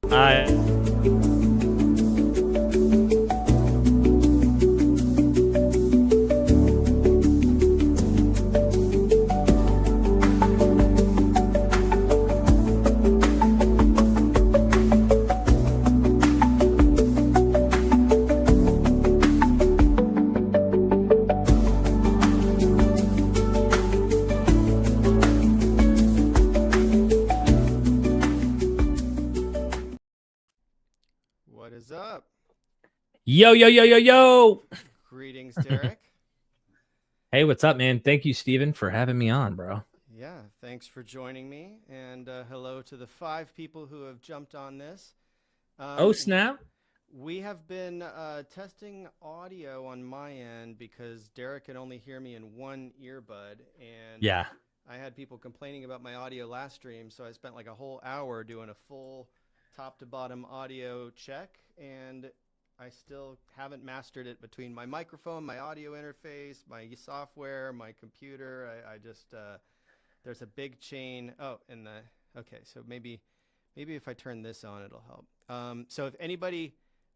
What is up? Yo, yo, yo, yo, yo. Greetings, Derek. Hey, what's up, man? Thank you, Steven, for having me on, bro. Yeah, thanks for joining me. And hello to the 5 people who have jumped on this. Oh, snap. We have been testing audio on my end because Derek can only hear me in one earbud. And Yeah. I had people complaining about my audio last stream, so I spent like a whole hour doing a full top to bottom audio check, and I still haven't mastered it between my microphone, my audio interface, my software, my computer. I just there's a big chain. Oh, and okay, so maybe if I turn this on, it'll help. So if anybody,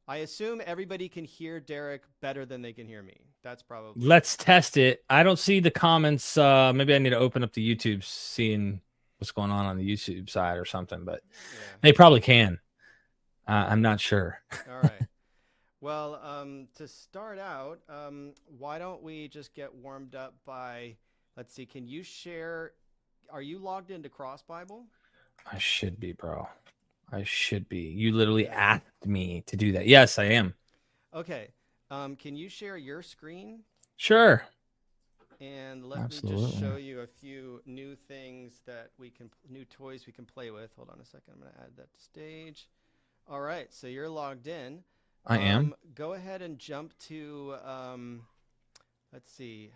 I assume everybody can hear Derek better than they can hear me. That's probably. Let's test it. I don't see the comments. Maybe I need to open up the YouTube, seeing what's going on the YouTube side or something, but yeah. They probably can. I'm not sure. All right. Well, to start out, why don't we just get warmed up by, let's see, can you share, are you logged into Cross Bible? I should be, bro. I should be. You literally asked me to do that. Yes, I am. Okay. Can you share your screen? Sure. And let me just show you a few new things that new toys we can play with. Hold on a second. I'm going to add that to stage. All right. So you're logged in. I am. Go ahead and jump to, let's see,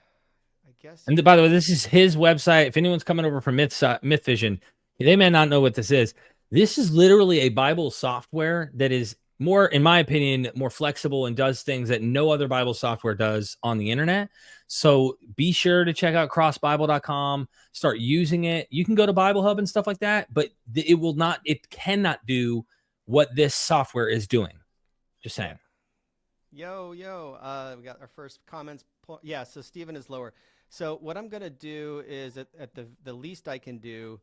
I guess. And by the way, this is his website. If anyone's coming over from MythVision, they may not know what this is. This is literally a Bible software that is more, in my opinion, more flexible and does things that no other Bible software does on the internet. So be sure to check out crossbible.com, start using it. You can go to Bible Hub and stuff like that, but it cannot do what this software is doing. Just saying. Yo, we got our first comments. Yeah, so Steven is lower. So what I'm going to do is at the least I can do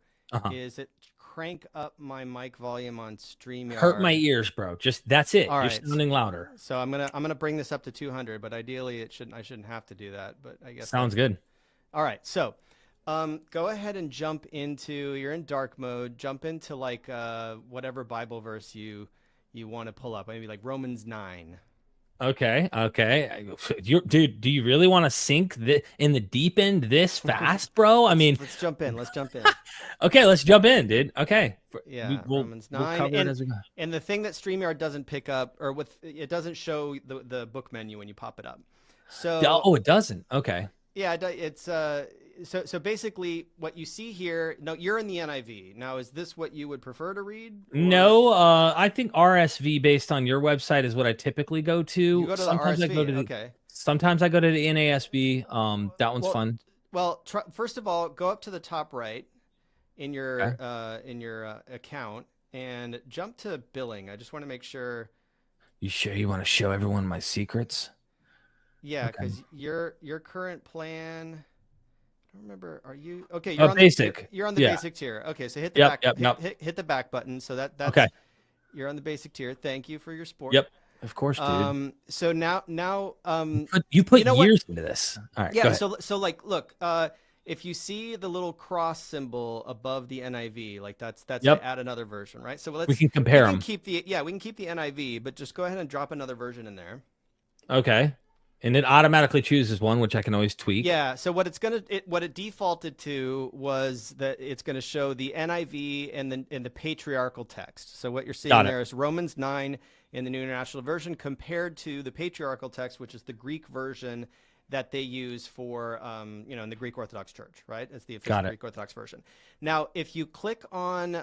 is crank up my mic volume on StreamYard. Hurt my ears, bro. Just that's it. All right. You're sounding louder. So I'm gonna bring this up to 200, but ideally I shouldn't have to do that. But I guess sounds good. All right. So go ahead and jump into, you're in dark mode. Jump into like whatever Bible verse you want to pull up. Maybe like Romans 9. Okay. Dude, do you really want to sink in the deep end this fast, bro? I mean, let's jump in. Okay, let's jump in, dude. Okay. Yeah, Romans 9. And the thing that StreamYard doesn't pick up, or it doesn't show the book menu when you pop it up. So it doesn't. Okay. Yeah, it's so basically what you see here. No, you're in the NIV. Now, is this what you would prefer to read? Or? No, I think RSV based on your website is what I typically go to. You go to sometimes the RSV. Okay. Sometimes I go to the NASB. That one's fun. Well, first of all, go up to the top right in your account and jump to billing. I just want to make sure. You sure you want to show everyone my secrets? Yeah, because your current plan. I don't remember. Are you okay? You're on basic. You're on the basic tier. Okay, so hit the back. Hit the back button. So that's okay. You're on the basic tier. Thank you for your support. Yep, of course, dude. So now you put years into this. All right. Yeah. So like, look. If you see the little cross symbol above the NIV, like that's to add another version, right? So we can compare them. We can keep the NIV, but just go ahead and drop another version in there. Okay. And it automatically chooses one, which I can always tweak. Yeah. So what it defaulted to was that it's going to show the NIV and the patriarchal text. So what you're seeing there is Romans 9 in the New International Version compared to the patriarchal text, which is the Greek version that they use for, in the Greek Orthodox Church, right? It's the official Greek Orthodox version. Now, if you click on,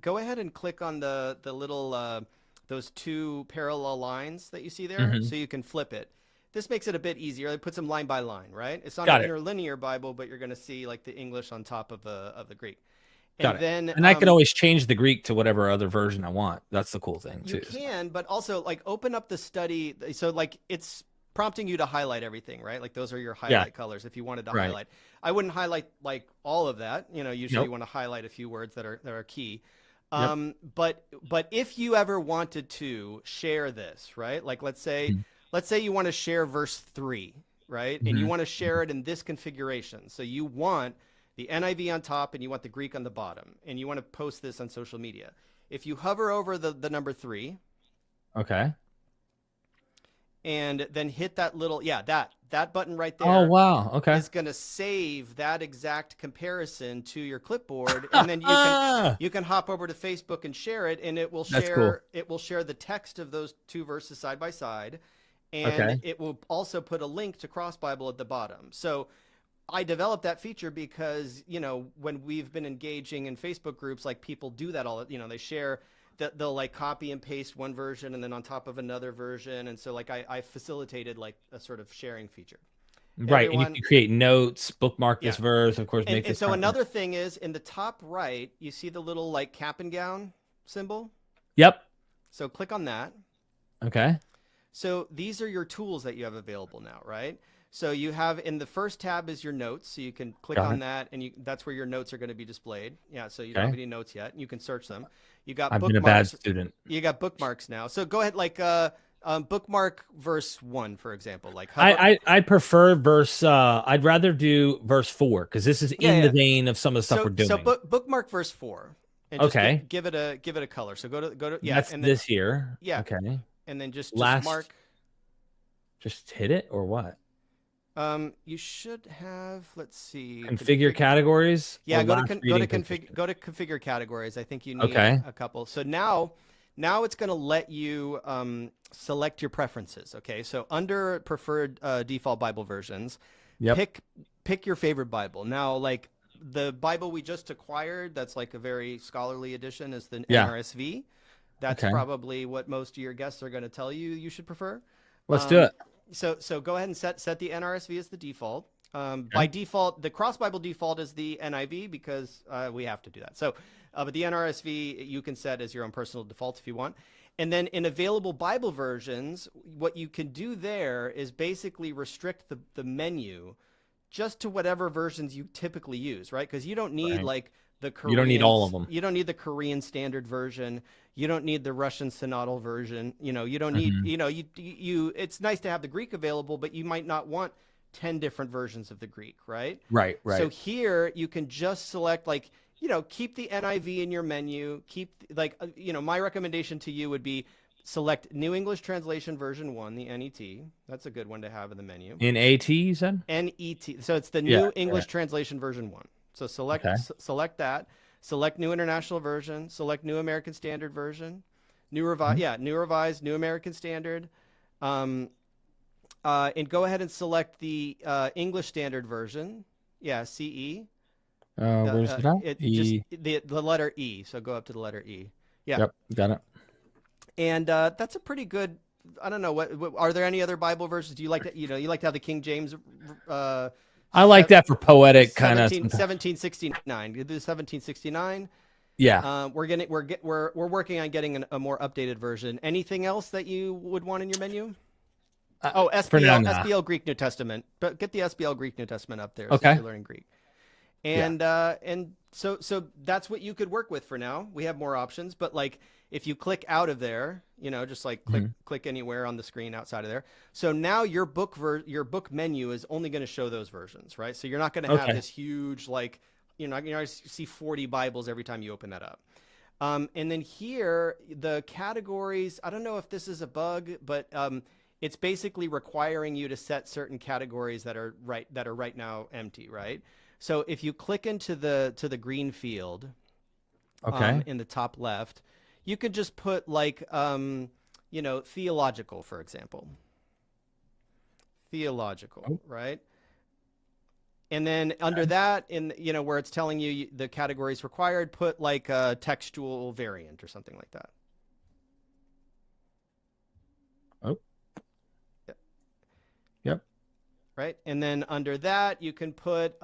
go ahead and click on the little, those 2 parallel lines that you see there, so you can flip it. This makes it a bit easier. It puts them line by line, right? It's not an interlinear Bible, but you're going to see like the English on top of the Greek. Got it. then And I could always change the Greek to whatever other version I want. That's the cool thing too. You can, but also like open up the study. So like it's prompting you to highlight everything, right? Like those are your highlight colors if you wanted to highlight. I wouldn't highlight like all of that. You know, usually you want to highlight a few words that are key. But if you ever wanted to share this, right? Like let's say you want to share verse 3, right? And you want to share it in this configuration. So you want the NIV on top and you want the Greek on the bottom, and you want to post this on social media. If you hover over the number 3, okay, and then hit that little that button right there. Oh wow, okay, is going to save that exact comparison to your clipboard, and then you can hop over to Facebook and share it, and it will share the text of those two verses side by side, and it will also put a link to Cross Bible at the bottom. So I developed that feature because, you know, when we've been engaging in Facebook groups, like people do that all, you know, they share that, they'll like copy and paste one version and then on top of another version. And so like I facilitated like a sort of sharing feature. Right. And you can create notes, bookmark this verse, of course. And so another thing is in the top right, you see the little like cap and gown symbol. Yep. So click on that. Okay. So these are your tools that you have available now, right? So you have in the first tab is your notes. So you can click on that, and that's where your notes are going to be displayed. Yeah. So you don't have any notes yet. You can search them. You got I've bookmarks. been a bad student. You got bookmarks now. So go ahead, like bookmark verse 1, for example. Like I prefer verse. I'd rather do verse 4 because this is in the vein of some of the stuff we're doing. So bookmark verse 4. And just give it a color. So go to That's and then, this here. Yeah. Okay. And then just mark. Just hit it or what? You should have, let's see, configure categories. Yeah, go to configure categories. I think you need a couple. So now it's going to let you select your preferences. Okay, so under preferred default Bible versions, pick your favorite Bible. Now, like the Bible we just acquired, that's like a very scholarly edition, is the NRSV. That's probably what most of your guests are going to tell you should prefer. Let's do it. So go ahead and set the NRSV as the default. By default, the Cross Bible default is the NIV because we have to do that. So, but the NRSV you can set as your own personal default if you want. And then in available Bible versions, what you can do there is basically restrict the menu just to whatever versions you typically use, right? Because you don't need like the Korean. You don't need all of them. You don't need the Korean Standard Version. You don't need the Russian Synodal Version. You know, you don't need, you know, you it's nice to have the Greek available, but you might not want 10 different versions of the Greek, right? Right. So here you can just select like, you know, keep the NIV in your menu, keep like, you know, my recommendation to you would be select New English Translation Version 1, the NET. That's a good one to have in the menu. NAT, you said? NET. So it's the New English Translation Version 1. So select that. Select New International Version. Select New American Standard Version. New Revised, New American Standard. And go ahead and select the English Standard Version. Yeah, CE. Where's it at? Just the letter E. So go up to the letter E. Yeah. Yep, got it. And that's a pretty good. I don't know what are there any other Bible versions? Do you like that? You know, you like to have the King James. I like that for poetic kind of 1769. You do 1769. Yeah. We're working on getting a more updated version. Anything else that you would want in your menu? SBL Greek New Testament. But get the SBL Greek New Testament up there. So you're learning Greek. And so that's what you could work with for now. We have more options, but like if you click out of there, you know, just like click anywhere on the screen outside of there. So now your book menu is only going to show those versions, right? So you're not going to have this huge like you're not going to see 40 Bibles every time you open that up. And then here the categories. I don't know if this is a bug, but it's basically requiring you to set certain categories that are right now empty, right? So if you click into the green field, in the top left, you could just put like, you know, theological, for example. Theological, right? And then under that, you know, where it's telling you the categories required, put like a textual variant or something like that. Yep. Right. And then under that, you can put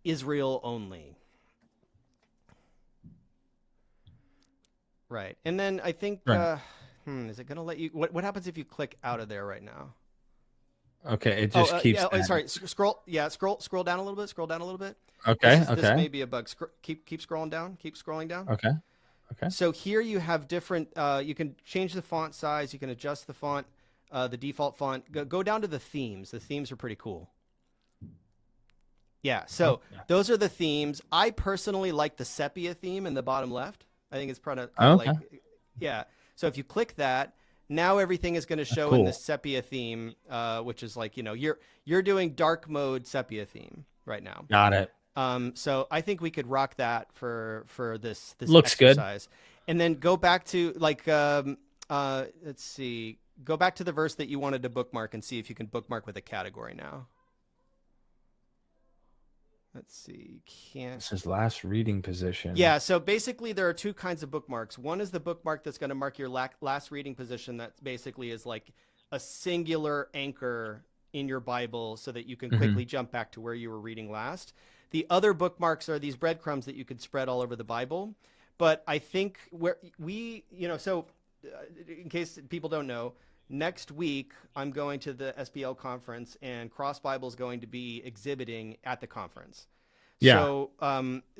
Israel only. Right. And then I think, Right. is it going to let you, what happens if you click out of there right now? Okay, it just keeps. Yeah. Oh, sorry. Scroll. Yeah. Scroll down a little bit. Scroll down a little bit. Okay. This may be a bug. Keep scrolling down. Keep scrolling down. Okay. Okay. So here you have different. You can change the font size. You can adjust the font, the default font. Go down to the themes. The themes are pretty cool. Yeah. So those are the themes. I personally like the sepia theme in the bottom left. I think it's kind of like, yeah. So if you click that, now everything is going to show in the sepia theme, which is like, you're doing dark mode sepia theme right now. Got it. So I think we could rock that for this looks exercise. good. And then go back to like, let's see, go back to the verse that you wanted to bookmark and see if you can bookmark with a category now. Let's see. This is last reading position. Yeah. So basically there are two kinds of bookmarks. One is the bookmark that's going to mark your last reading position. That basically is like a singular anchor in your Bible so that you can quickly jump back to where you were reading last. The other bookmarks are these breadcrumbs that you could spread all over the Bible. But I think so in case people don't know, next week, I'm going to the SBL conference, and Cross Bible is going to be exhibiting at the conference. Yeah.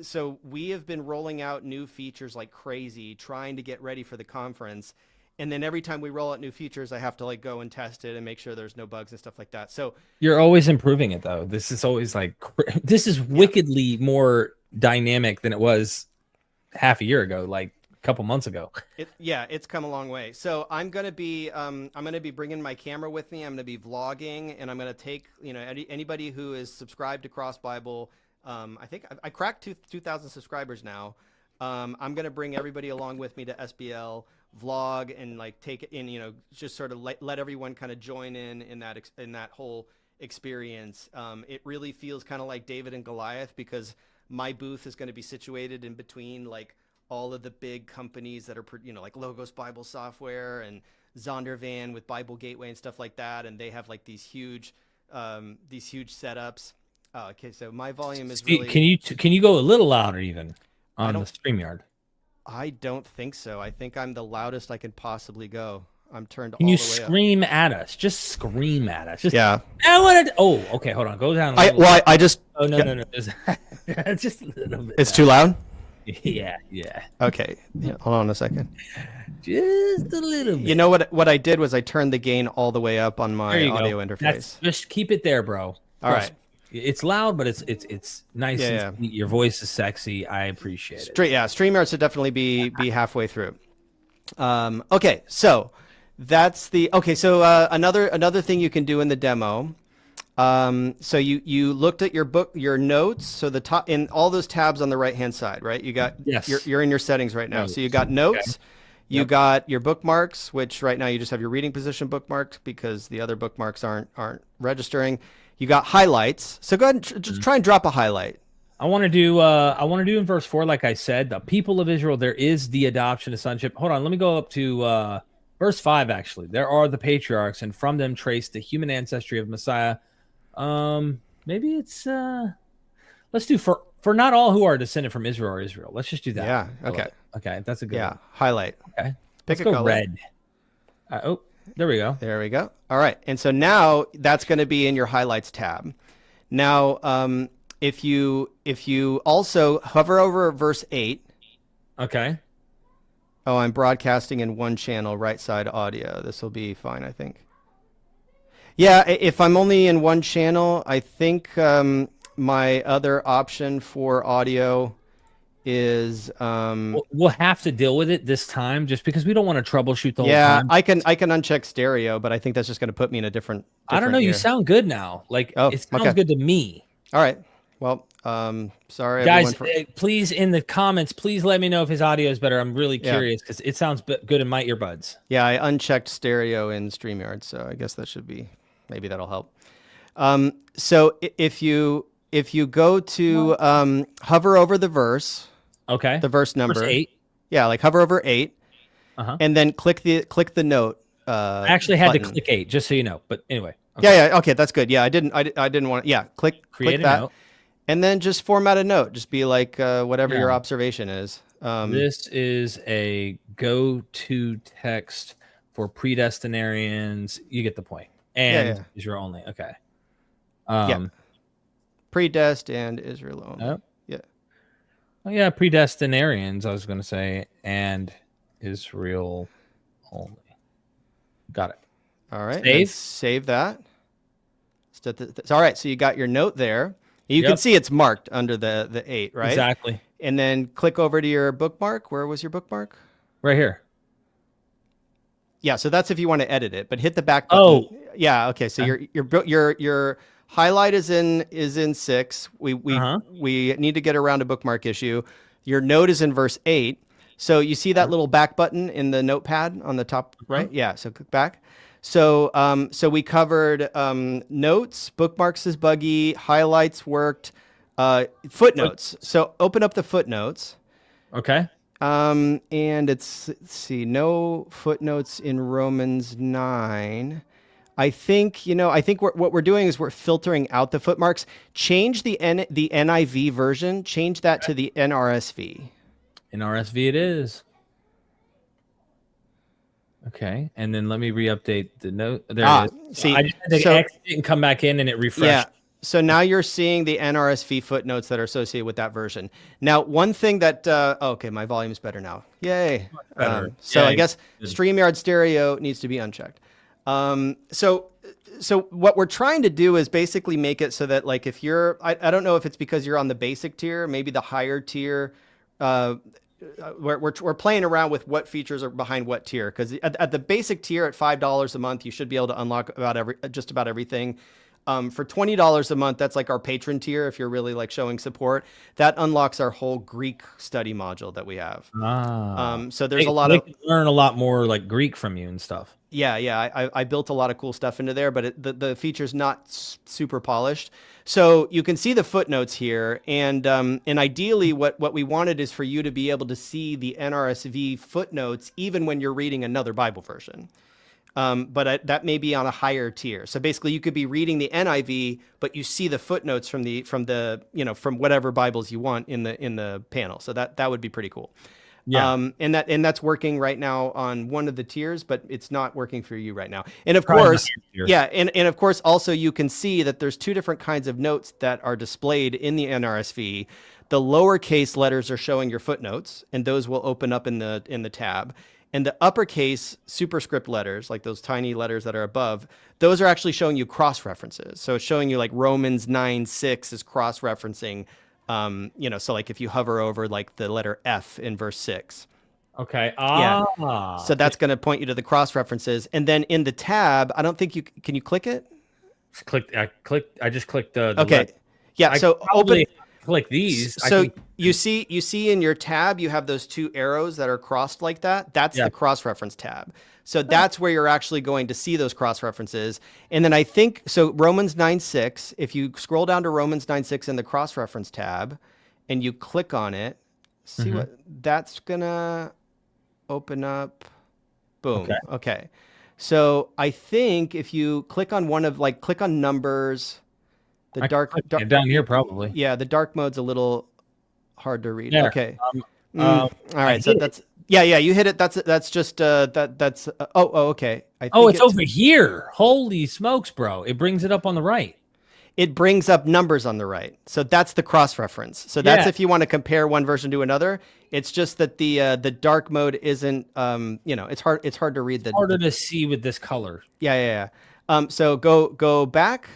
So we have been rolling out new features like crazy, trying to get ready for the conference. And then every time we roll out new features, I have to like go and test it and make sure there's no bugs and stuff like that. So you're always improving it, though. This is always like this is wickedly more dynamic than it was half a year ago, like a couple months ago. It's come a long way. So I'm gonna be bringing my camera with me. I'm gonna be vlogging, and I'm gonna take anybody who is subscribed to Cross Bible. I think I cracked 2,000 subscribers now. I'm gonna bring everybody along with me to SBL, vlog, and like take it in, just sort of let everyone kind of join in that whole experience. It really feels kind of like David and Goliath, because my booth is going to be situated in between like all of the big companies that are, like Logos Bible Software and Zondervan with Bible Gateway and stuff like that. And they have like these huge setups. Oh, okay. So my volume is really... Can you go a little louder even on the StreamYard? I don't think so. I think I'm the loudest I can possibly go. I'm turned Can all you the way up. scream at us? Just scream at us. Just, yeah. I want to... Oh, okay. Hold on. Go down. I just... Oh, no. Just a little bit. It's too loud? Yeah. Okay. Yeah, hold on a second. Just a little bit. You know what I did was I turned the gain all the way up on my audio interface. Just keep it there, bro. All right. It's loud, but it's nice. Yeah. Your voice is sexy. I appreciate it. StreamYard should definitely be halfway through. Okay, so that's the So another thing you can do in the demo. So you looked at your notes. So the top in all those tabs on the right hand side, right? You got you're in your settings right now. Notes. So you got notes. Okay. You got your bookmarks, which right now you just have your reading position bookmarked because the other bookmarks aren't registering. You got highlights. So go ahead and just try and drop a highlight. I want to do in verse 4, like I said, the people of Israel, there is the adoption of sonship. Hold on, let me go up to verse 5, actually. There are the patriarchs, and from them trace the human ancestry of Messiah. Maybe it's let's do for not all who are descended from Israel or Israel. Let's just do that. Yeah. Okay. Okay, that's a good one. Highlight. Okay. Pick Let's a go color. Red. There we go. There we go. All right. And so now that's going to be in your highlights tab. Now, if you also hover over verse 8. Okay. Oh, I'm broadcasting in one channel, right side audio. This will be fine, I think. Yeah, if I'm only in one channel, I think my other option for audio is we'll have to deal with it this time just because we don't want to troubleshoot the whole time. I can uncheck stereo, but I think that's just going to put me in a different I don't know. ear. You sound good now. Like it sounds good to me. All right. Well, sorry, guys. Please in the comments, please let me know if his audio is better. I'm really curious because it sounds good in my earbuds. Yeah, I unchecked stereo in StreamYard, so I guess that should be maybe that'll help. So if you go to hover over the verse. Okay. The verse number. Verse 8. Yeah, like hover over 8, and then click the note. I actually had to click 8, just so you know. But anyway. Okay. Yeah. Okay, that's good. Yeah, I didn't want. Yeah, click that. Note. And then just format a note. Just be like whatever your Yeah. observation is. This is a go-to text for predestinarians. You get the point. And Yeah. Israel only. Okay. Yeah. Predest and Israel only. Oh, Yeah. oh yeah, predestinarians, I was going to say, and Israel only. Got it. All right. Save. Save that. All right. So you got your note there. You Yep. can see it's marked under the 8, right? Exactly. And then click over to your bookmark. Where was your bookmark? Right here. Yeah. So that's if you want to edit it, but hit the back button. Oh. Yeah. Okay. So your highlight is in 6. We need to get around a bookmark issue. Your note is in verse 8. So you see that little back button in the notepad on the top right? Yeah. So click back. So so we covered notes, bookmarks is buggy, highlights worked, footnotes. So open up the footnotes. Okay. And let's see, no footnotes in Romans 9. I think what we're doing is we're filtering out the footmarks. Change the NIV version. Change that to the NRSV. NRSV it is. Okay, and then let me re-update the note. There it is. See, I just had to exit and come back in, and it refreshed. Yeah. So now you're seeing the NRSV footnotes that are associated with that version. Now, one thing that okay, my volume's better now. Yay! So Yay. I guess StreamYard stereo needs to be unchecked. So what we're trying to do is basically make it so that, like, if you're, I don't know if it's because you're on the basic tier, maybe the higher tier. We're playing around with what features are behind what tier, because at the basic tier at $5 a month, you should be able to unlock just about everything. For $20 a month, that's like our patron tier. If you're really like showing support, that unlocks our whole Greek study module that we have. So there's a lot of learn a lot more like Greek from you and stuff. Yeah. I built a lot of cool stuff into there, but the feature's not super polished. So you can see the footnotes here, and ideally, what we wanted is for you to be able to see the NRSV footnotes even when you're reading another Bible version. But that may be on a higher tier. So basically, you could be reading the NIV, but you see the footnotes from from whatever Bibles you want in the panel. So that would be pretty cool. Yeah. And that's working right now on one of the tiers, but it's not working for you right now. And of course, and of course, also you can see that there's two different kinds of notes that are displayed in the NRSV. The lowercase letters are showing your footnotes, and those will open up in the tab. And the uppercase superscript letters, like those tiny letters that are above, those are actually showing you cross references. So it's showing you like Romans 9:6 is cross referencing. So like if you hover over like the letter F in verse 6. Okay. Yeah. So that's going to point you to the cross references. And then in the tab, I don't think can you click it? I just clicked the okay. letter. Yeah. So open click these. So you see in your tab, you have those two arrows that are crossed like that. That's the cross reference tab. So that's where you're actually going to see those cross references. And then I think, so Romans 9:6, if you scroll down to Romans 9:6 in the cross reference tab and you click on it, see what that's going to open up. Boom. Okay. So I think if you click on click on numbers, the dark down here probably. Yeah, the dark mode's a little hard to read. There. Okay. All right. So that's you hit it. That's just that's okay. It's over here. Holy smokes, bro. It brings it up on the right. It brings up numbers on the right. So that's the cross reference. So that's if you want to compare one version to another. It's just that the dark mode isn't it's hard to read harder to see with this color. Yeah. So go back.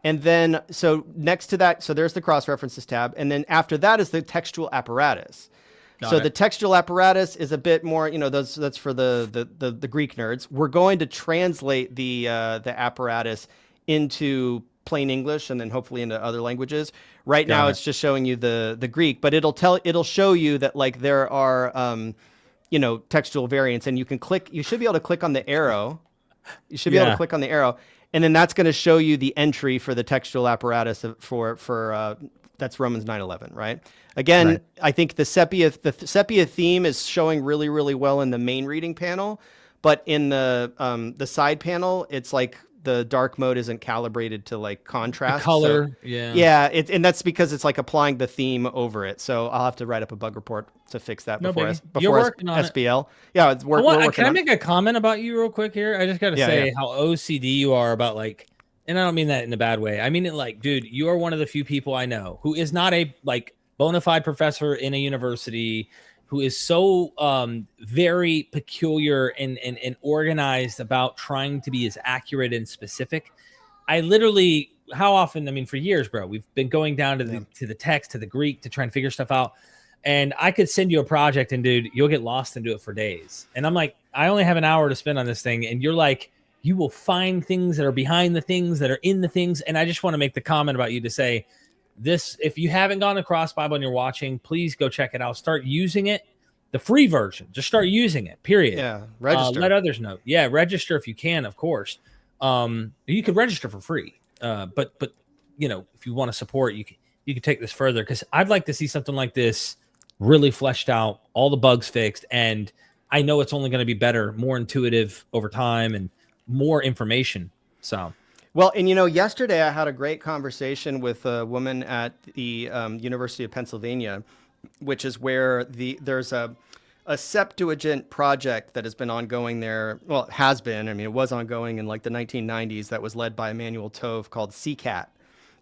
And then, so next to that, so there's the cross references tab. And then after that is the textual apparatus. The textual apparatus is a bit more, that's for the Greek nerds. We're going to translate the apparatus into plain English and then hopefully into other languages. Right now, it's just showing you the Greek, but it'll show you that like there are, textual variants, and you should be able to click on the arrow. You should be able to click on the arrow. And then that's going to show you the entry for the textual apparatus for that's Romans 9:11, right? Again, I think the sepia theme is showing really, really well in the main reading panel, but in the side panel, it's like the dark mode isn't calibrated to like The contrast. So color, yeah. yeah, and that's because it's like applying the theme over it. So I'll have to write up a bug report to fix that No before biggie. You're working on it. SBL. Yeah, we're working Can I on it. make a comment about you real quick here? I just got to Yeah, yeah. say how OCD you are about like, and I don't mean that in a bad way. I mean it like, dude, you are one of the few people I know who is not a like bona fide professor in a university, who is so very peculiar and organized about trying to be as accurate and specific. I literally, how often? I mean, for years, bro, we've been going down to the text, to the Greek, to try and figure stuff out. And I could send you a project, and dude, you'll get lost and do it for days. And I'm like, I only have an hour to spend on this thing, and you're like, you will find things that are behind the things that are in the things. And I just want to make the comment about you to say this: if you haven't gone across Bible and you're watching, please go check it out. Start using it. The free version. Just start using it. Period. Yeah. Register. Let others know. Yeah, register if you can, of course. You could register for free. But you know, if you want to support, you can take this further, because I'd like to see something like this really fleshed out, all the bugs fixed, and I know it's only going to be better, more intuitive over time, and more information. So, well, and you know, yesterday I had a great conversation with a woman at the University of Pennsylvania, which is where there's a Septuagint project that has been ongoing there. Well, it has been. I mean, it was ongoing in like the 1990s. That was led by Emmanuel Tove, called CCAT.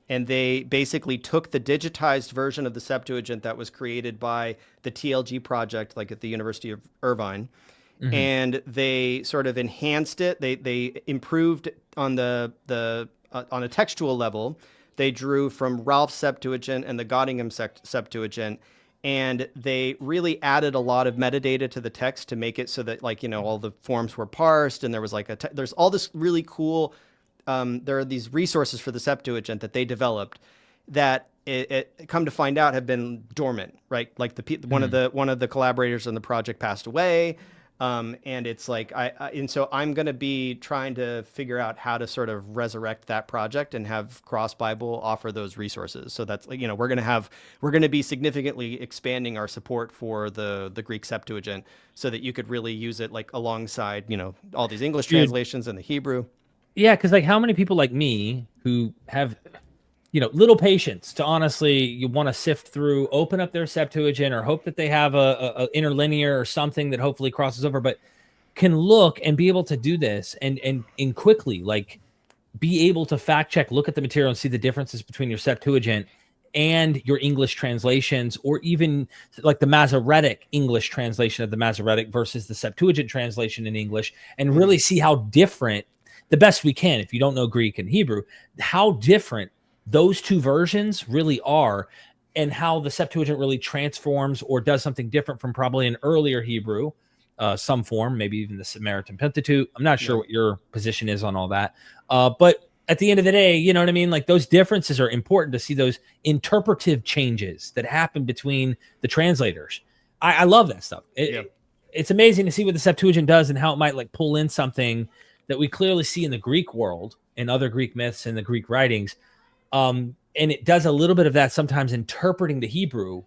And they basically took the digitized version of the Septuagint that was created by the TLG project, like at the University of Irvine, and they sort of enhanced it. They improved on on a textual level. They drew from Ralph's Septuagint and the Göttingen Septuagint, and they really added a lot of metadata to the text to make it so that, like, you know, all the forms were parsed, and there was like there's all this really cool. There are these resources for the Septuagint that they developed that it come to find out have been dormant, right? Like one of the collaborators on the project passed away, and it's like and so I'm going to be trying to figure out how to sort of resurrect that project and have Cross Bible offer those resources. So that's, like, you know, we're going to be significantly expanding our support for the Greek Septuagint so that you could really use it like alongside, you know, all these English translations and the Hebrew. Yeah, because like how many people like me who have, you know, little patience to honestly, you want to sift through, open up their Septuagint, or hope that they have a interlinear or something that hopefully crosses over, but can look and be able to do this and quickly, like, be able to fact check, look at the material and see the differences between your Septuagint and your English translations, or even like the Masoretic English translation of the Masoretic versus the Septuagint translation in English, and really see how different, the best we can, if you don't know Greek and Hebrew, how different those two versions really are, and how the Septuagint really transforms or does something different from probably an earlier Hebrew, some form, maybe even the Samaritan Pentateuch. I'm not sure what your position is on all that. But at the end of the day, you know what I mean? Like, those differences are important to see, those interpretive changes that happen between the translators. I love that stuff. It's amazing to see what the Septuagint does and how it might like pull in something that we clearly see in the Greek world and other Greek myths and the Greek writings. And it does a little bit of that sometimes, interpreting the Hebrew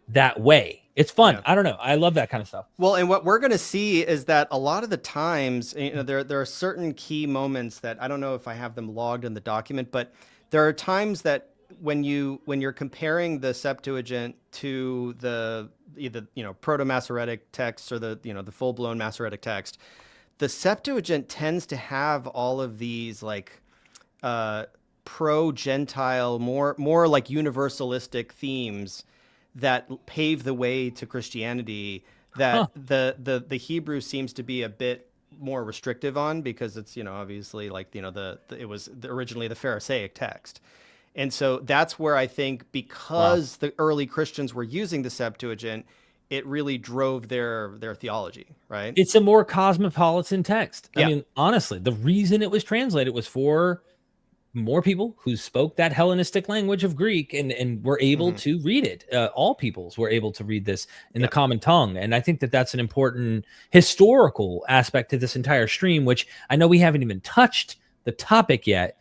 that way. It's fun. I don't know. I love that kind of stuff. Well, and what we're going to see is that a lot of the times, you know, there are certain key moments that I don't know if I have them logged in the document, but there are times that when you're comparing the Septuagint to the either, you know, Proto-Masoretic text or the, you know, the full-blown Masoretic text, the Septuagint tends to have all of these like pro-Gentile, more like universalistic themes that pave the way to Christianity that the Hebrew seems to be a bit more restrictive on, because it's, you know, obviously, like, you know, it was originally the Pharisaic text. And so that's where I think, because the early Christians were using the Septuagint, it really drove their theology, right? It's a more cosmopolitan text. I mean, honestly, the reason it was translated was for more people who spoke that Hellenistic language of Greek and were able to read it. All peoples were able to read this in the common tongue. And I think that that's an important historical aspect to this entire stream, which I know we haven't even touched the topic yet.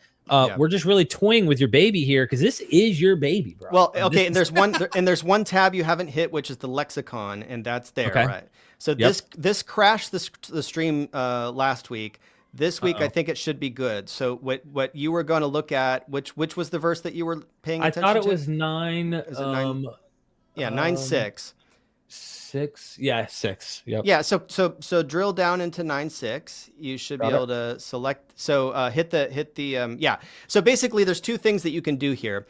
We're just really toying with your baby here, because this is your baby, bro. Well, okay, and there's one tab you haven't hit, which is the lexicon, and that's there, right? So this crashed the stream last week This week, I think it should be good. So what you were going to look at, which was the verse that you were paying attention to? I thought it was 9. Is it 9? Yeah, 9:6. 6. Yeah, 6. Yep. Yeah. So drill down into 9:6. You should be able to select. So hit the yeah. So basically, there's two things that you can do here.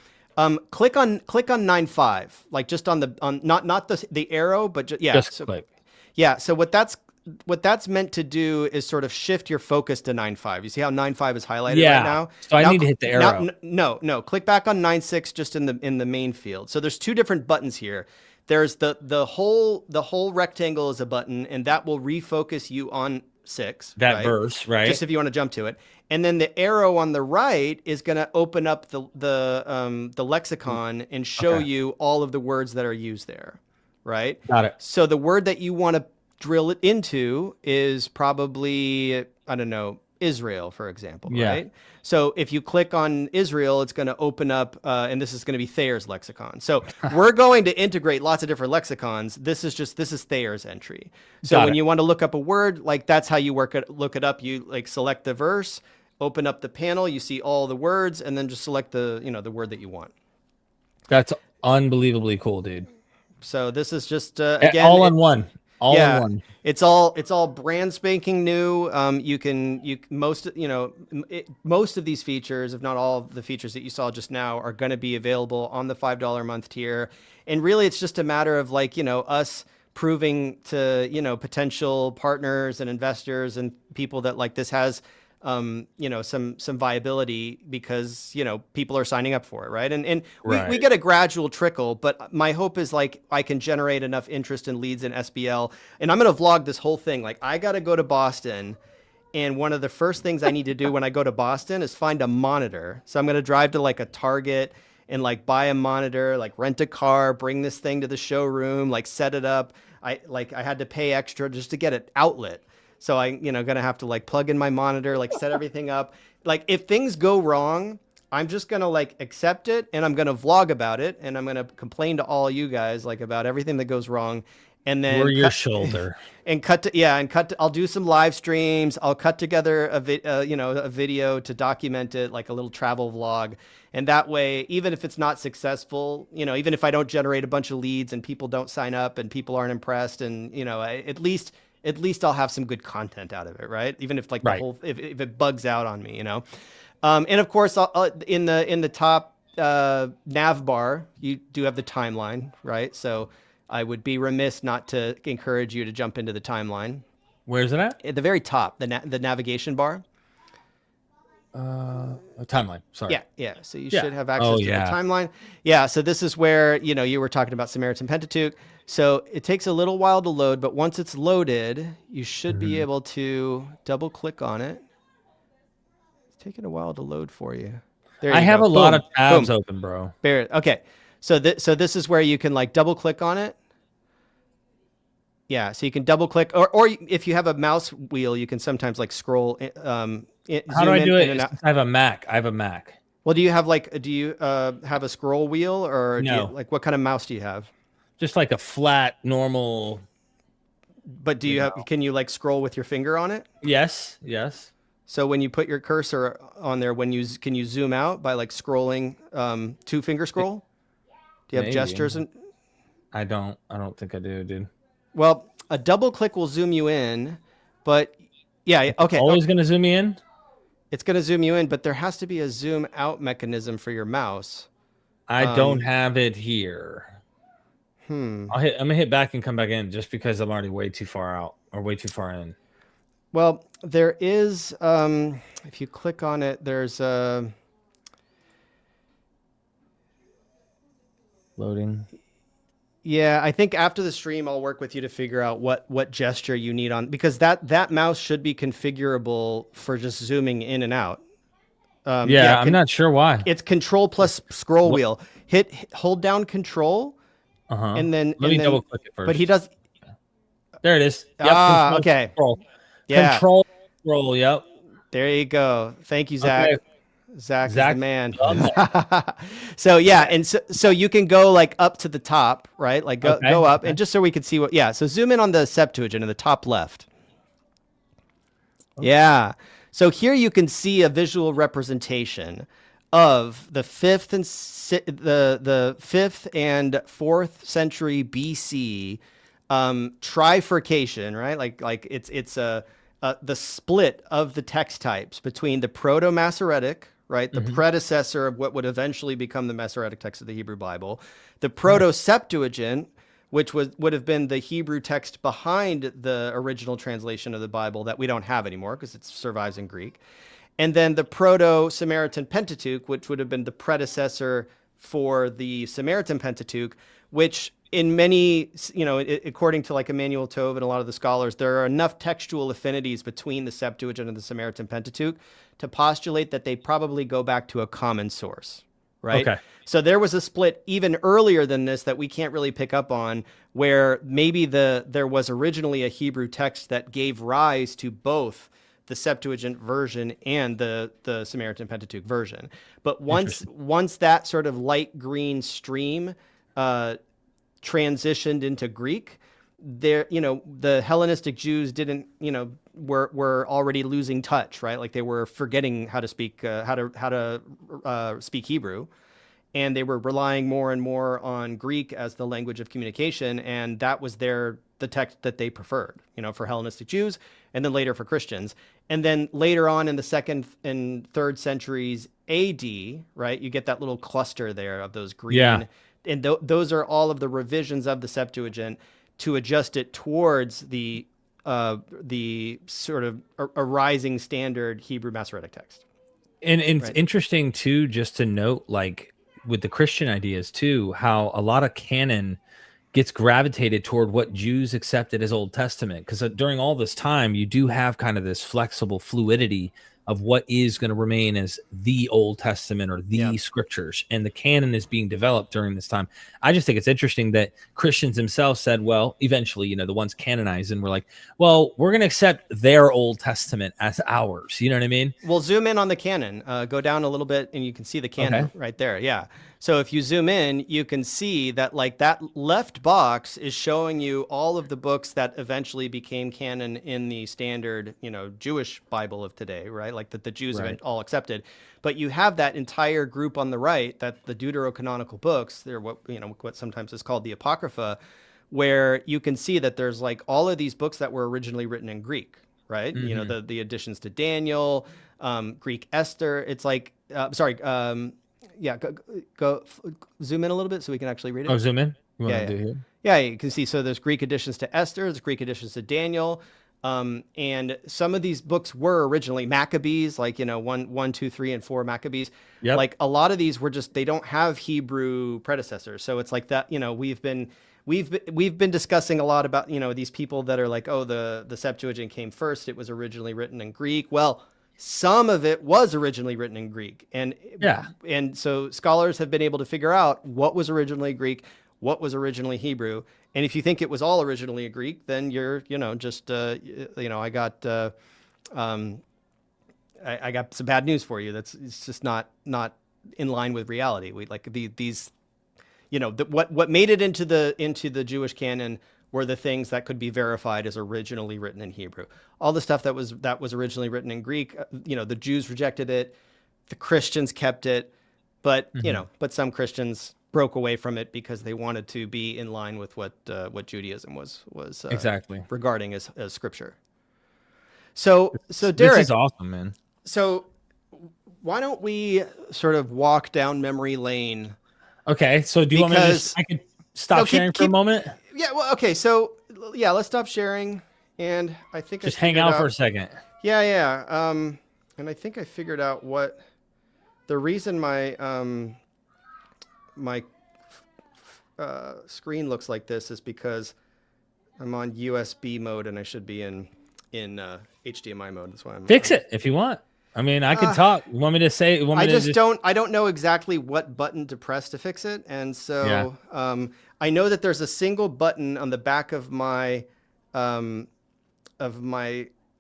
Click on 9:5, like just on not the arrow, but just click. Yeah. So what that's meant to do is sort of shift your focus to 9:5. You see how 9:5 is highlighted right now? So I need to hit the arrow. No. Click back on 9:6 just in the main field. So there's two different buttons here. There's the whole rectangle is a button, and that will refocus you on 6. That verse, right? Just if you want to jump to it. And then the arrow on the right is going to open up the lexicon and show you all of the words that are used there, right? Got it. So the word that you want to drill it into is probably, I don't know, Israel, for example, right? So if you click on Israel, it's going to open up, and this is going to be Thayer's lexicon. So we're going to integrate lots of different lexicons. This is Thayer's entry. So when you want to look up a word, like that's how you look it up. You like select the verse, open up the panel, you see all the words, and then just select the word that you want. That's unbelievably cool, dude. So this is just again all in one. All in one. It's all brand spanking new. Most of these features, if not all of the features that you saw just now, are going to be available on the $5 a month tier. And really, it's just a matter of us proving to potential partners and investors and people that like this has some viability because people are signing up for it, right? And we get a gradual trickle, but my hope is I can generate enough interest and leads in SBL, and I'm going to vlog this whole thing. Like I got to go to Boston, and one of the first things I need to do when I go to Boston is find a monitor. So I'm going to drive to a Target and buy a monitor, rent a car, bring this thing to the showroom, set it up. I had to pay extra just to get an outlet. So I'm gonna have to plug in my monitor, set everything up. If things go wrong, I'm just gonna accept it, and I'm gonna vlog about it, and I'm gonna complain to all you guys about everything that goes wrong, and then we're your shoulder. And I'll do some live streams. I'll cut together a video to document it, like a little travel vlog, and that way, even if it's not successful, even if I don't generate a bunch of leads and people don't sign up and people aren't impressed, and at least I'll have some good content out of it, right? Even if the whole, if it bugs out on me, and of course, in the top nav bar, you do have the timeline, right? So I would be remiss not to encourage you to jump into the timeline. Where's it at the very top, the navigation bar. A timeline. Sorry. Yeah. So you should have access to the timeline. Yeah. So this is where you were talking about Samaritan Pentateuch. So it takes a little while to load, but once it's loaded, you should be able to double click on it. It's taking a while to load for you. I have a lot of tabs open, bro. Okay. So this is where you can double click on it. Yeah. So you can double click, or if you have a mouse wheel, you can sometimes scroll. How do I do it? I have a Mac. Well, do you have have a scroll wheel, or no? What kind of mouse do you have? Just a flat, normal. But do you have? Can you scroll with your finger on it? Yes. So when you put your cursor on there, can you zoom out by scrolling, 2-finger scroll? Do you have gestures? I don't think I do, dude. Well, a double click will zoom you in, but yeah, okay. Always going to zoom me in? It's going to zoom you in, but there has to be a zoom out mechanism for your mouse. I don't have it here. I'm gonna hit back and come back in just because I'm already way too far out or way too far in. Well, there is, if you click on it, there's loading. Yeah, I think after the stream, I'll work with you to figure out what gesture you need on, because that mouse should be configurable for just zooming in and out. I'm not sure why. It's Control plus scroll wheel. Hold down Control. And then let me double click it first. But he does. There it is. Yep, okay. Control. Yeah. Control scroll. Yep. There you go. Thank you, Zach. Okay. Zach is the man. So yeah, and so you can go up to the top, right? Go up, and just so we can see what. Yeah. So zoom in on the Septuagint in the top left. Okay. Yeah. So here you can see a visual representation of the fifth and the 5th and 4th century BC trifurcation, right? Like it's the split of the text types between the Proto-Masoretic, right, the predecessor of what would eventually become the Masoretic text of the Hebrew Bible, the Proto-Septuagint, which would have been the Hebrew text behind the original translation of the Bible that we don't have anymore because it survives in Greek. And then the Proto-Samaritan Pentateuch, which would have been the predecessor for the Samaritan Pentateuch, which in many, according to like Emmanuel Tove and a lot of the scholars, there are enough textual affinities between the Septuagint and the Samaritan Pentateuch to postulate that they probably go back to a common source, right? Okay. So there was a split even earlier than this that we can't really pick up on, where maybe there was originally a Hebrew text that gave rise to both the Septuagint version and the Samaritan Pentateuch version. But once that sort of light green stream transitioned into Greek, the Hellenistic Jews were already losing touch, right? Like they were forgetting how to speak speak Hebrew, and they were relying more and more on Greek as the language of communication, and that was the text that they preferred, for Hellenistic Jews, and then later for Christians. And then later on in the 2nd and 3rd centuries AD, right, you get that little cluster there of those green. Yeah. And those are all of the revisions of the Septuagint to adjust it towards the sort of a rising standard Hebrew Masoretic text. And it's interesting too, just to note, like with the Christian ideas too, how a lot of canon gets gravitated toward what Jews accepted as Old Testament. Because during all this time, you do have kind of this flexible fluidity of what is going to remain as the Old Testament or the scriptures. And the canon is being developed during this time. I just think it's interesting that Christians themselves said, well, eventually, the ones canonized and were like, well, we're going to accept their Old Testament as ours. You know what I mean? We'll zoom in on the canon, go down a little bit and you can see the canon right there. Yeah. So if you zoom in, you can see that like that left box is showing you all of the books that eventually became canon in the standard, Jewish Bible of today, right? Like that the Jews have all accepted. But you have that entire group on the right, that the deuterocanonical books, they're what sometimes is called the Apocrypha, where you can see that there's like all of these books that were originally written in Greek, right? The additions to Daniel, Greek Esther. It's like, go zoom in a little bit so we can actually read it. Oh, zoom in? You want to do here? Yeah, you can see. So there's Greek additions to Esther, there's Greek additions to Daniel. And some of these books were originally Maccabees, like, 1, 2, 3, and 4 Maccabees. Yep. Like a lot of these were they don't have Hebrew predecessors. So it's like that, we've been discussing a lot about, these people that are like, oh, the Septuagint came first. It was originally written in Greek. Well, some of it was originally written in Greek. And so scholars have been able to figure out what was originally Greek, what was originally Hebrew. And if you think it was all originally a Greek, then you're, I got some bad news for you. It's just not in line with reality. We like these, what made it into the Jewish canon were the things that could be verified as originally written in Hebrew. All the stuff that was originally written in Greek, the Jews rejected it, the Christians kept it, but but some Christians broke away from it because they wanted to be in line with what Judaism was exactly regarding as scripture. So Derek, this is awesome, man. So why don't we sort of walk down memory lane? Okay, so do you want me to I could stop sharing for a moment? Yeah, well, okay, so let's stop sharing, and I think just hang out for a second. Yeah. And I think I figured out what the reason my screen looks like this is because I'm on USB mode and I should be in HDMI mode. That's why I'm fix it if you want. I mean, I can talk. You want me to say? I don't know exactly what button to press to fix it, and so I know that there's a single button on the back of my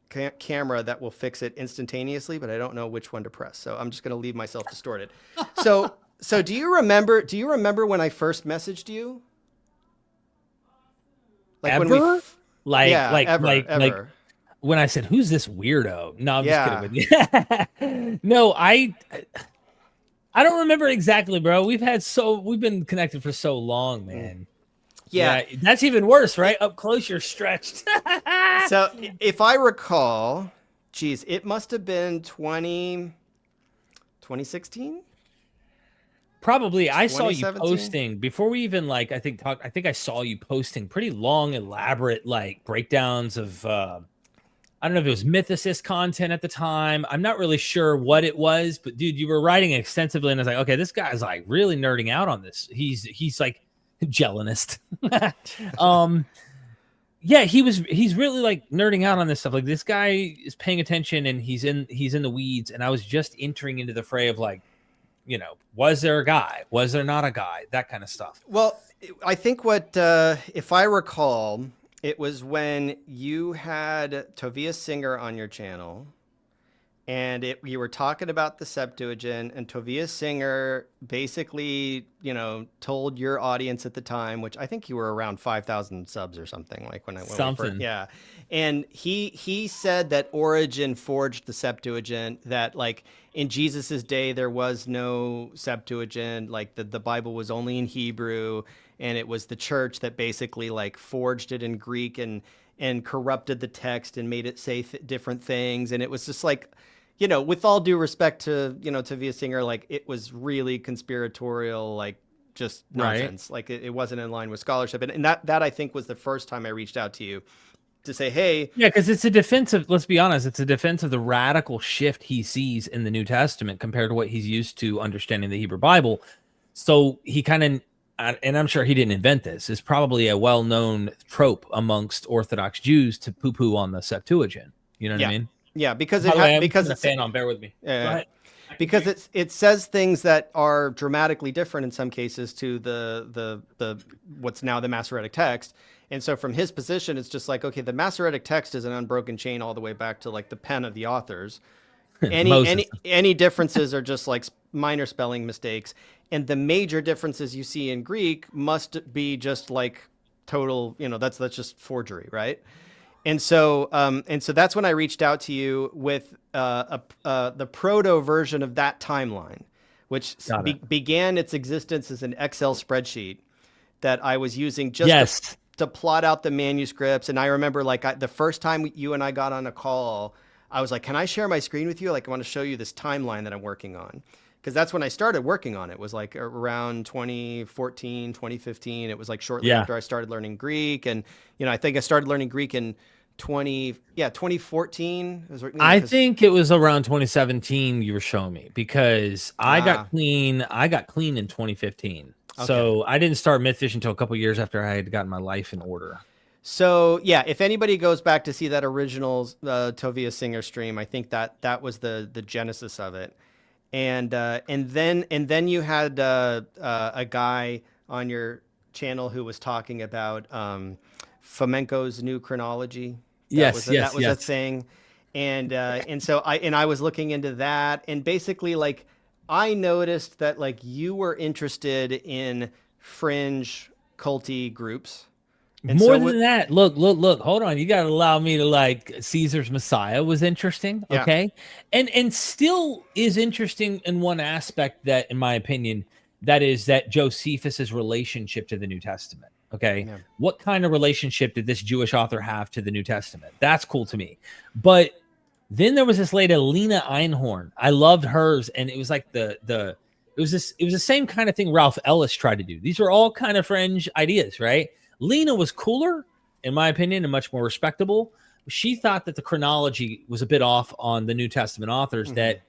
camera that will fix it instantaneously, but I don't know which one to press. So I'm just going to leave myself distorted. So do you remember when I first messaged you? Like ever? Ever. when I said, "Who's this weirdo?" No, I'm just kidding with you. No, I don't remember exactly, bro. We've been connected for so long, man. Yeah, that's even worse, right? Up close, you're stretched. So if I recall, geez, it must have been 2016. Probably. I saw you posting before we even I think I saw you posting pretty long, elaborate breakdowns of I don't know if it was mythicist content at the time. I'm not really sure what it was, but dude, you were writing extensively, and I was like, okay, this guy's like really nerding out on this. He's like Jellinist. Yeah, he's really like nerding out on this stuff. Like this guy is paying attention, and he's in the weeds. And I was just entering into the fray of was there a guy? Was there not a guy? That kind of stuff. Well, I think if I recall, it was when you had Tobias Singer on your channel, and you were talking about the Septuagint, and Tobias Singer basically, told your audience at the time, which I think you were around 5,000 subs or something yeah. And he said that Origen forged the Septuagint, that in Jesus's day, there was no Septuagint, the Bible was only in Hebrew, and it was the church that basically forged it in Greek and corrupted the text and made it say different things. And it was just with all due respect to, Tobias Singer, it was really conspiratorial, just nonsense. Right. It wasn't in line with scholarship. And that I think was the first time I reached out to you to say, hey. Yeah, because it's a defense of, let's be honest, it's a defense of the radical shift he sees in the New Testament compared to what he's used to understanding the Hebrew Bible. So he kind of, and I'm sure he didn't invent this, is probably a well-known trope amongst Orthodox Jews to poo-poo on the Septuagint. You know what I mean? Yeah, because it's a fan on. Bear with me. Because it says things that are dramatically different in some cases to the what's now the Masoretic text. And so from his position, it's just okay, the Masoretic text is an unbroken chain all the way back to the pen of the authors. Any differences are just minor spelling mistakes, and the major differences you see in Greek must be just total, that's just forgery, right? And so that's when I reached out to you with the proto version of that timeline, which began its existence as an Excel spreadsheet that I was using just to plot out the manuscripts. And I remember the first time you and I got on a call, I was like, can I share my screen with you? I want to show you this timeline that I'm working on. Because that's when I started working on it. It was around 2014, 2015. It was shortly after I started learning Greek. And, I think I started learning Greek in 2014. I think it was around 2017 you were showing me, because I got clean in 2015. Okay. So I didn't start MythVision until a couple years after I had gotten my life in order. So yeah, if anybody goes back to see that original Tobias Singer stream, I think that was the genesis of it. And then you had a guy on your channel who was talking about Fomenko's new chronology. That was a thing. And so I was looking into that, and basically I noticed that you were interested in fringe culty groups. And more than that, look, hold on. You got to allow me to Caesar's Messiah was interesting. Okay. Yeah. And still is interesting in one aspect that, in my opinion, that is that Josephus's relationship to the New Testament. Okay. Yeah. What kind of relationship did this Jewish author have to the New Testament? That's cool to me. But then there was this lady, Lena Einhorn. I loved hers. And it was it was the same kind of thing Ralph Ellis tried to do. These are all kind of fringe ideas, right? Lena was cooler, in my opinion, and much more respectable. She thought that the chronology was a bit off on the New Testament authors, mm-hmm.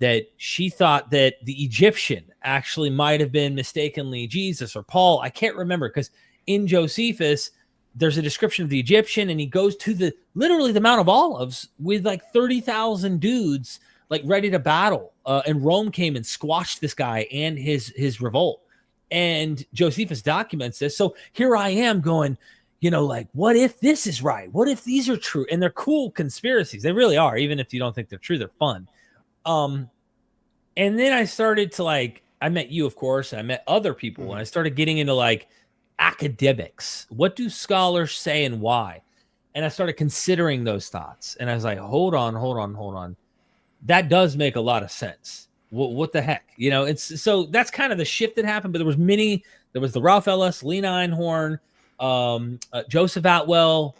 that she thought that the Egyptian actually might have been mistakenly Jesus or Paul. I can't remember, because in Josephus, there's a description of the Egyptian, and he goes to literally the Mount of Olives with 30,000 dudes ready to battle. And Rome came and squashed this guy and his revolt. And Josephus documents this. So here I am going, what if this is right? What if these are true? And they're cool conspiracies. They really are. Even if you don't think they're true, they're fun. And then I started to I met you, of course. I met other people, and I started getting into academics. What do scholars say and why? And I started considering those thoughts. And I was like, hold on. That does make a lot of sense. What the heck? It's so that's kind of the shift that happened. But there was the Ralph Ellis, Lena Einhorn, Joseph Atwell.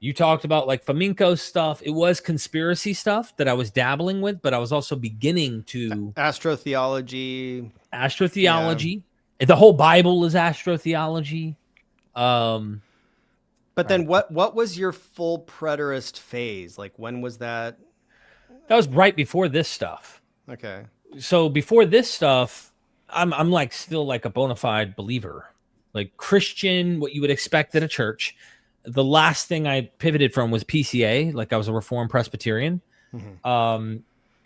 You talked about like flamenco stuff. It was conspiracy stuff that I was dabbling with, but I was also beginning to astrotheology. Yeah. The whole Bible is astrotheology. But then what was your full preterist phase? Like, when was that? That was right before this stuff. Okay. So before this stuff, I'm like still like a bona fide believer, like Christian, what you would expect at a church. The last thing I pivoted from was PCA. Like I was a Reformed Presbyterian. Mm-hmm.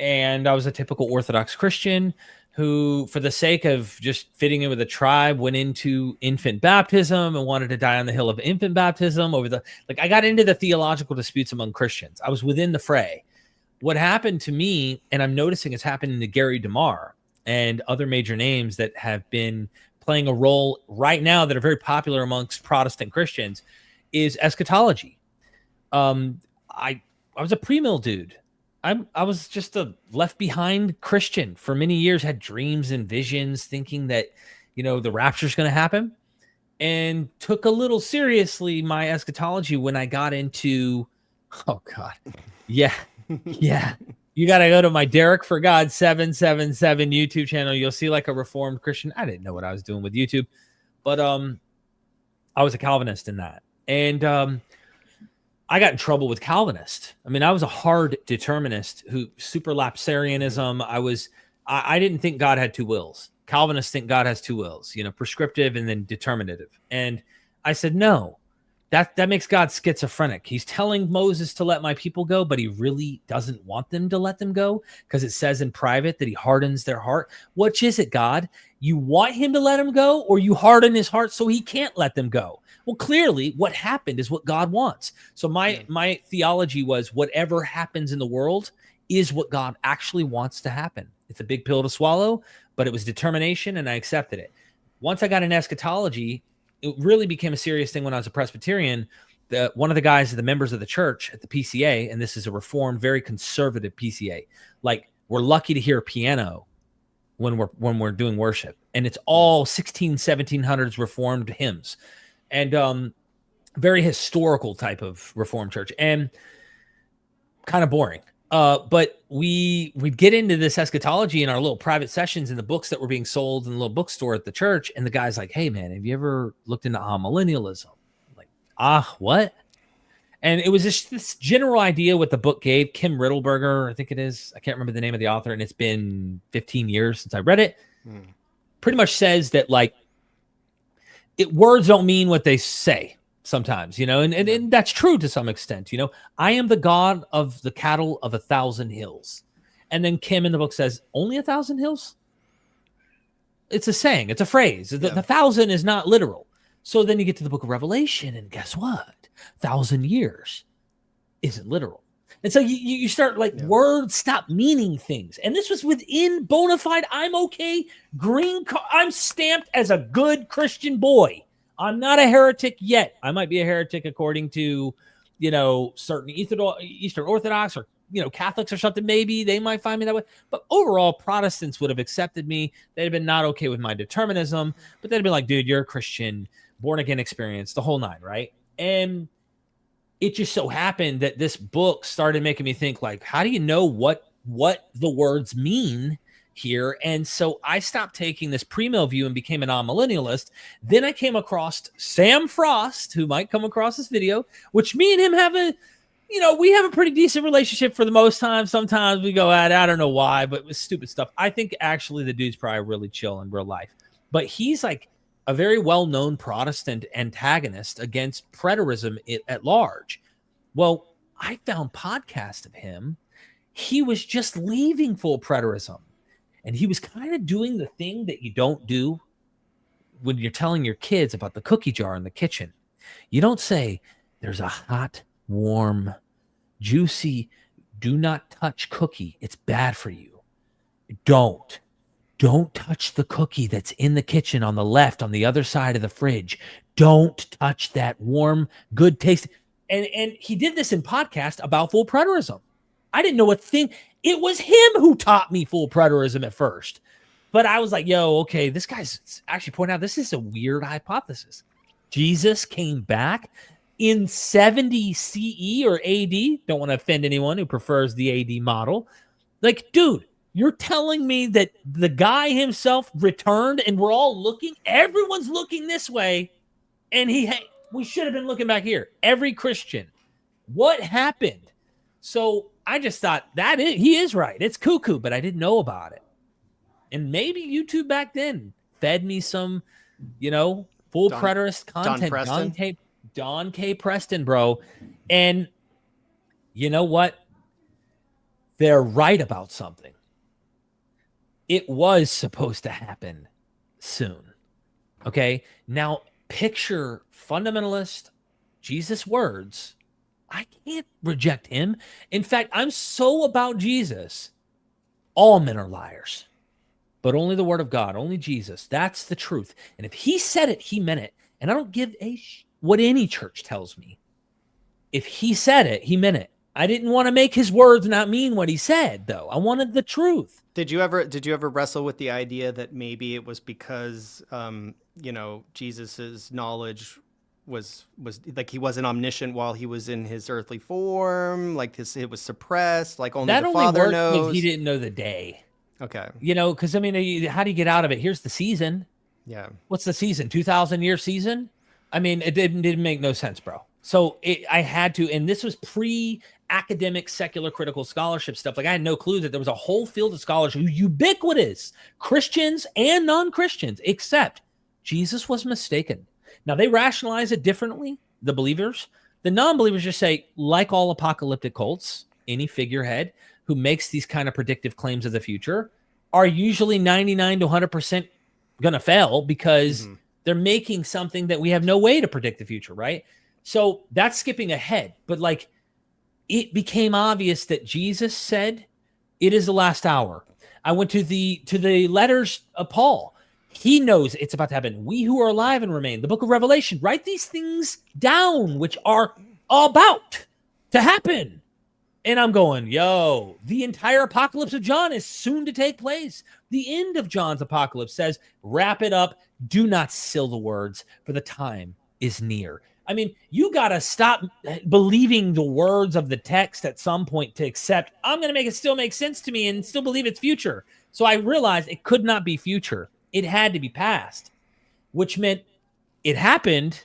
And I was a typical Orthodox Christian who, for the sake of just fitting in with a tribe, went into infant baptism and wanted to die on the hill of infant baptism I got into the theological disputes among Christians. I was within the fray. What happened to me, and I'm noticing it's happening to Gary DeMar and other major names that have been playing a role right now that are very popular amongst Protestant Christians, is eschatology. I was a pre-mill dude. I was just a left behind Christian for many years, had dreams and visions thinking that, the rapture is going to happen, and took a little seriously my eschatology when I got into, oh God. Yeah. Yeah. You got to go to my Derek for God 777 YouTube channel. You'll see like a Reformed Christian. I didn't know what I was doing with YouTube, but, I was a Calvinist in that. And, I got in trouble with Calvinists. I mean, I was a hard determinist who superlapsarianism. I didn't think God had two wills. Calvinists think God has two wills, prescriptive and then determinative. And I said, no, that makes God schizophrenic. He's telling Moses to let my people go, but he really doesn't want them to let them go because it says in private that he hardens their heart. Which is it, God? You want him to let them go, or you harden his heart so he can't let them go? Well, clearly what happened is what God wants. So my theology was whatever happens in the world is what God actually wants to happen. It's a big pill to swallow, but it was determination and I accepted it. Once I got in eschatology, it really became a serious thing when I was a Presbyterian. One of the guys, the members of the church at the PCA, and this is a Reformed, very conservative PCA, like we're lucky to hear piano when we're doing worship. And it's all 1700s Reformed hymns. And very historical type of Reformed church and kind of boring. But we'd get into this eschatology in our little private sessions in the books that were being sold in the little bookstore at the church. And the guy's like, hey, man, have you ever looked into amillennialism? Like, what? And it was just this general idea what the book gave. Kim Riddleberger, I think it is. I can't remember the name of the author. And it's been 15 years since I read it. Pretty much says that, like, words don't mean what they say sometimes, and that's true to some extent. I am the God of the cattle of 1,000 hills. And then Kim in the book says, only 1,000 hills? It's a saying. It's a phrase. The 1,000 is not literal. So then you get to the book of Revelation, and guess what? 1,000 years isn't literal. And so you start words stop meaning things. And this was within bona fide, I'm okay, green card. I'm stamped as a good Christian boy. I'm not a heretic yet. I might be a heretic according to, certain Eastern Orthodox or, Catholics or something. Maybe they might find me that way. But overall, Protestants would have accepted me. They'd have been not okay with my determinism. But they'd have been like, dude, you're a Christian, born again experience, the whole nine, right? And it just so happened that this book started making me think, like, how do you know what the words mean here? And so I stopped taking this pre-mill view and became an amillennialist. Then I came across Sam Frost, who might come across this video, which me and him have we have a pretty decent relationship for the most time. Sometimes we go at it. I don't know why, but it was stupid stuff. I think actually the dude's probably really chill in real life. But he's like a very well-known Protestant antagonist against preterism at large. Well, I found podcasts of him. He was just leaving full preterism. And he was kind of doing the thing that you don't do when you're telling your kids about the cookie jar in the kitchen. You don't say, there's a hot, warm, juicy, do not touch cookie. It's bad for you. Don't. don't touch the cookie that's in the kitchen on the left, on the other side of the fridge. Don't touch that warm, good taste. And he did this in podcast about full preterism. I didn't know a thing. It was him who taught me full preterism at first. But I was like, yo, okay, this guy's actually pointing out this is a weird hypothesis. Jesus came back in 70 CE or AD. Don't want to offend anyone who prefers the AD model. Like, dude, you're telling me that the guy himself returned and we're all looking, everyone's looking this way, and we should have been looking back here. Every Christian. What happened? So I just thought he is right. It's cuckoo, but I didn't know about it. And maybe YouTube back then fed me some, full preterist content. Don K. Preston, bro. And you know what? They're right about something. It was supposed to happen soon. Okay? Now, picture fundamentalist Jesus' words. I can't reject him. In fact, I'm so about Jesus. All men are liars. But only the word of God, only Jesus. That's the truth. And if he said it, he meant it. And I don't give what any church tells me. If he said it, he meant it. I didn't want to make his words not mean what he said, though. I wanted the truth. Did you ever wrestle with the idea that maybe it was because, Jesus's knowledge was like he wasn't omniscient while he was in his earthly form, like it was suppressed, like only the Father knows. He didn't know the day. Okay. Because how do you get out of it? Here's the season. Yeah. What's the season? 2,000-year season? I mean, it didn't make no sense, bro. So I had to, and this was pre-academic secular critical scholarship stuff. Like I had no clue that there was a whole field of scholars who ubiquitous, Christians and non-Christians, except Jesus was mistaken. Now they rationalize it differently, the believers. The non-believers just say, like all apocalyptic cults, any figurehead who makes these kind of predictive claims of the future are usually 99 to 100% going to fail because they're making something that we have no way to predict the future, right? So that's skipping ahead. But like it became obvious that Jesus said, it is the last hour. I went to the letters of Paul. He knows it's about to happen. We who are alive and remain, the book of Revelation, write these things down, which are about to happen. And I'm going, the entire apocalypse of John is soon to take place. The end of John's apocalypse says, wrap it up. Do not seal the words, for the time is near. I mean, you got to stop believing the words of the text at some point to accept, I'm going to make it still make sense to me and still believe it's future. So I realized it could not be future. It had to be past, which meant it happened.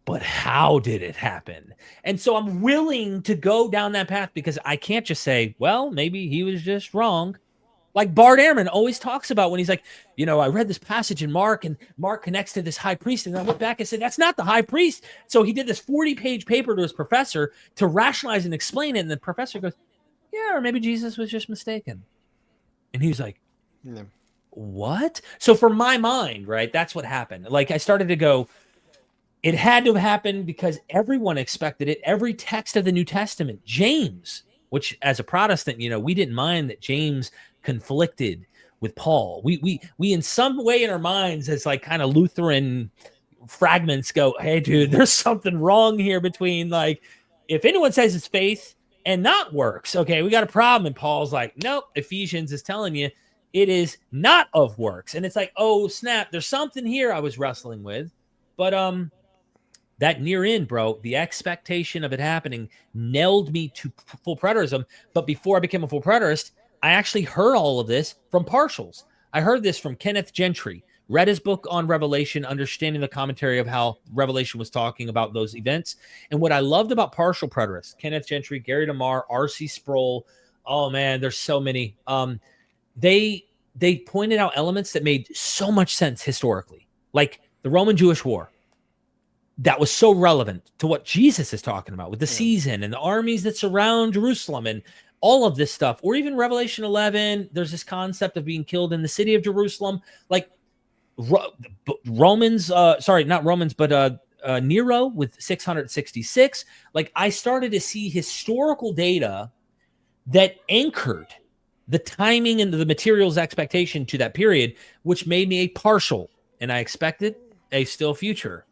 But how did it happen? And so I'm willing to go down that path because I can't just say, well, maybe he was just wrong. Like Bart Ehrman always talks about when he's like, I read this passage in Mark and Mark connects to this high priest. And I went back and said, that's not the high priest. So he did this 40-page paper to his professor to rationalize and explain it. And the professor goes, yeah, or maybe Jesus was just mistaken. And he was like, what? So for my mind, right, that's what happened. Like I started to go, it had to have happened because everyone expected it. Every text of the New Testament, James, which as a Protestant, we didn't mind that James conflicted with Paul. We in some way in our minds as like kind of Lutheran fragments go, hey, dude, there's something wrong here between like, if anyone says it's faith and not works, okay, we got a problem. And Paul's like, nope, Ephesians is telling you it is not of works. And it's like, oh, snap, there's something here I was wrestling with. But that near end, bro, the expectation of it happening nailed me to full preterism. But before I became a full preterist, I actually heard all of this from partials. I heard this from Kenneth Gentry, read his book on Revelation, understanding the commentary of how Revelation was talking about those events. And what I loved about partial preterists, Kenneth Gentry, Gary DeMar, R.C. Sproul, oh man, there's so many. They pointed out elements that made so much sense historically, like the Roman-Jewish War. That was so relevant to what Jesus is talking about with the season and the armies that surround Jerusalem and all of this stuff. Or even Revelation 11, there's this concept of being killed in the city of Jerusalem. Like Nero with 666. Like I started to see historical data that anchored the timing and the materials expectation to that period, which made me a partial, and I expected a still future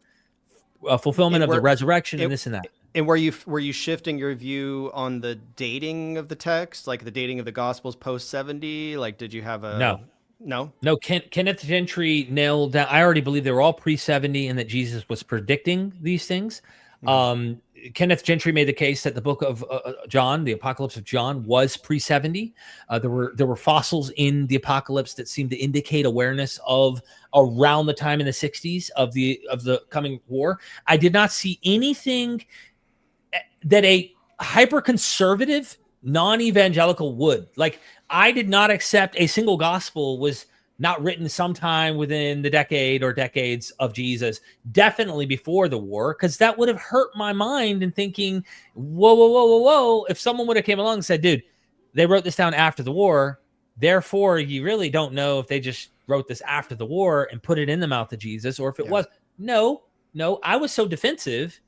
fulfillment of the resurrection and this and that. And were you shifting your view on the dating of the text, like the dating of the Gospels post 70? Like, did you have a no? Kenneth Gentry nailed down. I already believe they were all pre-70 and that Jesus was predicting these things. Mm-hmm. Kenneth Gentry made the case that the book of John, the Apocalypse of John, was pre-70. There were fossils in the Apocalypse that seemed to indicate awareness of around the time in the 60s of the coming war. I did not see anything that a hyper-conservative non-evangelical would. Like, I did not accept a single gospel was not written sometime within the decade or decades of Jesus, definitely before the war, because that would have hurt my mind in thinking, whoa. If someone would have came along and said, dude, they wrote this down after the war, therefore you really don't know if they just wrote this after the war and put it in the mouth of Jesus, or if it was. No, I was so defensive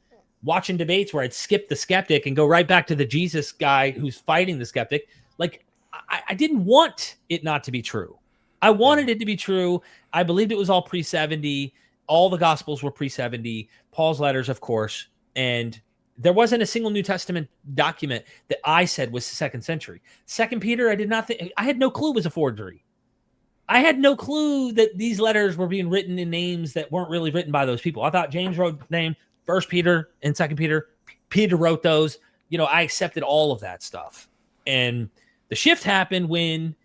watching debates where I'd skip the skeptic and go right back to the Jesus guy who's fighting the skeptic. Like, I didn't want it not to be true. I wanted it to be true. I believed it was all pre-70. All the Gospels were pre-70. Paul's letters, of course. And there wasn't a single New Testament document that I said was the second century. 2 Peter, I did not think, I had no clue was a forgery. I had no clue that these letters were being written in names that weren't really written by those people. I thought James wrote the name, 1 Peter and 2 Peter. Peter wrote those. I accepted all of that stuff. And the shift happened when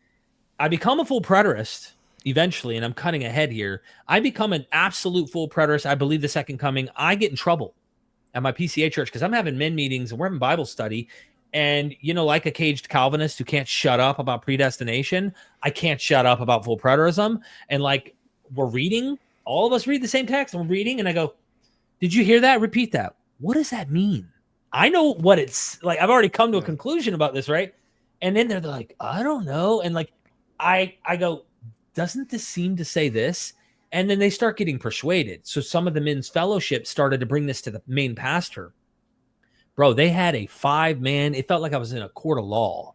I become a full preterist eventually, and I'm cutting ahead here. I become an absolute full preterist. I believe the second coming. I get in trouble at my PCA church because I'm having men meetings and we're having Bible study. And, like a caged Calvinist who can't shut up about predestination, I can't shut up about full preterism. And like, we're reading, all of us read the same text and we're reading. And I go, did you hear that? Repeat that. What does that mean? I know what it's like. I've already come to a conclusion about this, right? And then they're like, I don't know. And like, I go, doesn't this seem to say this? And then they start getting persuaded. So some of the men's fellowship started to bring this to the main pastor. Bro, they had a 5-man, it felt like I was in a court of law.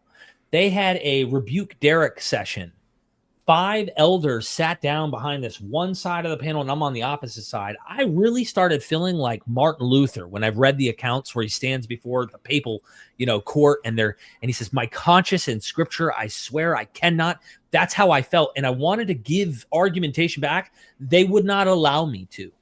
They had a rebuke Derek session. 5 elders sat down behind this one side of the panel, and I'm on the opposite side. I really started feeling like Martin Luther when I've read the accounts where he stands before the papal, court, and he says, "My conscience in Scripture, I swear I cannot." That's how I felt, and I wanted to give argumentation back. They would not allow me to.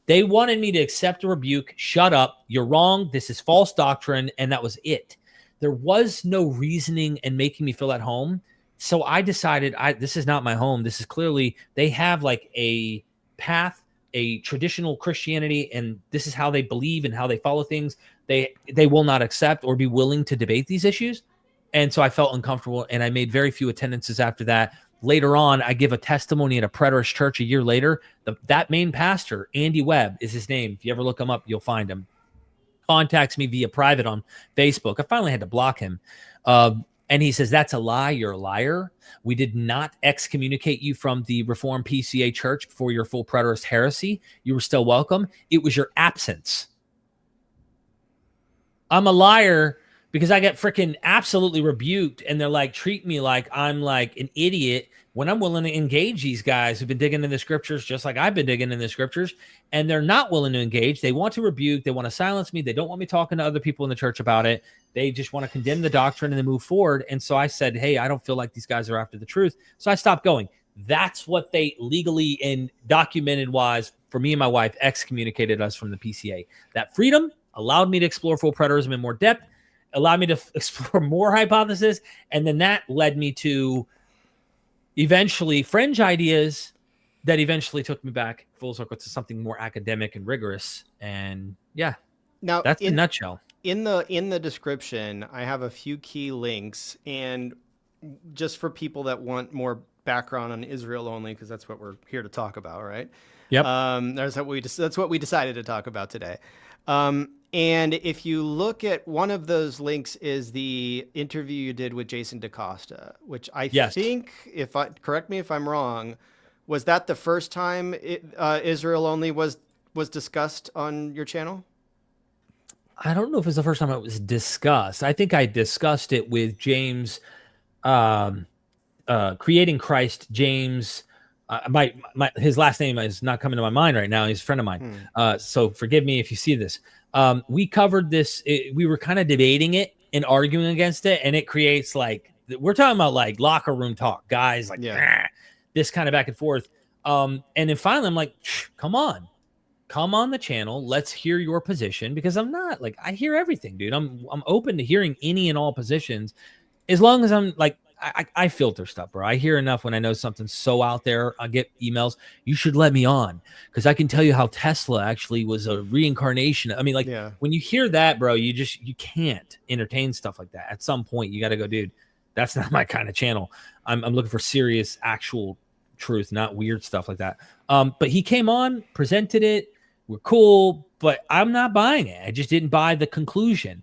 They wanted me to accept a rebuke. Shut up. You're wrong. This is false doctrine, and that was it. There was no reasoning and making me feel at home. So I decided this is not my home. This is clearly, they have like a path, a traditional Christianity, and this is how they believe and how they follow things. They will not accept or be willing to debate these issues. And so I felt uncomfortable, and I made very few attendances after that. Later on, I give a testimony at a Preterist church a year later. That main pastor, Andy Webb is his name. If you ever look him up, you'll find him. Contacts me via private on Facebook. I finally had to block him. And he says, that's a lie. You're a liar. We did not excommunicate you from the Reformed PCA church for your full preterist heresy. You were still welcome. It was your absence. I'm a liar because I got freaking absolutely rebuked. And they're like, treat me like I'm like an idiot when I'm willing to engage these guys who've been digging in the scriptures just like I've been digging in the scriptures. And they're not willing to engage. They want to rebuke. They want to silence me. They don't want me talking to other people in the church about it. They just want to condemn the doctrine and then move forward. And so I said, hey, I don't feel like these guys are after the truth. So I stopped going. That's what they legally and documented wise for me and my wife excommunicated us from the PCA. That freedom allowed me to explore full preterism in more depth, allowed me to explore more hypotheses. And then that led me to eventually fringe ideas that eventually took me back full circle to something more academic and rigorous. And yeah, now that's the nutshell. In the description, I have a few key links, and just for people that want more background on Israel only, because that's what we're here to talk about, right? Yep. That's what we decided to talk about today. And if you look at one of those links is the interview you did with Jason DaCosta, which I think, correct me if I'm wrong, was that the first time Israel only was discussed on your channel? I don't know if it's the first time it was discussed. I think I discussed it with James Creating Christ, James. His last name is not coming to my mind right now. He's a friend of mine. So forgive me if you see this. We covered this. We were kind of debating it and arguing against it, and it creates like, we're talking about like locker room talk, guys, like this kind of back and forth. And then finally I'm like, come on the channel. Let's hear your position, because I'm not like, I hear everything, dude. I'm open to hearing any and all positions, as long as I'm like, I filter stuff, bro. I hear enough when I know something's so out there. I get emails. You should let me on, because I can tell you how Tesla actually was a reincarnation. I mean, like when you hear that, bro, you can't entertain stuff like that. At some point, you got to go, dude, that's not my kind of channel. I'm looking for serious, actual truth, not weird stuff like that. But he came on, presented it. We're cool, but I'm not buying it. I just didn't buy the conclusion.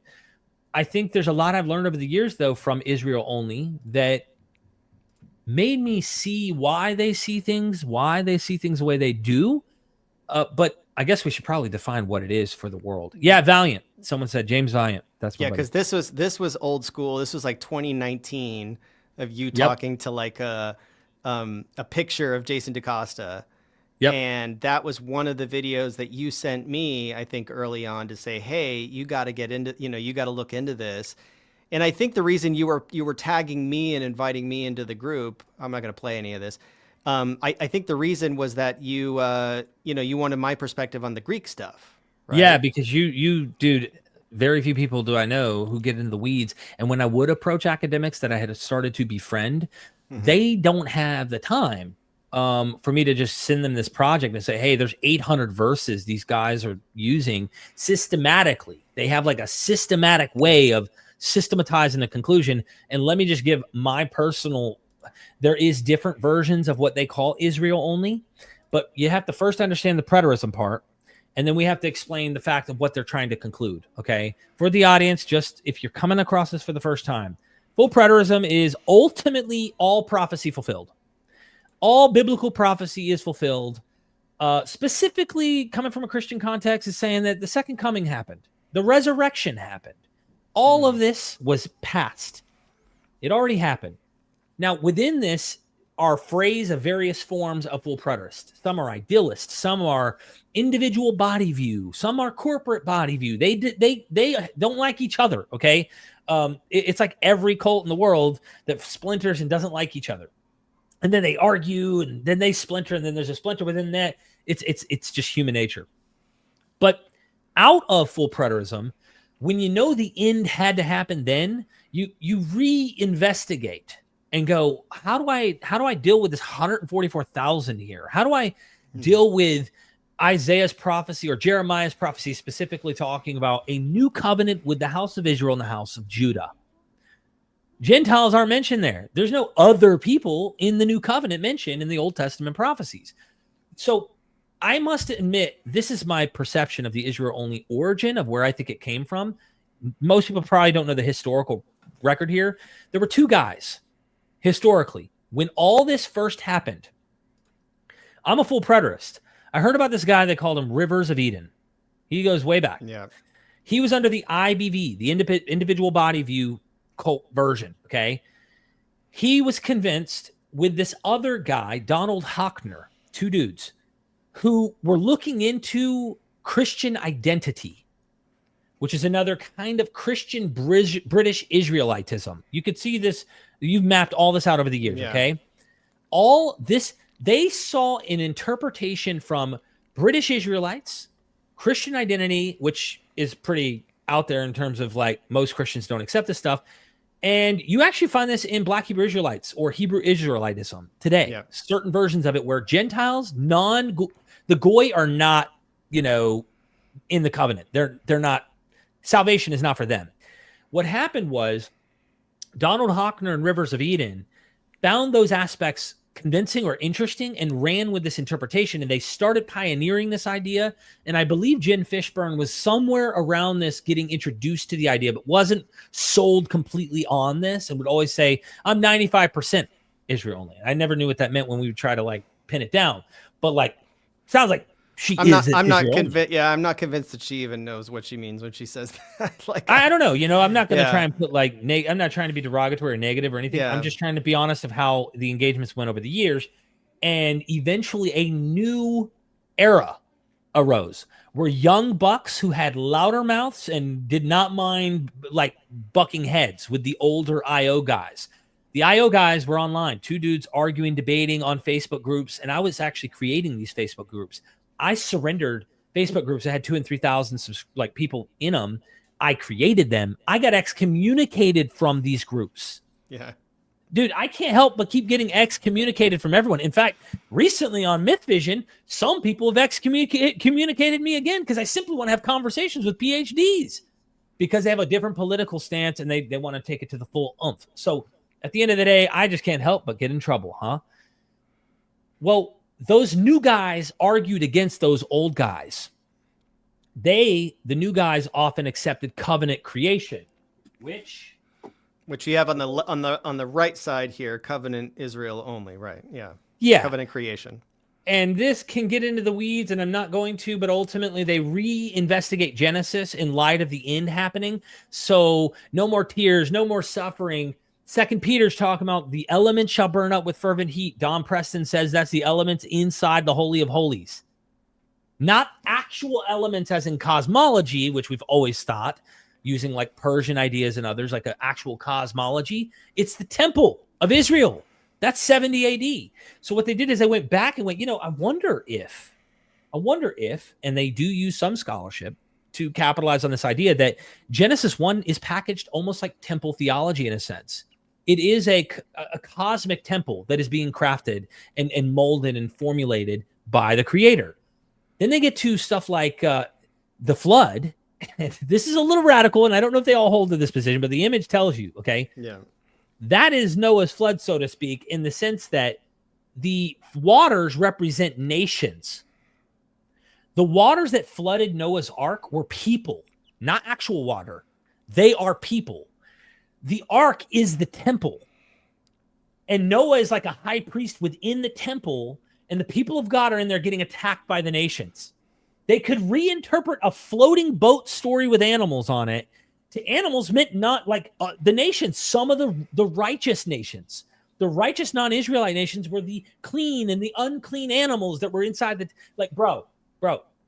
I think there's a lot I've learned over the years, though, from Israel only, that made me see why they see things the way they do. But I guess we should probably define what it is for the world. Yeah, Valiant. Someone said James Valiant. That's my buddy. Because this was old school. This was like 2019 of you talking to like a picture of Jason DaCosta. And that was one of the videos that you sent me, I think, early on, to say, hey, you got to get into, you got to look into this. And I think the reason you were tagging me and inviting me into the group, I'm not going to play any of this. I think the reason was that you wanted my perspective on the Greek stuff. Right? Yeah, because you, dude, very few people do I know who get into the weeds. And when I would approach academics that I had started to befriend, they don't have the time for me to just send them this project and say, hey, there's 800 verses these guys are using systematically. They have like a systematic way of systematizing a conclusion. And let me just give my personal, there is different versions of what they call Israel only, but you have to first understand the preterism part. And then we have to explain the fact of what they're trying to conclude. Okay. For the audience, just if you're coming across this for the first time, full preterism is ultimately all prophecy fulfilled. All biblical prophecy is fulfilled. Specifically coming from a Christian context is saying that the second coming happened. The resurrection happened. All of this was past. It already happened. Now, within this are phrase of various forms of full preterist. Some are idealist. Some are individual body view. Some are corporate body view. They don't like each other, okay? It's like every cult in the world that splinters and doesn't like each other. And then they argue, and then they splinter, and then there's a splinter within that. It's just human nature. But out of full preterism, when you know the end had to happen, then you reinvestigate and go, how do I deal with this 144,000 here? How do I deal with Isaiah's prophecy or Jeremiah's prophecy, specifically talking about a new covenant with the house of Israel and the house of Judah? Gentiles aren't mentioned there. There's no other people in the new covenant mentioned in the Old Testament prophecies. So I must admit, this is my perception of the Israel-only origin of where I think it came from. Most people probably don't know the historical record here. There were two guys, historically, when all this first happened. I'm a full preterist. I heard about this guy, they called him Rivers of Eden. He goes way back. Yeah. He was under the IBV, the individual body view cult version, okay? He was convinced with this other guy, Donald Hockner, two dudes, who were looking into Christian identity, which is another kind of Christian British Israelitism. You could see this, you've mapped all this out over the years, okay? All this, they saw an interpretation from British Israelites, Christian identity, which is pretty out there in terms of like most Christians don't accept this stuff. And you actually find this in Black Hebrew Israelites or Hebrew Israelitism today. Yeah. Certain versions of it where Gentiles, the Goy are not, in the covenant. They're not, salvation is not for them. What happened was Donald Hockner and Rivers of Eden found those aspects convincing or interesting and ran with this interpretation, and they started pioneering this idea. And I believe Jen Fishburne was somewhere around this, getting introduced to the idea, but wasn't sold completely on this, and would always say, I'm 95% Israel only. I never knew what that meant when we would try to like pin it down, but like sounds like she I'm not. is I'm not Israel only. convinced. Yeah, I'm not convinced that she even knows what she means when she says that. Like, I don't know. You know, I'm not going to try yeah, and put like I'm not trying to be derogatory or negative or anything. I'm yeah, just trying to be honest of how the engagements went over the years, and eventually a new era arose where young bucks who had louder mouths and did not mind like bucking heads with the older IO guys. The IO guys were online, two dudes arguing, debating on Facebook groups, and I was actually creating these Facebook groups. I surrendered Facebook groups that had 2,000 and 3,000 like people in them. I created them. I got excommunicated from these groups. yeah. Dude, I can't help but keep getting excommunicated from everyone. In fact, recently on MythVision, some people have excommunicated me again because I simply want to have conversations with PhDs because they have a different political stance and they want to take it to the full oomph. So at the end of the day, I just can't help but get in trouble, huh? Well, those new guys argued against those old guys. The new guys often accepted covenant creation, which you have on the right side here, covenant Israel only, right? Yeah. Yeah. Covenant creation. And this can get into the weeds, and I'm not going to, but ultimately they reinvestigate Genesis in light of the end happening. So no more tears, no more suffering. Second Peter's talking about the elements shall burn up with fervent heat. Don Preston says that's the elements inside the Holy of Holies. Not actual elements as in cosmology, which we've always thought, using like Persian ideas and others, like an actual cosmology. It's the temple of Israel. That's 70 AD. So what they did is they went back and went, I wonder if, and they do use some scholarship to capitalize on this idea that Genesis 1 is packaged almost like temple theology in a sense. It is a cosmic temple that is being crafted and molded and formulated by the creator. Then they get to stuff like the flood. This is a little radical, and I don't know if they all hold to this position, but the image tells you, okay? Yeah. That is Noah's flood, so to speak, in the sense that the waters represent nations. The waters that flooded Noah's ark were people, not actual water. They are people. The ark is the temple. And Noah is like a high priest within the temple, and the people of God are in there getting attacked by the nations. They could reinterpret a floating boat story with animals on it to animals meant not like the nations. Some of the righteous nations, the righteous non-Israelite nations were the clean and the unclean animals that were inside the, like, bro,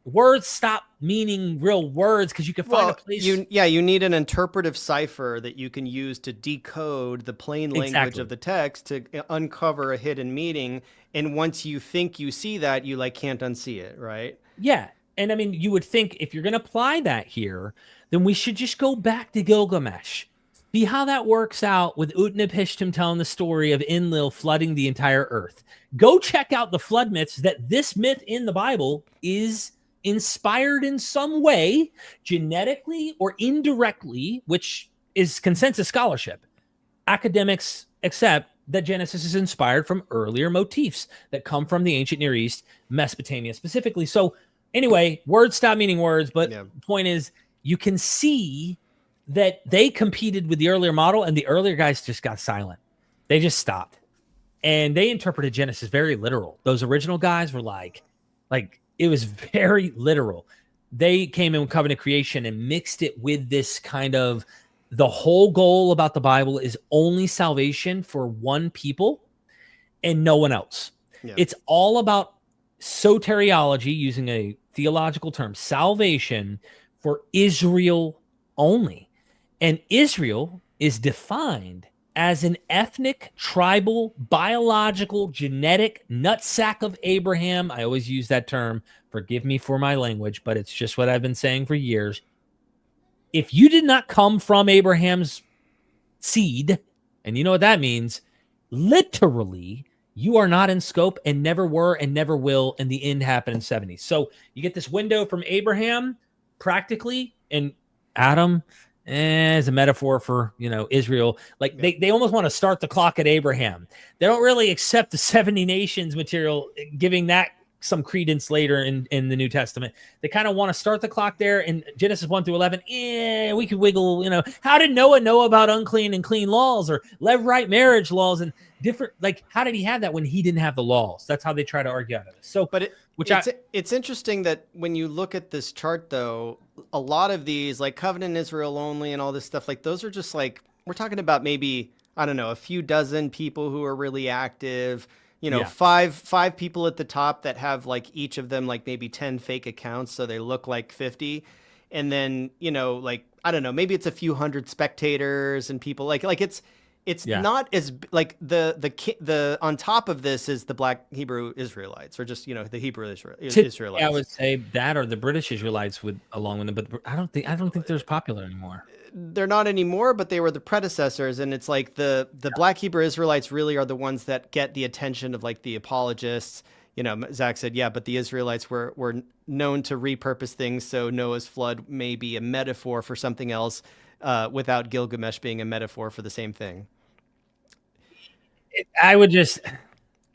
words stop meaning real words because you can find a place. You need an interpretive cipher that you can use to decode the plain language of the text to uncover a hidden meaning. And once you think you see that, you like can't unsee it, right? Yeah. And I mean, you would think if you're going to apply that here, then we should just go back to Gilgamesh. See how that works out with Utnapishtim telling the story of Enlil flooding the entire earth. Go check out the flood myths that this myth in the Bible is inspired in some way, genetically or indirectly, which is consensus scholarship. Academics accept that Genesis is inspired from earlier motifs that come from the ancient Near East, Mesopotamia specifically. So anyway, words stop meaning words, but the point is you can see that they competed with the earlier model and the earlier guys just got silent. They just stopped. And they interpreted Genesis very literal. Those original guys were like it was very literal. They came in with covenant creation and mixed it with this kind of the whole goal about the Bible is only salvation for one people and no one else. Yeah. It's all about soteriology, using a theological term, salvation for Israel only. And Israel is defined as an ethnic, tribal, biological, genetic nutsack of Abraham. I always use that term. Forgive me for my language, but it's just what I've been saying for years. If you did not come from Abraham's seed, and you know what that means, literally, you are not in scope and never were and never will, and the end happened in 70. So you get this window from Abraham, practically, and Adam as a metaphor for, Israel. Like they almost want to start the clock at Abraham. They don't really accept the 70 nations material, giving that some credence later in the New Testament. They kind of want to start the clock there in Genesis 1 through 11. We could wiggle, how did Noah know about unclean and clean laws or levirate marriage laws and different, like, how did he have that when he didn't have the laws? That's how they try to argue out of this. So, but it's interesting that when you look at this chart, though, a lot of these, like covenant Israel only and all this stuff, like those are just like, we're talking about maybe, I don't know, a few dozen people who are really active, five people at the top that have like each of them like maybe 10 fake accounts, so they look like 50. And then, like, I don't know, maybe it's a few hundred spectators and people like it's not as like the on top of this is the Black Hebrew Israelites, or just the Hebrew Israelites. I would say that, or the British Israelites would along with them, but I don't think they're as popular anymore. They're not anymore, but they were the predecessors, and it's like the Black Hebrew Israelites really are the ones that get the attention of like the apologists. Zach said, yeah, but the Israelites were known to repurpose things, so Noah's flood may be a metaphor for something else, without Gilgamesh being a metaphor for the same thing. I would just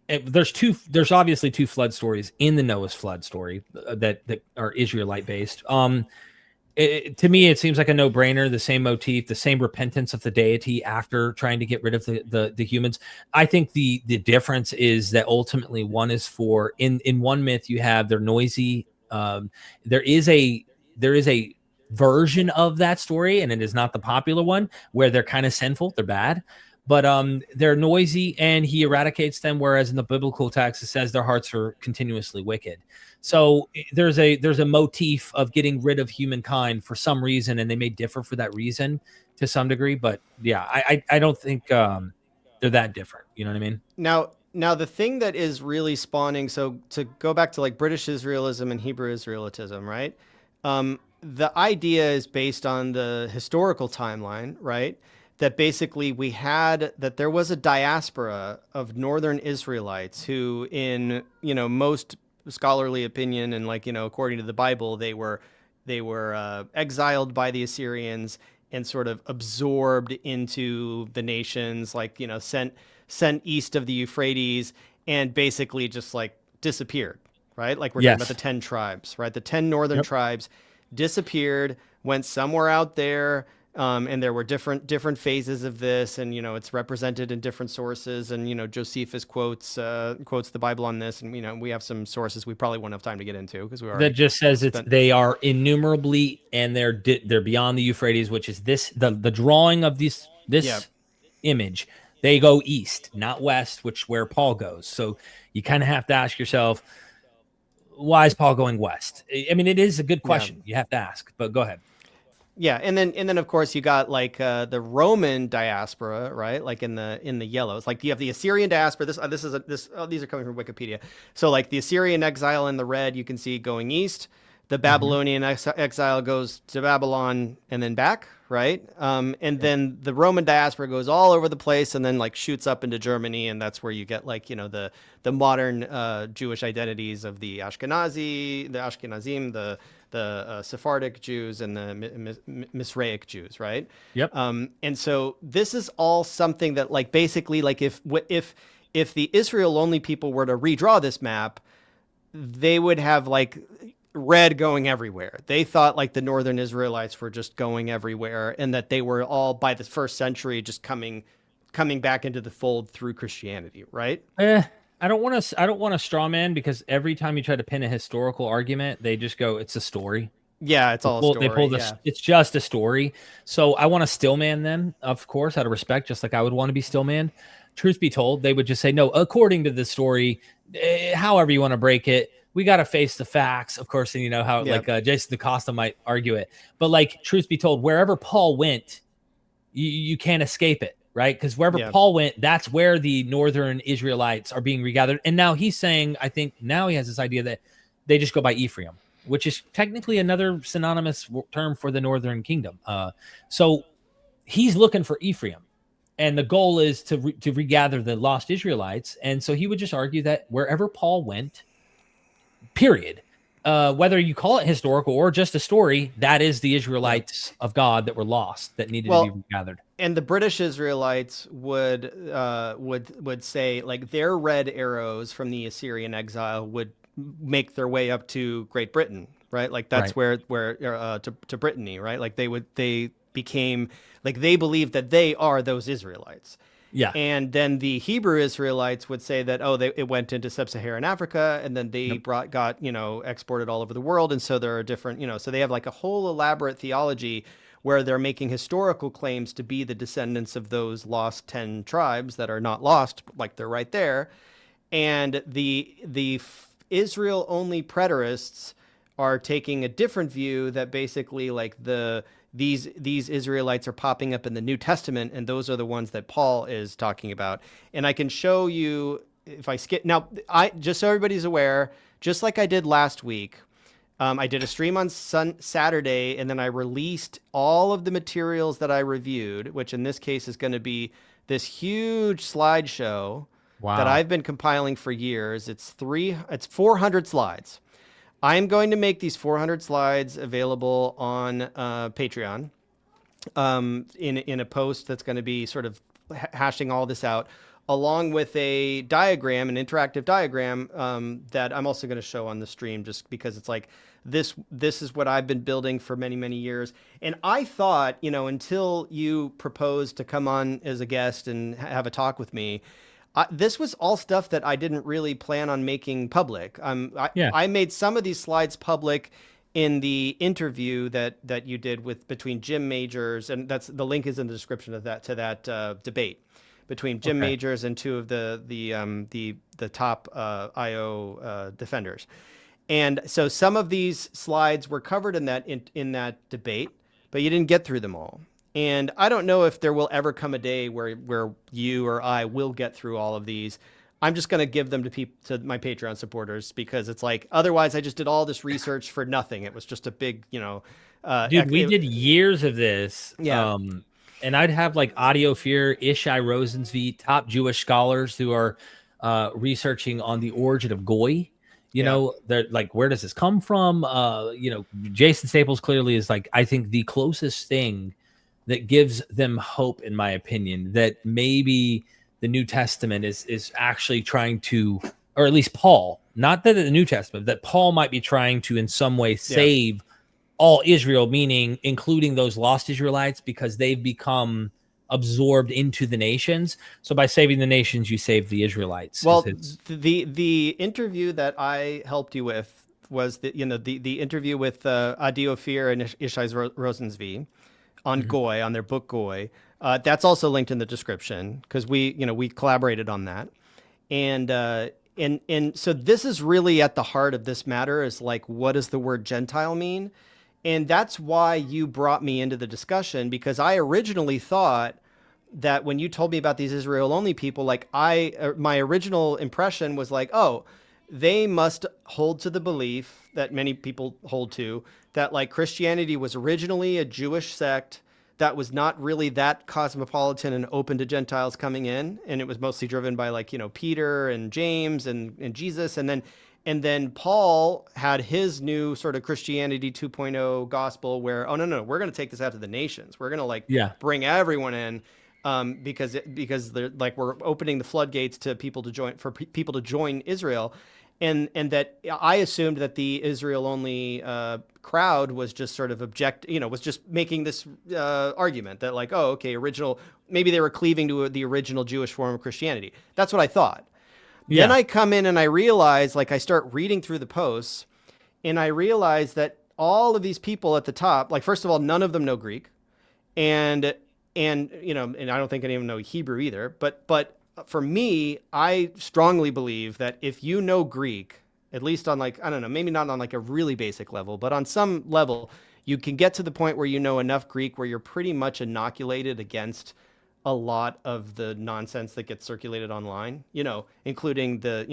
there's obviously two flood stories in the Noah's flood story that are Israelite based. To me, it seems like a no-brainer. The same motif, the same repentance of the deity after trying to get rid of the humans. I think the difference is that ultimately one is for in one myth you have they're noisy. There is a version of that story, and it is not the popular one, where they're kind of sinful, they're bad. But they're noisy, and he eradicates them. Whereas in the biblical text, it says their hearts are continuously wicked. So there's a motif of getting rid of humankind for some reason, and they may differ for that reason to some degree. But yeah, I don't think they're that different. You know what I mean? Now the thing that is really spawning. So to go back to like British Israelism and Hebrew Israelitism, right? The idea is based on the historical timeline, right? That basically that there was a diaspora of northern Israelites who, in most scholarly opinion and like according to the Bible, they were exiled by the Assyrians and sort of absorbed into the nations, like sent east of the Euphrates, and basically just like disappeared, right? Like we're talking about the 10 tribes, right? The 10 northern tribes disappeared, went somewhere out there. And there were different phases of this, and it's represented in different sources. And Josephus quotes the Bible on this, and we have some sources we probably won't have time to get into because that just says they are innumerably, and they're beyond the Euphrates, which is the drawing of this image. They go east, not west, where Paul goes. So you kind of have to ask yourself, why is Paul going west? I mean, it is a good question. You have to ask, but go ahead. Yeah, and then of course you got like the Roman diaspora, right? Like in the yellows, like you have the Assyrian diaspora. These are coming from Wikipedia. So like the Assyrian exile in the red, you can see going east. The Babylonian exile goes to Babylon and then back, right? And then the Roman diaspora goes all over the place and then like shoots up into Germany, and that's where you get like the modern Jewish identities of the Ashkenazim, the Sephardic Jews, and the Mizrahic Jews, right? Yep. And so this is all something that like basically like if the Israel only people were to redraw this map, they would have like red going everywhere. They thought like the northern Israelites were just going everywhere, and that they were all by the first century just coming back into the fold through Christianity, right? I don't want to straw man, because every time you try to pin a historical argument, they just go, it's a story. Yeah, it's all a story. They pull it's just a story. So I want to stillman them, of course, out of respect, just like I would want to be stillman. Truth be told, they would just say, no, according to the story, however you want to break it, we got to face the facts, of course. And how like Jason DaCosta might argue it, but like, truth be told, wherever Paul went, you can't escape it. Right? Because wherever Paul went, that's where the northern Israelites are being regathered. And now he's saying, I think now he has this idea that they just go by Ephraim, which is technically another synonymous term for the northern kingdom. So he's looking for Ephraim, and the goal is to regather the lost Israelites. And so he would just argue that wherever Paul went, period, whether you call it historical or just a story, that is the Israelites of God that were lost, that needed to be regathered. And the British Israelites would say like their red arrows from the Assyrian exile would make their way up to Great Britain, right? Like that's Right. where to Brittany, right? Like they became like they believed that they are those Israelites. Yeah. And then the Hebrew Israelites would say that, oh, it went into sub-Saharan Africa, and then they Yep. got, exported all over the world. And so there are different, so they have like a whole elaborate theology where they're making historical claims to be the descendants of those lost 10 tribes that are not lost, like they're right there. And the Israel only preterists are taking a different view that basically like these Israelites are popping up in the New Testament, and those are the ones that Paul is talking about. And I can show you if I skip now. I just so everybody's aware, just like I did last week. I did a stream on Saturday, and then I released all of the materials that I reviewed, which in this case is going to be this huge slideshow that Wow. I've been compiling for years. It's 400 slides. I'm going to make these 400 slides available on Patreon in a post that's going to be sort of hashing all this out, along with a diagram, an interactive diagram that I'm also going to show on the stream, just because it's like this is what I've been building for many, many years. And I thought, until you proposed to come on as a guest and have a talk with me, this was all stuff that I didn't really plan on making public. Yeah. I made some of these slides public in the interview that you did between Jim Majors, and that's the link is in the description of that debate between Jim Okay. Majors and two of the top IO defenders. And so some of these slides were covered in that debate, but you didn't get through them all. And I don't know if there will ever come a day where you or I will get through all of these. I'm just going to give them to my Patreon supporters, because it's like, otherwise I just did all this research for nothing. It was just a big, Dude, we did years of this. Yeah. And I'd have like Audio Fear, Ishai Rosenzweig, top Jewish scholars who are researching on the origin of Goy. They're like, where does this come from? Jason Staples clearly is like, I think the closest thing that gives them hope, in my opinion, that maybe the New Testament is actually trying to, or at least Paul, not that the New Testament, that Paul might be trying to in some way save all Israel, meaning including those lost Israelites, because they've become absorbed into the nations. So by saving the nations, you save the Israelites. Well, the interview that I helped you with was the interview with Adi Ophir and Ishai Rosenzweig on Goy, on their book Goy. That's also linked in the description, because we collaborated on that. And so this is really at the heart of this matter, is like, what does the word Gentile mean? And that's why you brought me into the discussion, because I originally thought that when you told me about these Israel only people, like my original impression was like, oh, they must hold to the belief that many people hold to, that like Christianity was originally a Jewish sect that was not really that cosmopolitan and open to Gentiles coming in. And it was mostly driven by like, Peter and James and Jesus. And then Paul had his new sort of Christianity 2.0 gospel where, oh, no, we're going to take this out to the nations. We're going to bring everyone in, because they're like, we're opening the floodgates to people to join Israel. And that I assumed that the Israel only crowd was just sort of was just making this argument that like, oh, okay, maybe they were cleaving to the original Jewish form of Christianity. That's what I thought. Yeah. Then I come in and I realize, like, I start reading through the posts, and I realize that all of these people at the top, like, first of all, none of them know Greek, and I don't think any of them know Hebrew either. But for me, I strongly believe that if you know Greek, at least on like, I don't know, maybe not on like a really basic level, but on some level, you can get to the point where you know enough Greek where you're pretty much inoculated against a lot of the nonsense that gets circulated online, including the,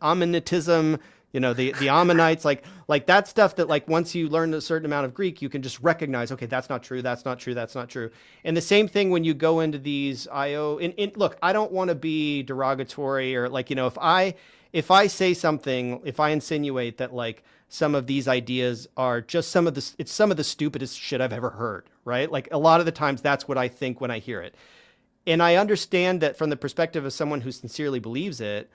Ammonitism, the Ammonites, like that stuff that like, once you learn a certain amount of Greek, you can just recognize, okay, that's not true. That's not true. That's not true. And the same thing when you go into these IO look, I don't want to be derogatory or like, if I say something, if I insinuate that like some of these ideas are just some of the stupidest shit I've ever heard, right? Like a lot of the times that's what I think when I hear it. And I understand that from the perspective of someone who sincerely believes it,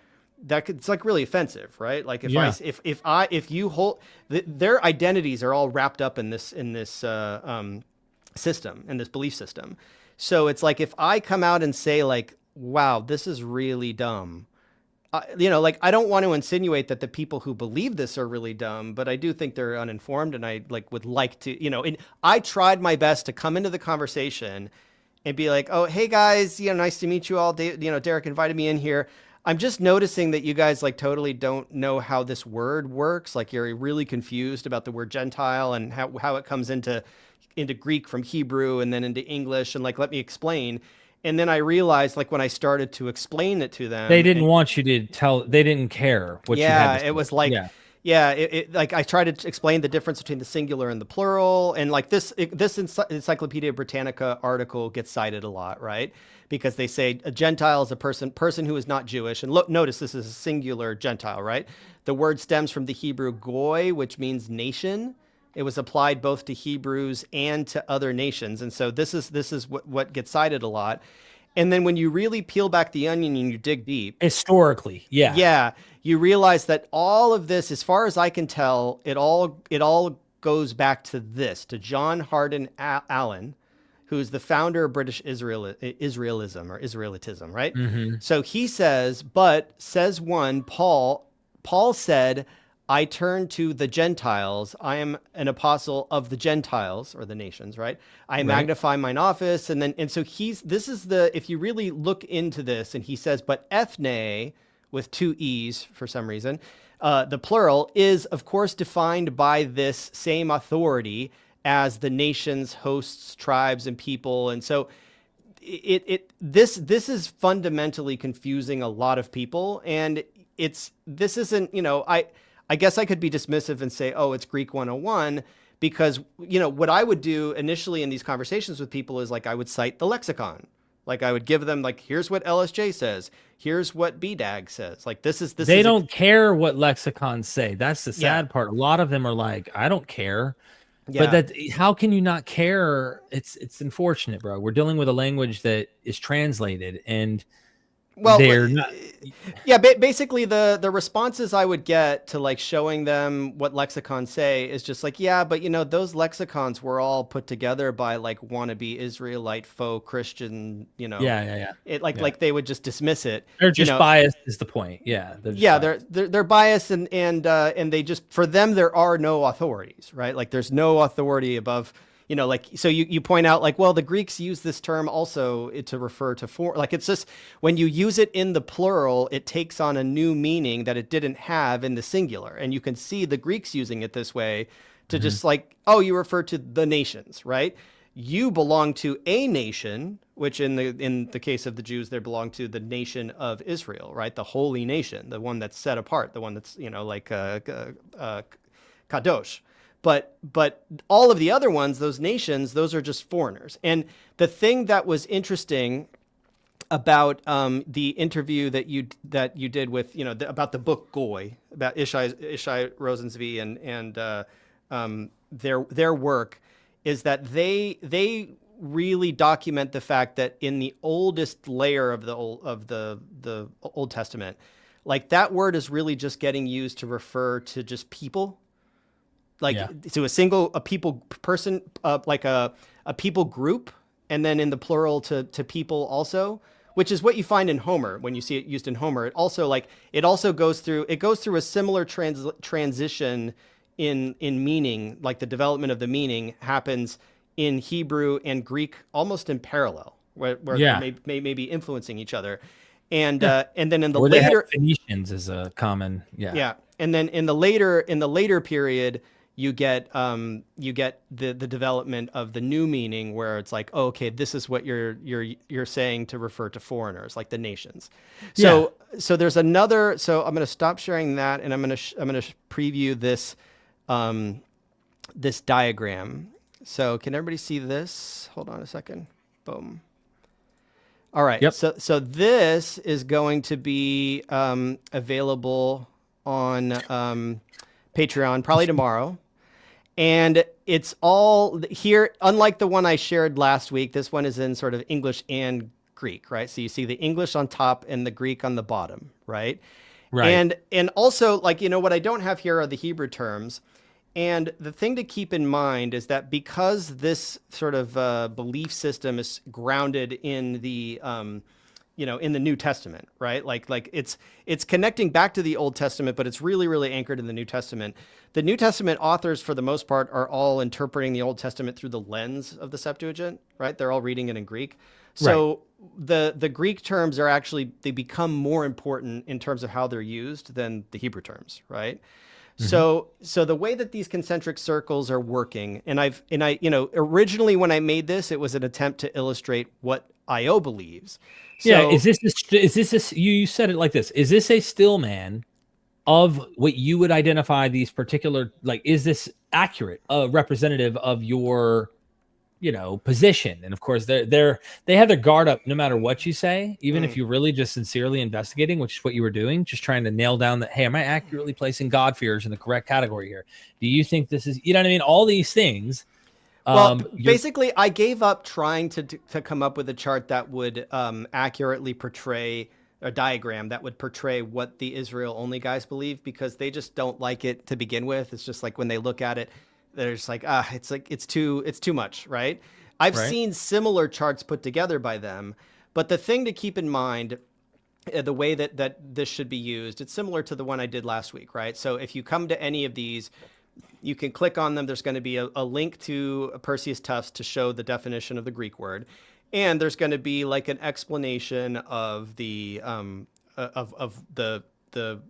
it's like really offensive, right? Like Yeah. if you hold their identities are all wrapped up in this system, in this belief system. So it's like if I come out and say like, wow, this is really dumb. Like I don't want to insinuate that the people who believe this are really dumb, but I do think they're uninformed, and I like would like to, and I tried my best to come into the conversation and be like, oh, hey guys, nice to meet you all. Derek invited me in here. I'm just noticing that you guys like totally don't know how this word works. Like you're really confused about the word Gentile and how it comes into Greek from Hebrew and then into English. And like, let me explain. And then I realized, like, when I started to explain it to them, They didn't want you to tell. They didn't care what you had to say. it was like, like I tried to explain the difference between the singular and the plural, and like this Encyclopedia Britannica article gets cited a lot, right? Because they say a Gentile is a person who is not Jewish, and notice this is a singular Gentile, right? The word stems from the Hebrew goy, which means nation. It was applied both to Hebrews and to other nations, and so this is what gets cited a lot. And then when you really peel back the onion and you dig deep, historically, you realize that all of this, as far as I can tell, it all goes back to John Hardin Allen, who's the founder of British Israelism or Israelitism, right? Mm-hmm. So he says, but says one, Paul said, I turn to the Gentiles. I am an apostle of the Gentiles, or the nations, right? I magnify mine office. And so if you really look into this, and he says, but ethne, with two E's for some reason, the plural is of course defined by this same authority as the nations, hosts, tribes, and people. And so this is fundamentally confusing a lot of people. And this isn't, I guess I could be dismissive and say, oh, it's Greek 101, because, what I would do initially in these conversations with people is like, I would cite the lexicon. Like I would give them like, here's what LSJ says. Here's what BDAG says. Like they don't care what lexicons say. That's the sad part. A lot of them are like, I don't care. Yeah. But how can you not care? It's unfortunate, bro. We're dealing with a language that is translated, and they're not. Yeah, basically the responses I would get to like showing them what lexicons say is just like, yeah, but those lexicons were all put together by like wannabe Israelite faux Christian, like they would just dismiss it. They're just biased is the point. Yeah. They're biased and they just, for them there are no authorities, right? Like there's no authority above. So you point out like, well, the Greeks use this term also to refer to like, it's just when you use it in the plural, it takes on a new meaning that it didn't have in the singular. And you can see the Greeks using it this way to just like, oh, you refer to the nations, right? You belong to a nation, which in the case of the Jews, they belong to the nation of Israel, right? The holy nation, the one that's set apart, the one that's, like Kadosh. But all of the other ones, those nations, those are just foreigners. And the thing that was interesting about the interview that you did with, about the book Goy, about Ishai Rosenzweig and their work, is that they really document the fact that in the oldest layer of the Old Testament, like that word is really just getting used to refer to just people. Like to a people person, like a people group, and then in the plural to people also, which is what you find in Homer when you see it used in Homer. It also goes through a similar transition in meaning, like the development of the meaning happens in Hebrew and Greek almost in parallel, where they may be influencing each other, and then in the later Phoenicians is a common and then in the later period. You get the development of the new meaning where it's like, oh, okay, this is what you're saying to refer to foreigners, like the nations. So there's another. So I'm going to stop sharing that, and I'm going to preview this this diagram. So can everybody see this? Hold on a second. Boom. All right. Yep. So this is going to be available on Patreon probably tomorrow. And it's all here, unlike the one I shared last week, this one is in sort of English and Greek, right? So you see the English on top and the Greek on the bottom, right? Right. And also, like, what I don't have here are the Hebrew terms. And the thing to keep in mind is that because this sort of belief system is grounded in the in the New Testament, right? Like it's connecting back to the Old Testament, but it's really, really anchored in the New Testament. The New Testament authors, for the most part, are all interpreting the Old Testament through the lens of the Septuagint, right? They're all reading it in Greek. Right. So the Greek terms are actually, they become more important in terms of how they're used than the Hebrew terms, right? So the way that these concentric circles are working, and I originally when I made this, it was an attempt to illustrate what IO believes. Yeah. So You said it like this? Is this a still man of what you would identify these particular, like, is this accurate, representative of your, position? And of course, they have their guard up no matter what you say, even if you're really just sincerely investigating, which is what you were doing, just trying to nail down that, hey, am I accurately placing God-fearers in the correct category here? Do you think this is, you know what I mean? All these things. Well, basically, I gave up trying to come up with a chart that would accurately portray a diagram that would portray what the Israel only guys believe, because they just don't like it to begin with. It's just like when they look at it, they're just like, it's too much, right? I've seen similar charts put together by them, but the thing to keep in mind, the way that this should be used, it's similar to the one I did last week, right? So if you come to any of these, you can click on them. There's going to be a link to Perseus Tufts to show the definition of the Greek word. And there's going to be like an explanation of the the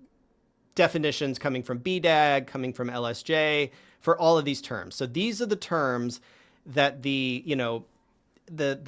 definitions coming from BDAG, coming from LSJ, for all of these terms. So these are the terms that the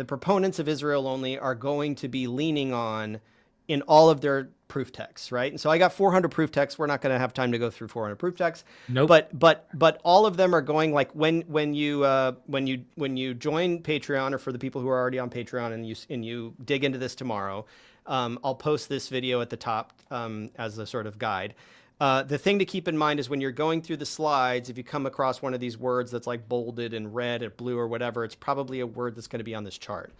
proponents of Israel only are going to be leaning on in all of their proof texts, right? And so I got 400 proof texts. We're not going to have time to go through 400 proof texts. Nope. But all of them are going, like, when you join Patreon, or for the people who are already on Patreon and you dig into this tomorrow, I'll post this video at the top as a sort of guide. The thing to keep in mind is when you're going through the slides, if you come across one of these words that's like bolded in red or blue or whatever, it's probably a word that's going to be on this chart.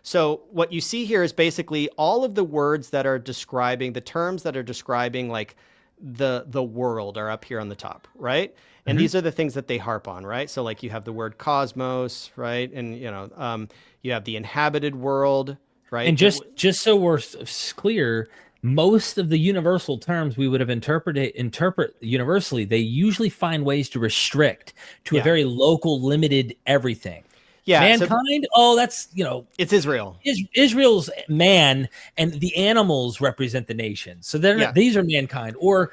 So what you see here is basically all of the words that are describing, the terms that are describing like the world are up here on the top, right? And these are the things that they harp on, right? So like you have the word cosmos, right? And you have the inhabited world, right? And just so we're clear, most of the universal terms we would have interpret universally, they usually find ways to restrict to a very local, limited everything. Yeah, mankind. That's it's Israel. Israel's man, and the animals represent the nation. So these are mankind, or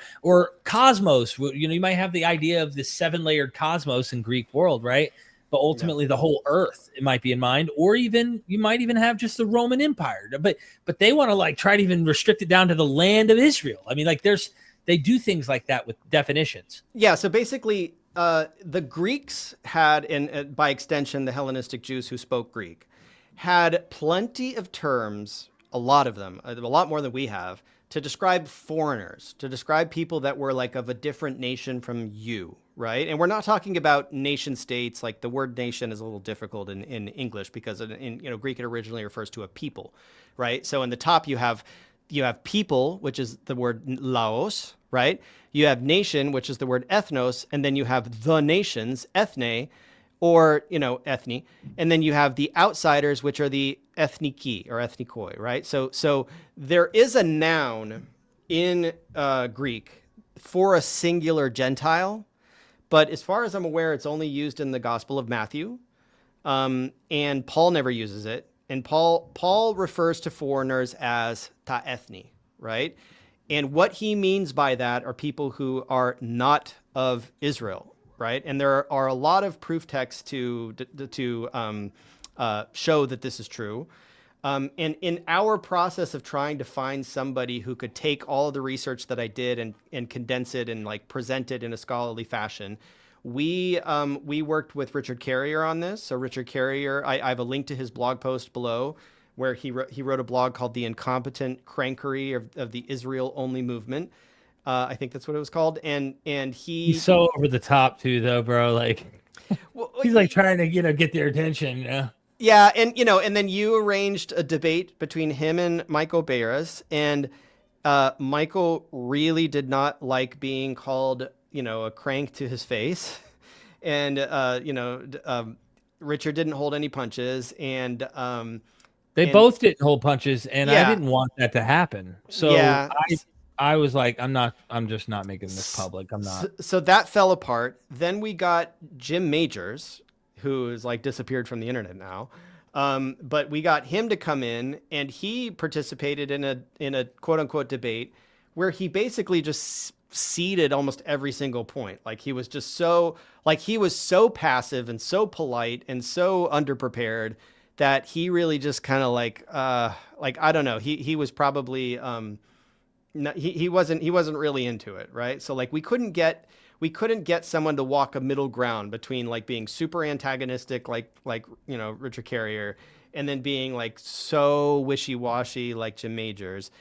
cosmos. You might have the idea of this 7-layered cosmos in Greek world, right? But ultimately, the whole earth, it might be in mind, or even you might even have just the Roman Empire. But they want to like try to even restrict it down to the land of Israel. I mean, like they do things like that with definitions. Yeah. So basically, the Greeks had, and by extension, the Hellenistic Jews who spoke Greek, had plenty of terms, a lot of them, a lot more than we have, to describe foreigners, to describe people that were like of a different nation from you, right? And we're not talking about nation states. Like the word nation is a little difficult in English because in Greek it originally refers to a people, right? So in the top you have people, which is the word laos, right? You have nation, which is the word ethnos, and then you have the nations, ethne, or ethne, and then you have the outsiders, which are the ethniki or ethnikoi, right? So there is a noun in Greek for a singular Gentile, but as far as I'm aware, it's only used in the Gospel of Matthew, and Paul never uses it. And Paul refers to foreigners as ta ethni, right? And what he means by that are people who are not of Israel, right? And there are a lot of proof texts to show that this is true. And in our process of trying to find somebody who could take all of the research that I did and condense it and like present it in a scholarly fashion, we worked with Richard Carrier on this. So Richard Carrier, I have a link to his blog post below, where he wrote a blog called "The Incompetent Crankery of the Israel Only Movement." I think that's what it was called. And he's so over the top too, though, bro. Like he's like trying to get their attention. Yeah, and and then you arranged a debate between him and Michael Barris, and Michael really did not like being called, a crank to his face, and Richard didn't hold any punches, They and both didn't hold punches, and I yeah, didn't want that to happen. So yeah. I was like, I'm just not making this public. I'm So, not. so that fell apart. Then we got Jim Majors, who is like disappeared from the internet now. But we got him to come in, and he participated in a quote unquote debate where he basically just ceded almost every single point. Like he was so passive and so polite and so underprepared that he really just kind of like I don't know. He was probably no, he wasn't really into it, right? So like we couldn't get someone to walk a middle ground between like being super antagonistic like Richard Carrier, and then being like so wishy-washy like Jim Majors.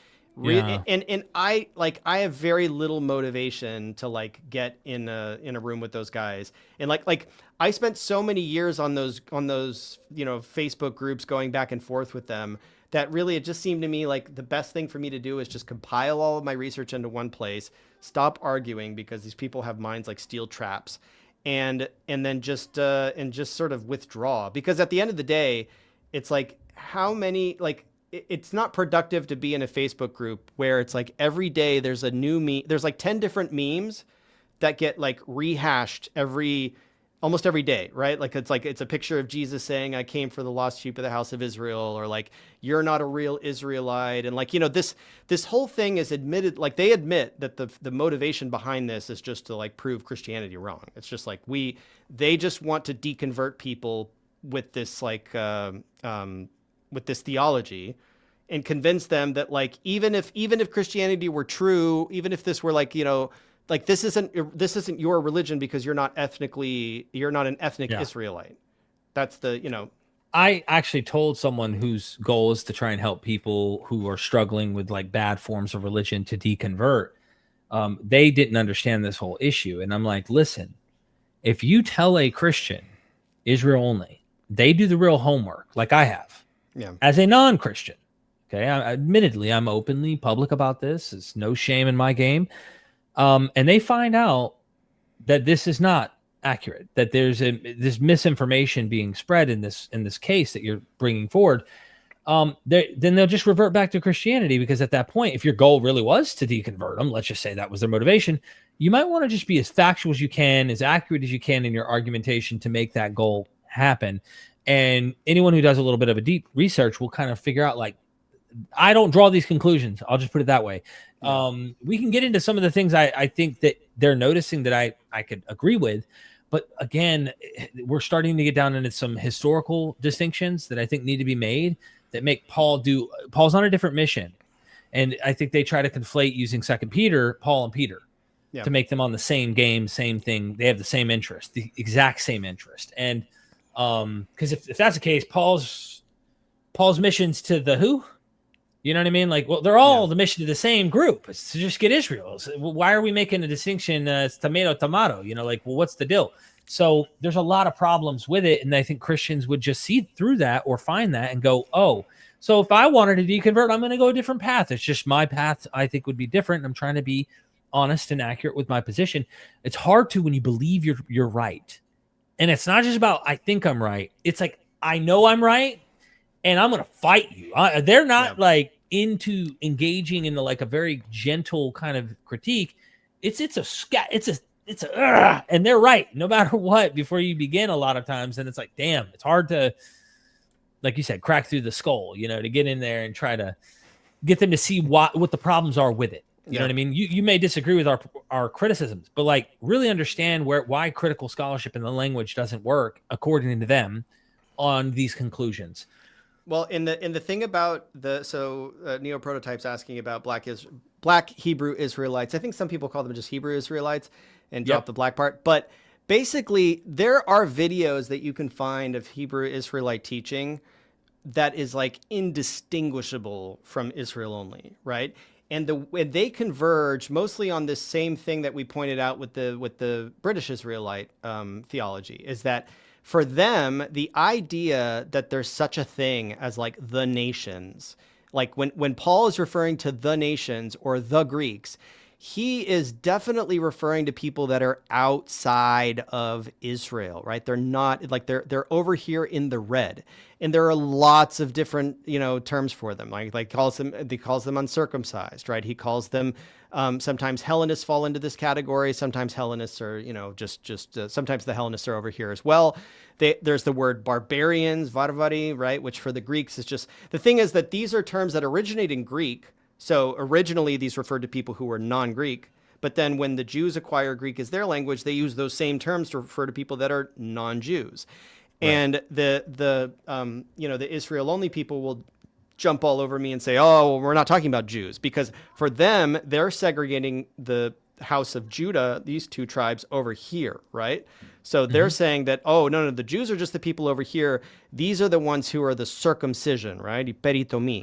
Yeah. And I have very little motivation to like get in a room with those guys. And like I spent so many years on those Facebook groups going back and forth with them, that really it just seemed to me like the best thing for me to do is just compile all of my research into one place, stop arguing because these people have minds like steel traps, and then just sort of withdraw. Because at the end of the day, it's like how many like it's not productive to be in a Facebook group where it's like every day there's a new meme. There's like 10 different memes that get like rehashed almost every day, right? Like it's a picture of Jesus saying, "I came for the lost sheep of the house of Israel," or like, "You're not a real Israelite." And like, this whole thing is admitted, like they admit that the motivation behind this is just to like prove Christianity wrong. It's just like they just want to deconvert people with this with this theology, and convince them that like even if Christianity were true, even if this were like this isn't your religion because you're not an ethnic Yeah. Israelite. That's I actually told someone whose goal is to try and help people who are struggling with like bad forms of religion to deconvert. They didn't understand this whole issue. And I'm like, listen, if you tell a Christian Israel only, they do the real homework, like I have yeah as a non-Christian. Okay. Admittedly, I'm openly public about this. It's no shame in my game. And they find out that this is not accurate, that there's this misinformation being spread in this case that you're bringing forward. Then they'll just revert back to Christianity, because at that point, if your goal really was to deconvert them, let's just say that was their motivation, you might want to just be as factual as you can, as accurate as you can in your argumentation to make that goal happen. And anyone who does a little bit of a deep research will kind of figure out, like, I don't draw these conclusions. I'll just put it that way. yeah We can get into some of the things I think that they're noticing that I could agree with. But again, we're starting to get down into some historical distinctions that I think need to be made that make Paul's on a different mission. And I think they try to conflate using Second Peter, Paul and Peter, yeah to make them on the same game, same thing. They have the same interest, the exact same interest. And because if that's the case, Paul's missions to the who? You know what I mean? Like, well, they're all the mission to the same group. It's to just get Israel. So why are we making a distinction? It's tomato. Like, well, what's the deal? So there's a lot of problems with it. And I think Christians would just see through that or find that and go, oh, so if I wanted to deconvert, I'm going to go a different path. It's just my path I think would be different. I'm trying to be honest and accurate with my position. It's hard to when you believe you're right. And it's not just about, I think I'm right. It's like, I know I'm right, and I'm going to fight you. They're not like into engaging in like a very gentle kind of critique. It's a and they're right no matter what before you begin a lot of times. And it's like, damn, it's hard to, like you said, crack through the skull, to get in there and try to get them to see what the problems are with it. You know what I mean? You may disagree with our criticisms, but like really understand why critical scholarship in the language doesn't work according to them on these conclusions. Well, in the thing about Neo Prototype's asking about Black Hebrew Israelites. I think some people call them just Hebrew Israelites and drop the black part. But basically, there are videos that you can find of Hebrew Israelite teaching that is like indistinguishable from Israel only, right? And they converge mostly on this same thing that we pointed out with the British Israelite theology, is that for them, the idea that there's such a thing as like the nations, Like when Paul is referring to the nations or the Greeks, he is definitely referring to people that are outside of Israel, right? They're not like they're over here in the red. And there are lots of different, terms for them. Like he calls them uncircumcised, right? He calls them sometimes Hellenists fall into this category. Sometimes Hellenists are, sometimes the Hellenists are over here as well. There's the word barbarians, varvari, right? Which for the Greeks is just, the thing is that these are terms that originate in Greek. So originally these referred to people who were non-Greek, but then when the Jews acquire Greek as their language, they use those same terms to refer to people that are non-Jews. Right. And the Israel only people will jump all over me and say, oh, well, we're not talking about Jews, because for them, they're segregating the house of Judah, these two tribes over here, right? So they're saying that, oh, no, the Jews are just the people over here. These are the ones who are the circumcision, right? Iperitomi,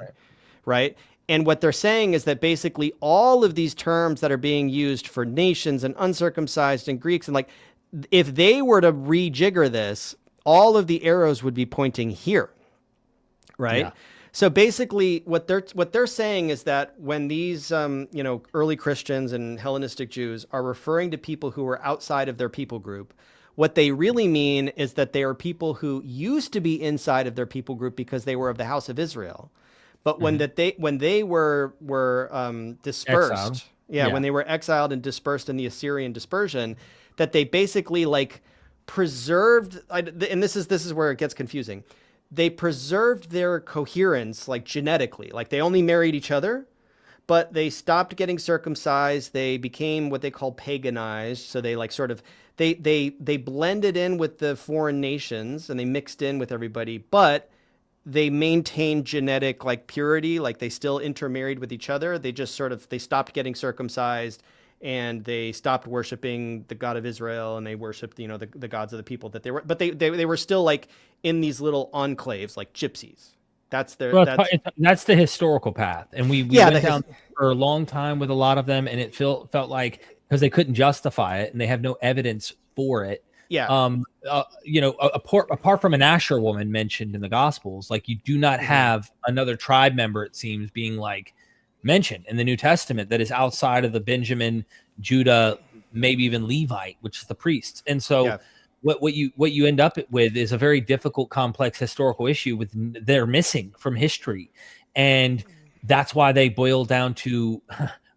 right? And what they're saying is that basically all of these terms that are being used for nations and uncircumcised and Greeks, and like, if they were to rejigger this, all of the arrows would be pointing here, right? Yeah. So basically what they're saying is that when these, early Christians and Hellenistic Jews are referring to people who are outside of their people group, what they really mean is that they are people who used to be inside of their people group because they were of the house of Israel. But when they were dispersed, exiled. When they were exiled and dispersed in the Assyrian dispersion, that they basically like preserved, and this is where it gets confusing. They preserved their coherence like genetically, like they only married each other, but they stopped getting circumcised. They became what they call paganized. So they like sort of they blended in with the foreign nations and they mixed in with everybody, but they maintained genetic like purity, like they still intermarried with each other. They just they stopped getting circumcised and they stopped worshiping the God of Israel and they worshiped, the gods of the people that they were, but they were still like in these little enclaves, like gypsies. That's that's the historical path. And we went down for a long time with a lot of them. And it felt like, because they couldn't justify it and they have no evidence for it. Yeah. Apart from an Asher woman mentioned in the Gospels, like you do not have another tribe member, it seems, being like mentioned in the New Testament that is outside of the Benjamin, Judah, maybe even Levite, which is the priests. And so what you end up with is a very difficult, complex historical issue with they're missing from history. And that's why they boil down to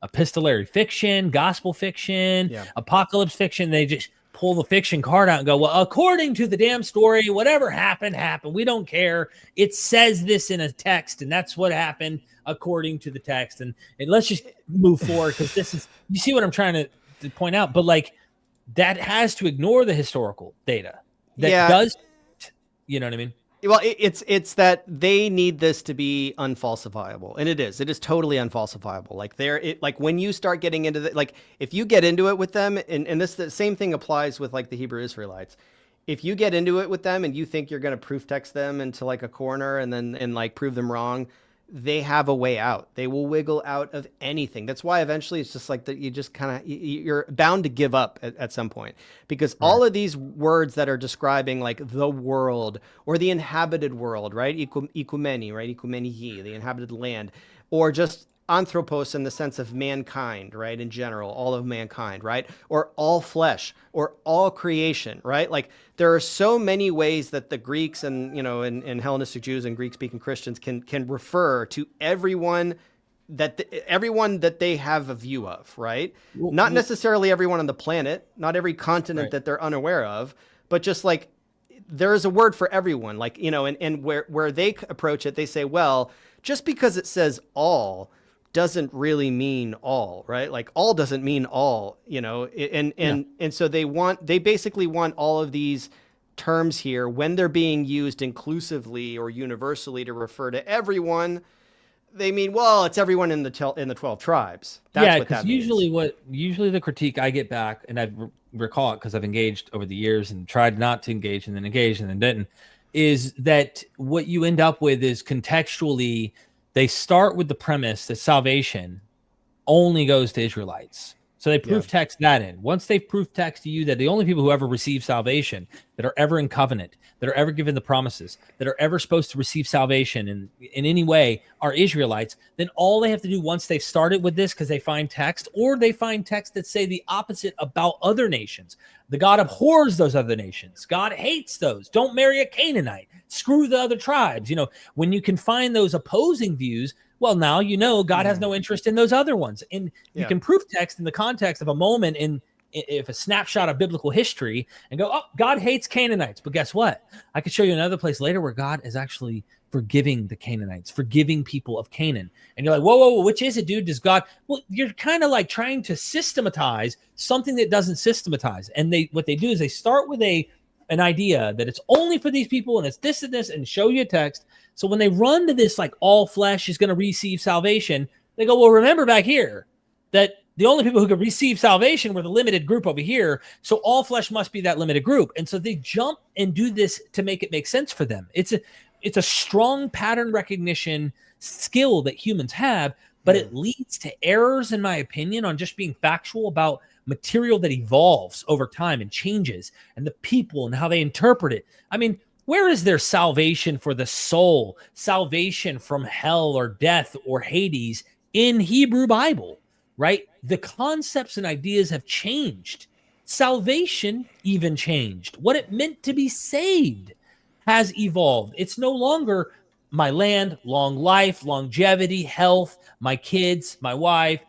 epistolary fiction, gospel fiction, apocalypse fiction. They just pull the fiction card out and go, well, according to the damn story, whatever happened. We don't care. It says this in a text, and that's what happened according to the text. And let's just move forward, because this is, you see what I'm trying to point out. But like, that has to ignore the historical data. That does, you know what I mean? Well, it's that they need this to be unfalsifiable, and it is totally unfalsifiable. Like when you start getting into like if you get into it with them, and the same thing applies with like the Hebrew Israelites. If you get into it with them and you think you're going to proof text them into like a corner and like prove them wrong, they have a way out. They will wiggle out of anything. That's why eventually it's just like that. You just you're bound to give up at some point, because all of these words that are describing like the world or the inhabited world, right? Ikumeni, right? Ikumenihi, the inhabited land, or just anthropos in the sense of mankind, right? In general, all of mankind, right? Or all flesh or all creation, right? Like there are so many ways that the Greeks and, and Hellenistic Jews and Greek speaking Christians can refer to everyone that they have a view of, right? Not necessarily everyone on the planet, not every continent that they're unaware of, but just like there is a word for everyone, like, and where they approach it, they say, well, just because it says all doesn't really mean all, right? Like all doesn't mean all, and so they basically want all of these terms here when they're being used inclusively or universally to refer to everyone. They mean, well, it's everyone in the 12 tribes. That's what that means. Usually the critique I get back, and I recall it because I've engaged over the years and tried not to engage and then engaged and then didn't, is that what you end up with is contextually they start with the premise that salvation only goes to Israelites. So they proof text that in. Once they've proof text to you that the only people who ever receive salvation, that are ever in covenant, that are ever given the promises, that are ever supposed to receive salvation in any way are Israelites, then all they have to do once they've started with this, because they find text, or they find text that say the opposite about other nations. The God abhors those other nations. God hates those. Don't marry a Canaanite. Screw the other tribes. When you can find those opposing views, well, now God has no interest in those other ones. And you can proof text in the context of a moment if a snapshot of biblical history and go, oh, God hates Canaanites. But guess what? I could show you another place later where God is actually forgiving the Canaanites, forgiving people of Canaan. And you're like, whoa, which is it, dude? Does God? Well, you're kind of like trying to systematize something that doesn't systematize. And what they do is they start with an idea that it's only for these people and it's this and this, and show you a text. So when they run to this, like all flesh is going to receive salvation, they go, well, remember back here that the only people who could receive salvation were the limited group over here. So all flesh must be that limited group. And so they jump and do this to make it make sense for them. It's a strong pattern recognition skill that humans have, but it leads to errors, in my opinion, on just being factual about material that evolves over time and changes, and the people and how they interpret it. I mean, where is there salvation for the soul, salvation from hell or death or Hades in Hebrew Bible, right? The concepts and ideas have changed. Salvation even changed. What it meant to be saved has evolved. It's no longer my land, long life, longevity, health, my kids, my wife,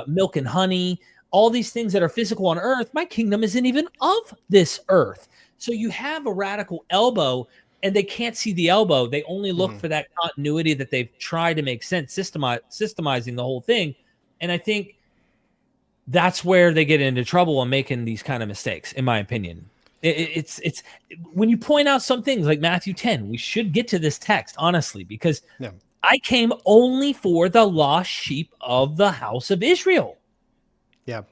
milk and honey, all these things that are physical on earth. My kingdom isn't even of this earth. So you have a radical elbow, and they can't see the elbow. They only look for that continuity that they've tried to make sense, systemizing the whole thing. And I think that's where they get into trouble on making these kind of mistakes, in my opinion. It's when you point out some things like Matthew 10, we should get to this text, honestly, because I came only for the lost sheep of the house of Israel. Yeah.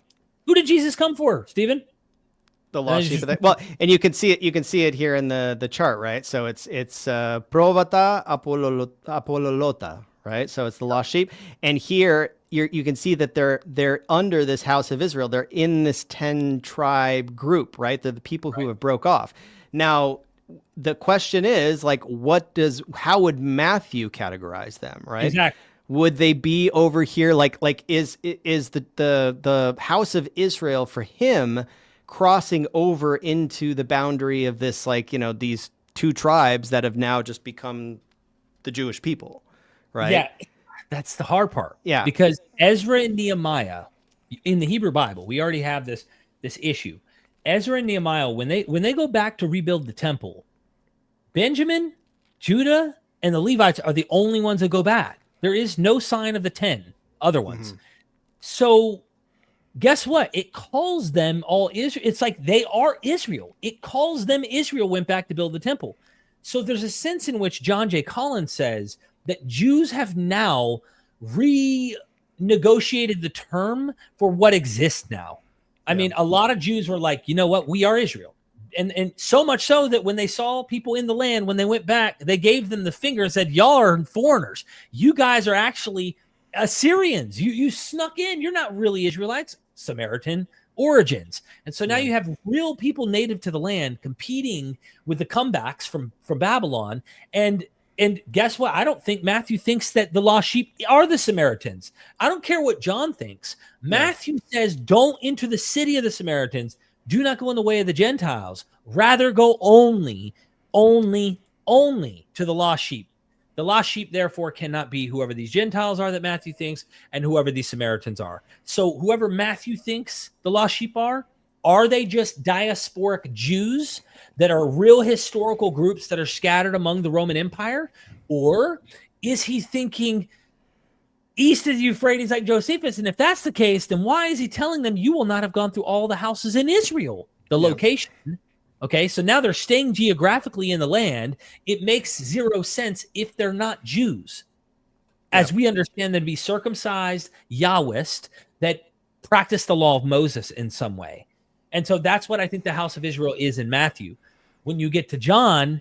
Who did Jesus come for, Stephen? The lost sheep of that. Well, and you can see it. You can see it here in the chart, right? So it's provata apololota, right? So it's the lost sheep, and here you can see that they're under this house of Israel. They're in this 10 tribe group, right? They're the people who have broke off. Now, the question is, like, how would Matthew categorize them, right? Exactly. Would they be over here? Like is the house of Israel for him crossing over into the boundary of this, these two tribes that have now just become the Jewish people, right? Yeah, that's the hard part. Yeah, because Ezra and Nehemiah in the Hebrew Bible, we already have this issue. Ezra and Nehemiah, when they go back to rebuild the temple, Benjamin, Judah, and the Levites are the only ones that go back. There is no sign of the 10 other ones. So guess what? It calls them all Israel. It's like they are Israel. It calls them Israel went back to build the temple. So there's a sense in which John J. Collins says that Jews have now renegotiated the term for what exists now. I mean, a lot of Jews were like, you know what? We are Israel. And so much so that when they saw people in the land, when they went back, they gave them the finger and said, y'all are foreigners. You guys are actually Assyrians. You snuck in. You're not really Israelites. Samaritan origins. And so now you have real people native to the land competing with the comebacks from Babylon. And guess what? I don't think Matthew thinks that the lost sheep are the Samaritans. I don't care what John thinks. Matthew says, don't enter the city of the Samaritans. Do not go in the way of the Gentiles. Rather go only to the lost sheep. The lost sheep, therefore, cannot be whoever these Gentiles are that Matthew thinks and whoever these Samaritans are. So whoever Matthew thinks the lost sheep are they just diasporic Jews that are real historical groups that are scattered among the Roman Empire? Or is he thinking east of the Euphrates like Josephus? And if that's the case, then why is he telling them you will not have gone through all the houses in Israel? The location. Okay, so now they're staying geographically in the land. It makes zero sense if they're not Jews. As we understand them to be circumcised Yahwist that practice the law of Moses in some way. And so that's what I think the house of Israel is in Matthew. When you get to John,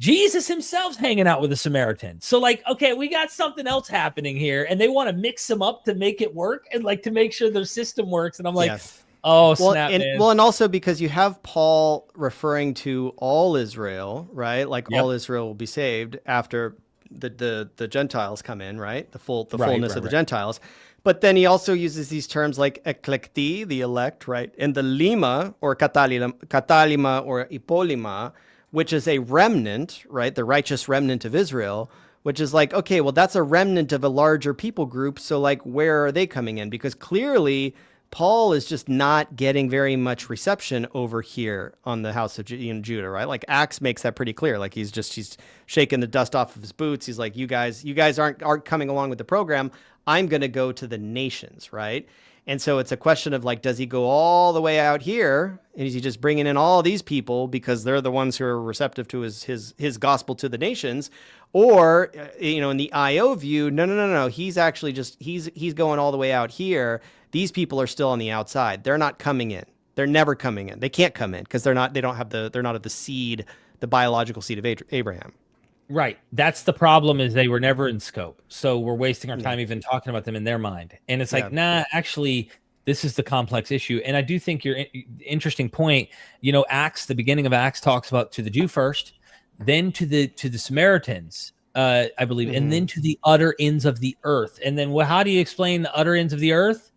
Jesus himself's hanging out with a Samaritan. So like, okay, we got something else happening here, and they want to mix them up to make it work and like to make sure their system works. And I'm like, Yes. oh, Well, snap, and man. also because you have Paul referring to all Israel, right? Like Yep. all Israel will be saved after the Gentiles come in, right? The Right, fullness right, of the right. Gentiles. But then he also uses these terms like eklekti, the elect, right? And the lima or katalima or ipolima, which is a remnant, right? The righteous remnant of Israel, which is like, okay, well, that's a remnant of a larger people group. So like, where are they coming in? Because clearly Paul is just not getting very much reception over here on the house of Judah, right? Like Acts makes that pretty clear. Like he's shaking the dust off of his boots. He's like, you guys aren't coming along with the program. I'm going to go to the nations, right? And so it's a question of like, does he go all the way out here, and is he just bringing in all these people because they're the ones who are receptive to his gospel to the nations, or in the IO view, no, he's actually just he's going all the way out here. These people are still on the outside. They're not coming in. They're never coming in. They can't come in because they're not of the seed, the biological seed of Abraham. Right. That's the problem, is they were never in scope. So we're wasting our Yeah. time even talking about them in their mind. And it's Yeah. like, nah, actually, this is the complex issue. And I do think your interesting point, Acts, the beginning of Acts talks about to the Jew first, then to the Samaritans, I believe, and then to the utter ends of the earth. And then how do you explain the utter ends of the earth?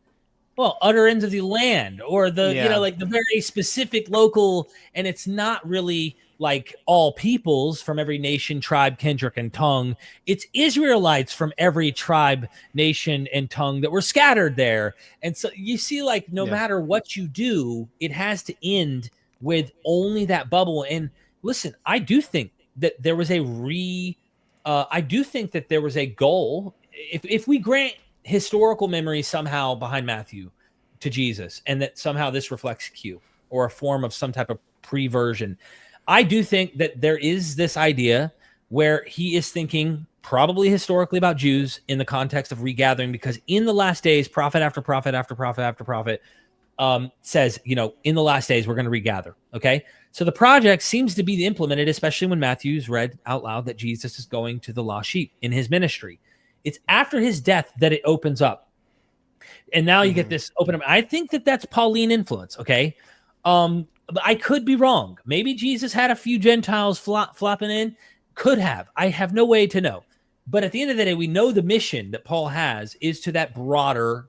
Well, utter ends of the land, or like the very specific local, and it's not really like all peoples from every nation, tribe, kindred, and tongue. It's Israelites from every tribe, nation, and tongue that were scattered there. And so you see, like, no matter what you do, it has to end with only that bubble. And listen, I do think that there was I do think that there was a goal. If we grant historical memory somehow behind Matthew to Jesus, and that somehow this reflects Q or a form of some type of pre-version, I do think that there is this idea where he is thinking probably historically about Jews in the context of regathering, because in the last days, prophet after prophet after prophet after prophet says, in the last days, we're going to regather. Okay. So the project seems to be implemented, especially when Matthew's read out loud that Jesus is going to the lost sheep in his ministry. It's after his death that it opens up. And now you get this open up. I think that that's Pauline influence. Okay. But I could be wrong. Maybe Jesus had a few Gentiles flopping in. Could have. I have no way to know. But at the end of the day, we know the mission that Paul has is to that broader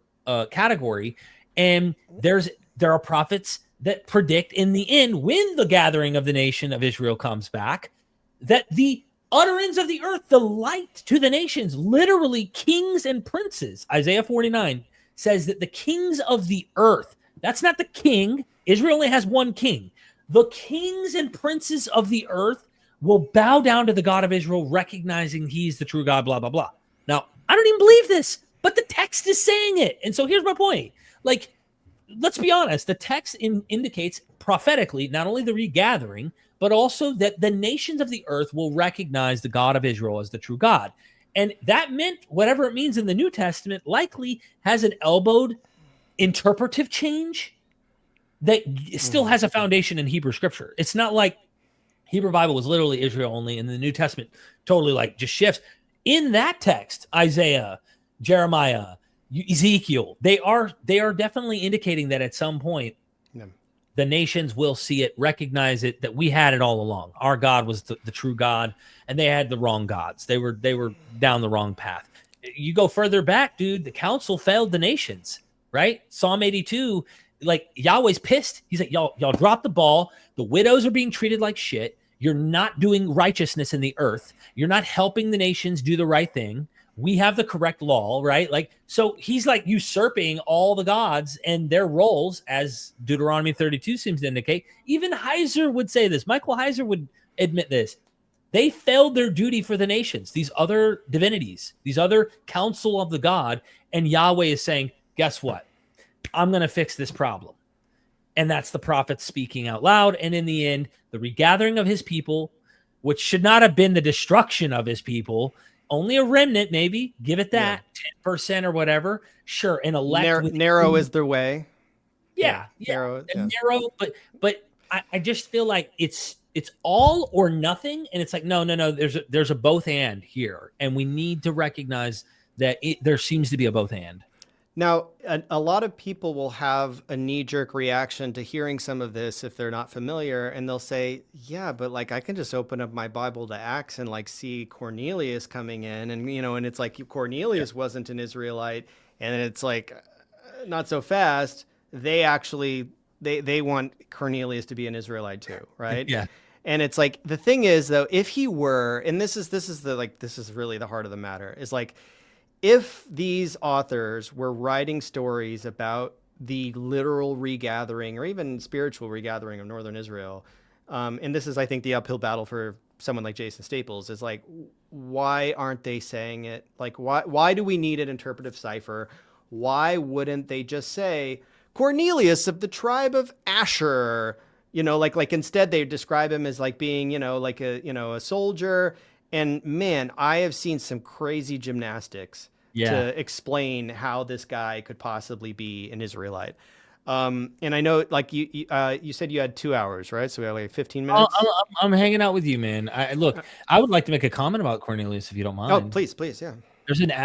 category. And there are prophets that predict in the end, when the gathering of the nation of Israel comes back, that the utter ends of the earth, the light to the nations, literally kings and princes, Isaiah 49 says that the kings of the earth, that's not the king. Israel only has one king. The kings and princes of the earth will bow down to the God of Israel, recognizing he's the true God, blah, blah, blah. Now, I don't even believe this, but the text is saying it. And so here's my point. Like, let's be honest. The text indicates prophetically not only the regathering, but also that the nations of the earth will recognize the God of Israel as the true God. And that meant whatever it means in the New Testament likely has an elbowed interpretive change that still has a foundation in Hebrew scripture. It's not like Hebrew Bible was literally Israel only, and the New Testament totally like just shifts. In that text, Isaiah, Jeremiah, Ezekiel, they are definitely indicating that at some point the nations will see it, recognize it, that we had it all along. Our God was the true God, and they had the wrong gods. They were down the wrong path. You go further back, dude, the council failed the nations, right? Psalm 82, like Yahweh's pissed. He's like, y'all dropped the ball. The widows are being treated like shit. You're not doing righteousness in the earth. You're not helping the nations do the right thing. We have the correct law, right? Like, so he's like usurping all the gods and their roles, as Deuteronomy 32 seems to indicate. Even Heiser would say this. Michael Heiser would admit this. They failed their duty for the nations, these other divinities, these other council of the God. And Yahweh is saying, guess what? I'm going to fix this problem. And that's the prophet speaking out loud. And in the end, the regathering of his people, which should not have been the destruction of his people, only a remnant, maybe, give it that, 10% or whatever. Sure, an elect. Narrow is their way. Yeah. Narrow, but I just feel like it's it's all or nothing. And it's like, no, there's a both and here. And we need to recognize that there seems to be a both and. Now, a lot of people will have a knee-jerk reaction to hearing some of this if they're not familiar, and they'll say, yeah, but like I can just open up my Bible to Acts and like see Cornelius coming in, and and it's like Cornelius wasn't an Israelite, and it's like not so fast. They actually they want Cornelius to be an Israelite too, right? Yeah. And it's like the thing is though, if he were, and this is really the heart of the matter, is like, if these authors were writing stories about the literal regathering or even spiritual regathering of northern Israel, and this is, I think, the uphill battle for someone like Jason Staples, is like, why aren't they saying it? Like, why do we need an interpretive cipher? Why wouldn't they just say Cornelius of the tribe of Asher? Like instead they describe him as like being, like a soldier. And man, I have seen some crazy gymnastics to explain how this guy could possibly be an Israelite. And I know, like you said, you had 2 hours, right? So we have like 15 minutes. I'm hanging out with you, man. I would like to make a comment about Cornelius, if you don't mind. Oh, please, yeah.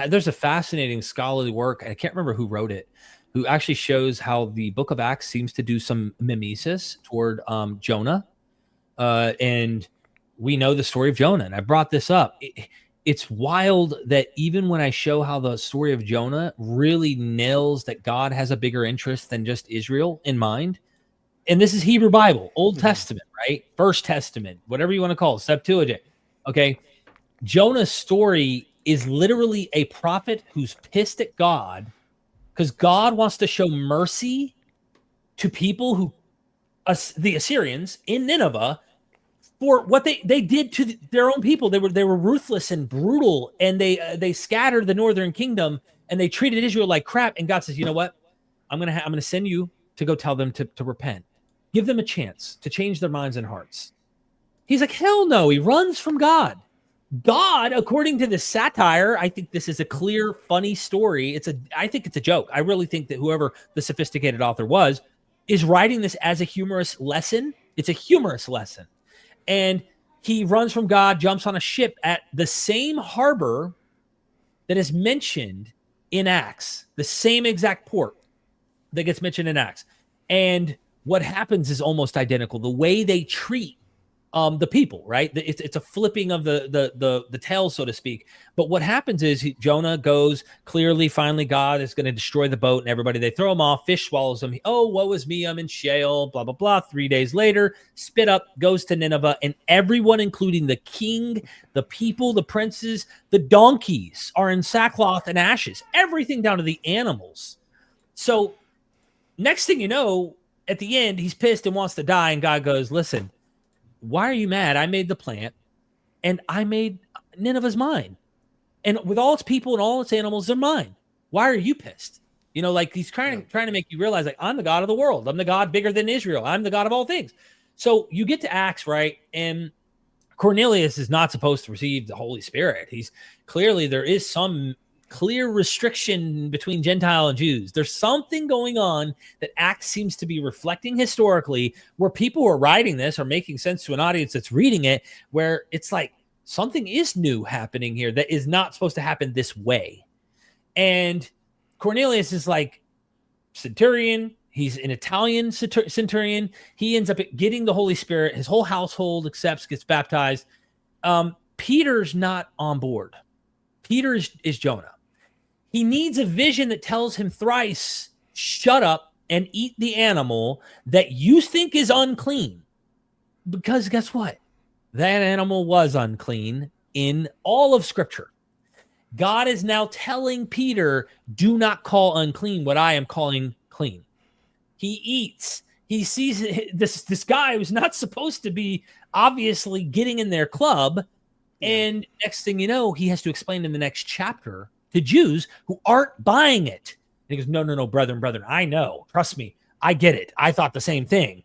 There's a fascinating scholarly work. I can't remember who wrote it, who actually shows how the Book of Acts seems to do some mimesis toward Jonah, and we know the story of Jonah, and I brought this up. It's wild that even when I show how the story of Jonah really nails that God has a bigger interest than just Israel in mind, and this is Hebrew Bible, Old Testament, right? First Testament, whatever you want to call it, Septuagint. Okay, Jonah's story is literally a prophet who's pissed at God because God wants to show mercy to people who, the Assyrians in Nineveh, for what they did to their own people. They were ruthless and brutal, and they scattered the northern kingdom, and they treated Israel like crap. And God says, you know what? I'm gonna send you to go tell them to repent, give them a chance to change their minds and hearts. He's like, hell no. He runs from God. God, according to the satire, I think this is a clear, funny story. I think it's a joke. I really think that whoever the sophisticated author was is writing this as a humorous lesson. It's a humorous lesson. And he runs from God, jumps on a ship at the same harbor that is mentioned in Acts, the same exact port that gets mentioned in Acts. And what happens is almost identical. The way they treat the people, right? It's a flipping of the tails, so to speak. But what happens is Jonah goes, clearly, finally, God is going to destroy the boat and everybody. They throw him off. Fish swallows him. Oh, woe is me. I'm in Sheol, blah, blah, blah. 3 days later, spit up, goes to Nineveh. And everyone, including the king, the people, the princes, the donkeys are in sackcloth and ashes. Everything down to the animals. So next thing you know, at the end, he's pissed and wants to die. And God goes, listen, why are you mad? I made the plant, and I made Nineveh's mine. And with all its people and all its animals, they're mine. Why are you pissed? Like he's trying to make you realize, like, I'm the God of the world. I'm the God bigger than Israel. I'm the God of all things. So you get to Acts, right? And Cornelius is not supposed to receive the Holy Spirit. He's clearly, there is some clear restriction between Gentile and Jews. There's something going on that Acts seems to be reflecting historically, where people who are writing this are making sense to an audience that's reading it, where it's like something is new happening here that is not supposed to happen this way. And Cornelius is like centurion. He's an Italian centurion. He ends up getting the Holy Spirit. His whole household accepts, gets baptized. Peter's not on board. Peter is Jonah. He needs a vision that tells him thrice, shut up and eat the animal that you think is unclean. Because guess what? That animal was unclean in all of Scripture. God is now telling Peter, do not call unclean what I am calling clean. He eats. He sees this guy who's not supposed to be obviously getting in their club. And next thing you know, he has to explain in the next chapter to Jews who aren't buying it. And he goes, no, brethren, I know. Trust me. I get it. I thought the same thing.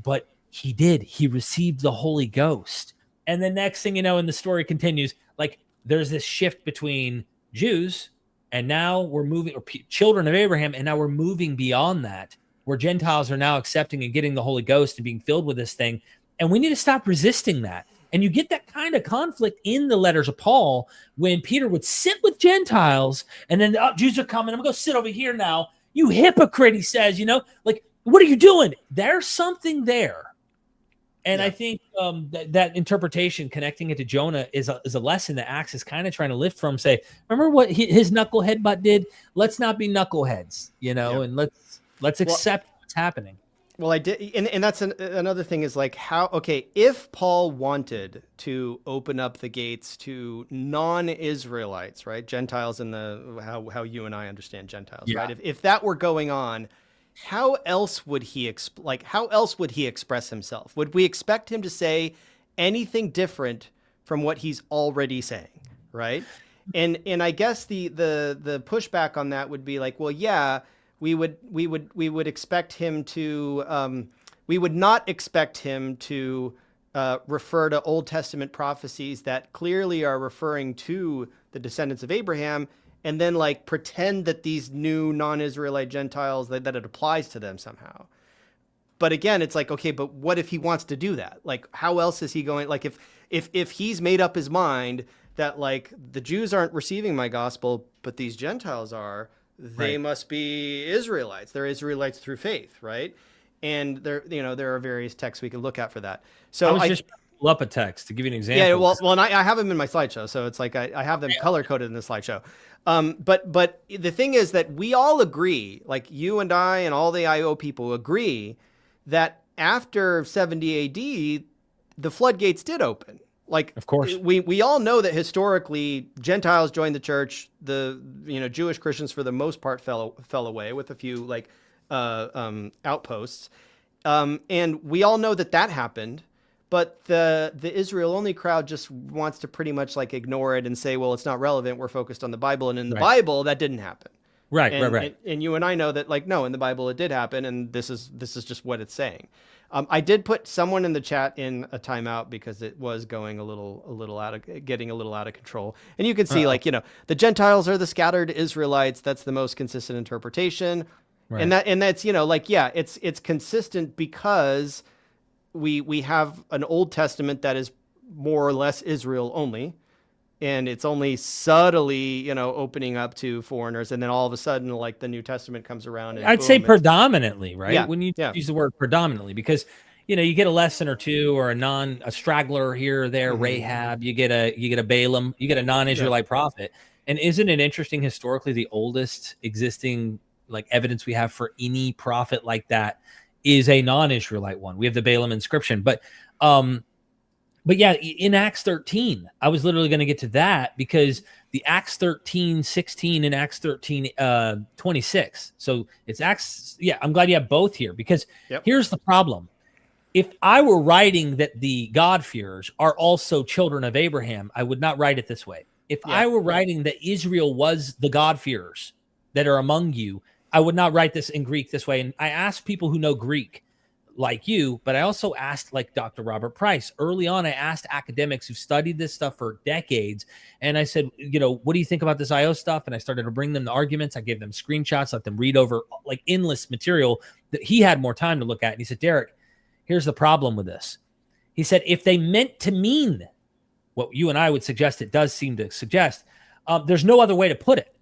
But he did. He received the Holy Ghost. And the next thing you know, and the story continues, like there's this shift between Jews, and now we're moving, or children of Abraham, and now we're moving beyond that, where Gentiles are now accepting and getting the Holy Ghost and being filled with this thing. And we need to stop resisting that. And you get that kind of conflict in the letters of Paul when Peter would sit with Gentiles and then, oh, Jews are coming. I'm going to go sit over here now. You hypocrite, he says, like, what are you doing? There's something there. And I think that interpretation, connecting it to Jonah, is a lesson that Acts is kind of trying to lift from. Say, remember what his knucklehead butt did? Let's not be knuckleheads, and let's accept what's happening. Well, I did, and that's another thing is like if Paul wanted to open up the gates to non-Israelites, right, Gentiles in the how you and I understand Gentiles, right? If that were going on, how else would he express himself? Would we expect him to say anything different from what he's already saying, right? And I guess the pushback on that would be like, well, yeah, we would expect him to we would not expect him to refer to Old Testament prophecies that clearly are referring to the descendants of Abraham, and then like pretend that these new non-Israelite Gentiles, that it applies to them somehow. But again, it's like, okay, but what if he wants to do that? Like, how else is he going? Like, if he's made up his mind that like the Jews aren't receiving my gospel, but these Gentiles are, they must be Israelites. They're Israelites through faith, right? And there are various texts we can look at for that. So I just pull up a text to give you an example. Yeah, well, and I have them in my slideshow, so it's like I have them color coded in the slideshow. But the thing is that we all agree, like you and I and all the IO people agree, that after 70 AD, the floodgates did open. Like, of course, we all know that historically Gentiles joined the church. The Jewish Christians for the most part fell away with a few like outposts, and we all know that happened. But the Israel only crowd just wants to pretty much like ignore it and say, well, it's not relevant. We're focused on the Bible, and in the Bible that didn't happen. Right. And you and I know that, like, no, in the Bible it did happen, and this is just what it's saying. I did put someone in the chat in a timeout because it was going getting a little out of control. And you can see, like, the Gentiles are the scattered Israelites. That's the most consistent interpretation, and that's it's consistent because we have an Old Testament that is more or less Israel only. And it's only subtly, opening up to foreigners. And then all of a sudden, like the New Testament comes around. And I'd say predominantly, right? Yeah, when you use the word predominantly, because, you get a lesson or two or a straggler here or there, Rahab, you get a Balaam, you get a non-Israelite prophet. And isn't it interesting historically, the oldest existing like evidence we have for any prophet like that is a non-Israelite one. We have the Balaam inscription, but yeah, in Acts 13, I was literally going to get to that because the Acts 13:16 and Acts 13:26. So it's Acts. Yeah, I'm glad you have both here because here's the problem. If I were writing that the God-fearers are also children of Abraham, I would not write it this way. If I were writing that Israel was the God-fearers that are among you, I would not write this in Greek this way. And I asked people who know Greek, like you, but I also asked like Dr. Robert Price. Early on, I asked academics who've studied this stuff for decades. And I said, what do you think about this IO stuff? And I started to bring them the arguments. I gave them screenshots, let them read over like endless material that he had more time to look at. And he said, Derek, here's the problem with this. He said, if they meant to mean what you and I would suggest it does seem to suggest, there's no other way to put it.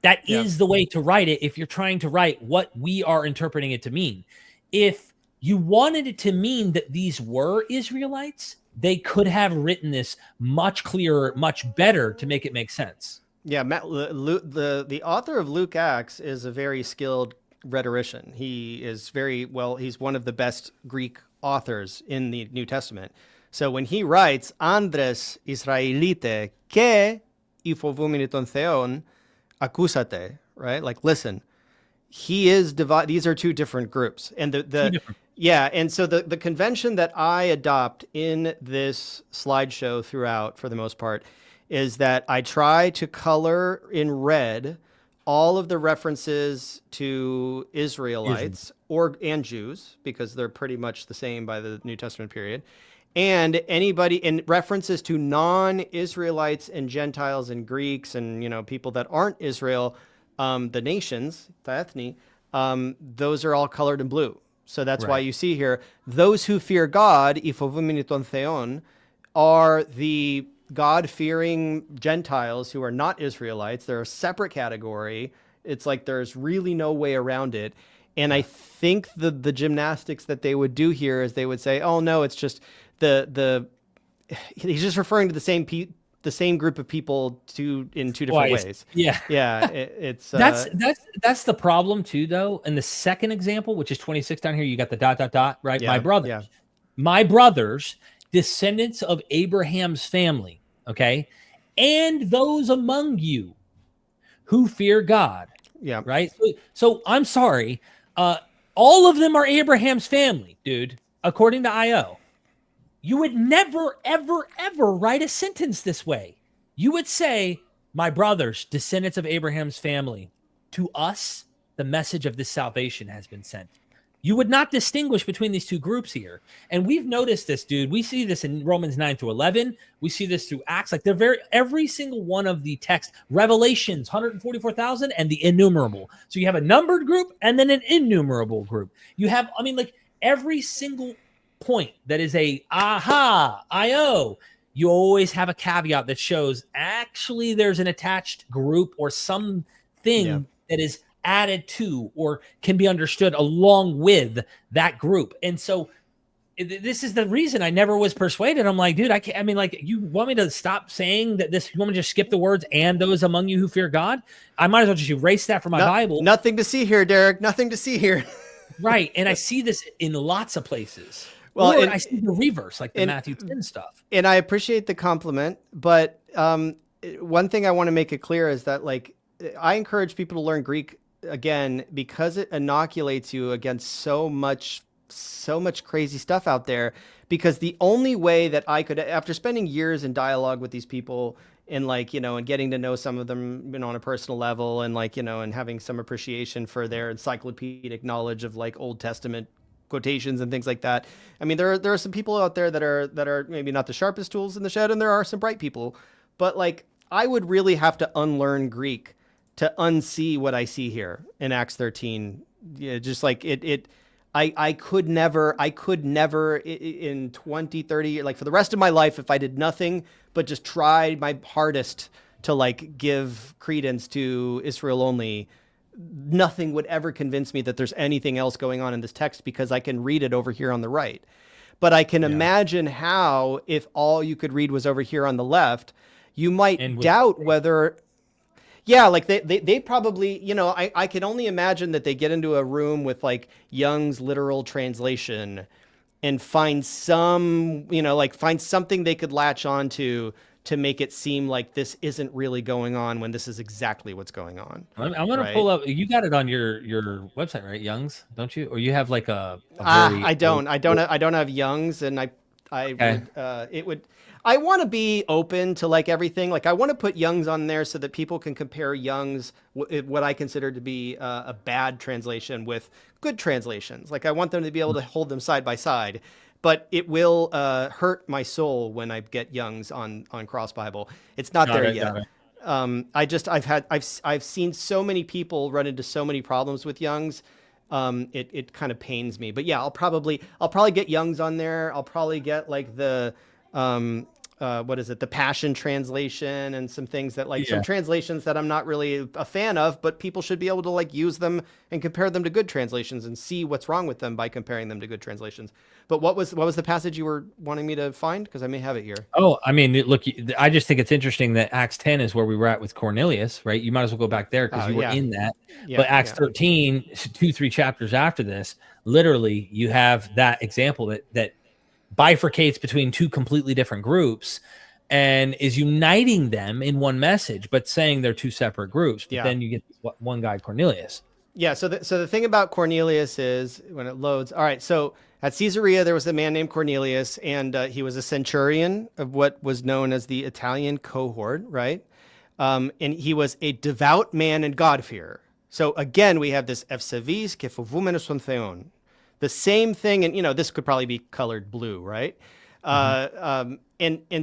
That is the way to write it if you're trying to write what we are interpreting it to mean. If you wanted it to mean that these were Israelites, they could have written this much clearer, much better to make it make sense. Yeah, the author of Luke Acts is a very skilled rhetorician. He is he's one of the best Greek authors in the New Testament. So when he writes, Andres Israelite, que ifovuminiton theon, accusate, right? Like, listen, he is these are two different groups. And and so the convention that I adopt in this slideshow throughout, for the most part, is that I try to color in red all of the references to Israelites and Jews, because they're pretty much the same by the New Testament period, and anybody in references to non-Israelites and Gentiles and Greeks and people that aren't Israel, the nations, the ethne, those are all colored in blue. So that's Right. why you see here, those who fear God, ifovuminiton theon, are the God-fearing Gentiles who are not Israelites. They're a separate category. It's like there's really no way around it. And I think the gymnastics that they would do here is they would say, "Oh no, it's just the he's just referring to the same group of people in two different Twice. ways." Yeah. Yeah, it's That's the problem too, though. And the second example, which is 26 down here, you got the dot dot dot, right? yeah, My brothers, descendants of Abraham's family, okay, and those among you who fear God, yeah, right? So I'm sorry, all of them are Abraham's family, dude. According to IO, you would never, ever, ever write a sentence this way. You would say, "My brothers, descendants of Abraham's family, to us, the message of this salvation has been sent." You would not distinguish between these two groups here. And we've noticed this, dude. We see this in Romans 9 to 11. We see this through Acts. Like every single one of the texts, Revelations, 144,000, and the innumerable. So you have a numbered group and then an innumerable group. You have, I mean, like every single point that is a IO, you always have a caveat that shows actually there's an attached group or something that is added to or can be understood along with that group. And so this is the reason I never was persuaded. I'm like, dude, I can't. I mean, like, you want me to stop saying that this? You want me to just skip the words "and those among you who fear God"? I might as well just erase that from my Bible. Nothing to see here, Derek. Nothing to see here. Right. And I see this in lots of places. Well, or I see the reverse, like the Matthew 10 stuff. And I appreciate the compliment, but one thing I want to make it clear is that, like, I encourage people to learn Greek again because it inoculates you against so much crazy stuff out there. Because the only way that I could, after spending years in dialogue with these people and, like, you know, and getting to know some of them, you know, on a personal level, and, like, you know, and having some appreciation for their encyclopedic knowledge of, like, Old Testament quotations and things like that. I mean, there are some people out there that are maybe not the sharpest tools in the shed, and there are some bright people, but, like, I would really have to unlearn Greek to unsee what I see here in Acts 13. Yeah, just like I could never in 20, 30 years, like for the rest of my life, if I did nothing but just tried my hardest to, like, give credence to Israel only, nothing would ever convince me that there's anything else going on in this text, because I can read it over here on the right. But I can imagine how, if all you could read was over here on the left, you might doubt whether... Yeah, like they probably, you know, I can only imagine that they get into a room with, like, Young's literal translation and find some, you know, like, find something they could latch onto to make it seem like this isn't really going on when this is exactly what's going on. I'm going to pull up. You got it on your website, right? Young's, don't you? Or you have like a very I don't have Young's, and I want to be open to, like, everything. Like, I want to put Young's on there so that people can compare Young's, what I consider to be a bad translation, with good translations. Like, I want them to be able to hold them side by side. But it will hurt my soul when I get Young's on Cross Bible. It's not there yet. I've seen so many people run into so many problems with Young's. It kind of pains me. But yeah, I'll probably get Young's on there. I'll probably get, like, the the Passion translation, and some things that, like, some translations that I'm not really a fan of, but people should be able to, like, use them and compare them to good translations and see what's wrong with them by comparing them to good translations. But what was the passage you were wanting me to find? Because I may have it here. Oh, I mean, look, I just think it's interesting that Acts 10 is where we were at with Cornelius, right? You might as well go back there because you were in that. But Acts 13, 2-3 chapters after this, literally you have that example that bifurcates between two completely different groups and is uniting them in one message, but saying they're two separate groups. But then you get one guy, Cornelius. Yeah. So the thing about Cornelius is, when it loads, all right. So at Caesarea, there was a man named Cornelius, and he was a centurion of what was known as the Italian cohort, right? And he was a devout man and God-fearer. So again, we have this Evsevis kefovumenos theon. The same thing, and, you know, this could probably be colored blue, right? And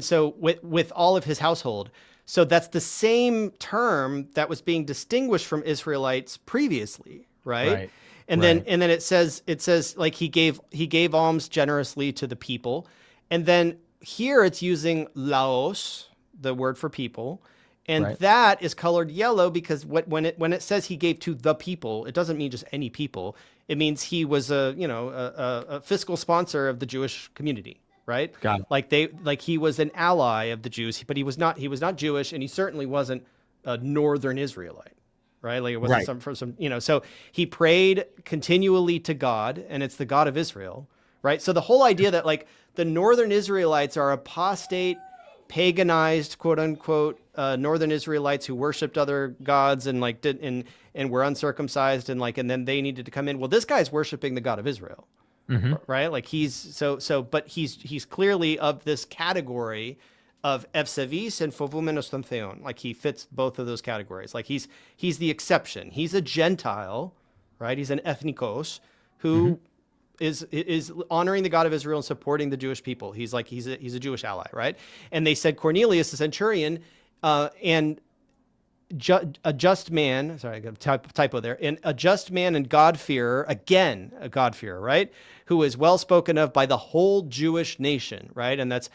so with all of his household. So that's the same term that was being distinguished from Israelites previously, right? And then it says like he gave alms generously to the people. And then here it's using laos, the word for people. And that is colored yellow because when it says he gave to the people, it doesn't mean just any people. It means he was a fiscal sponsor of the Jewish community, right? Got it. Like he was an ally of the Jews, but he was not Jewish, and he certainly wasn't a northern Israelite, right? Like it wasn't so he prayed continually to God, and it's the God of Israel, right? So the whole idea that like the northern Israelites are apostate, paganized, quote unquote, northern Israelites who worshipped other gods and like and were uncircumcised and then they needed to come in. Well, this guy's worshiping the God of Israel, right? Like but he's clearly of this category of Evsevis and Fovumenos ton Theon. Like he fits both of those categories. Like he's the exception. He's a Gentile, right? He's an ethnikos who is honoring the God of Israel and supporting the Jewish people. He's a Jewish ally, right? And they said Cornelius, the centurion, and a just man. Sorry, I got a typo there. And a just man and God-fearer, again a God-fearer, right? Who is well spoken of by the whole Jewish nation, right? And that's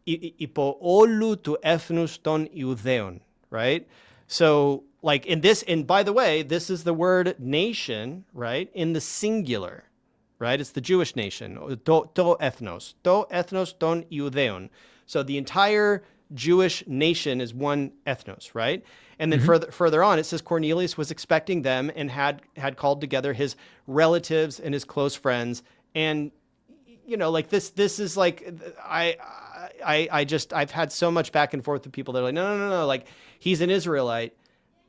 ipoolu to ethnos ton Iudeon, right? So like in this, and by the way, this is the word nation, right? In the singular. Right? It's the Jewish nation. To ethnos ton Iudeon. So the entire Jewish nation is one ethnos, right? And then further on, it says Cornelius was expecting them and had called together his relatives and his close friends. And, like this is like, I've had so much back and forth with people that are like, no. Like he's an Israelite.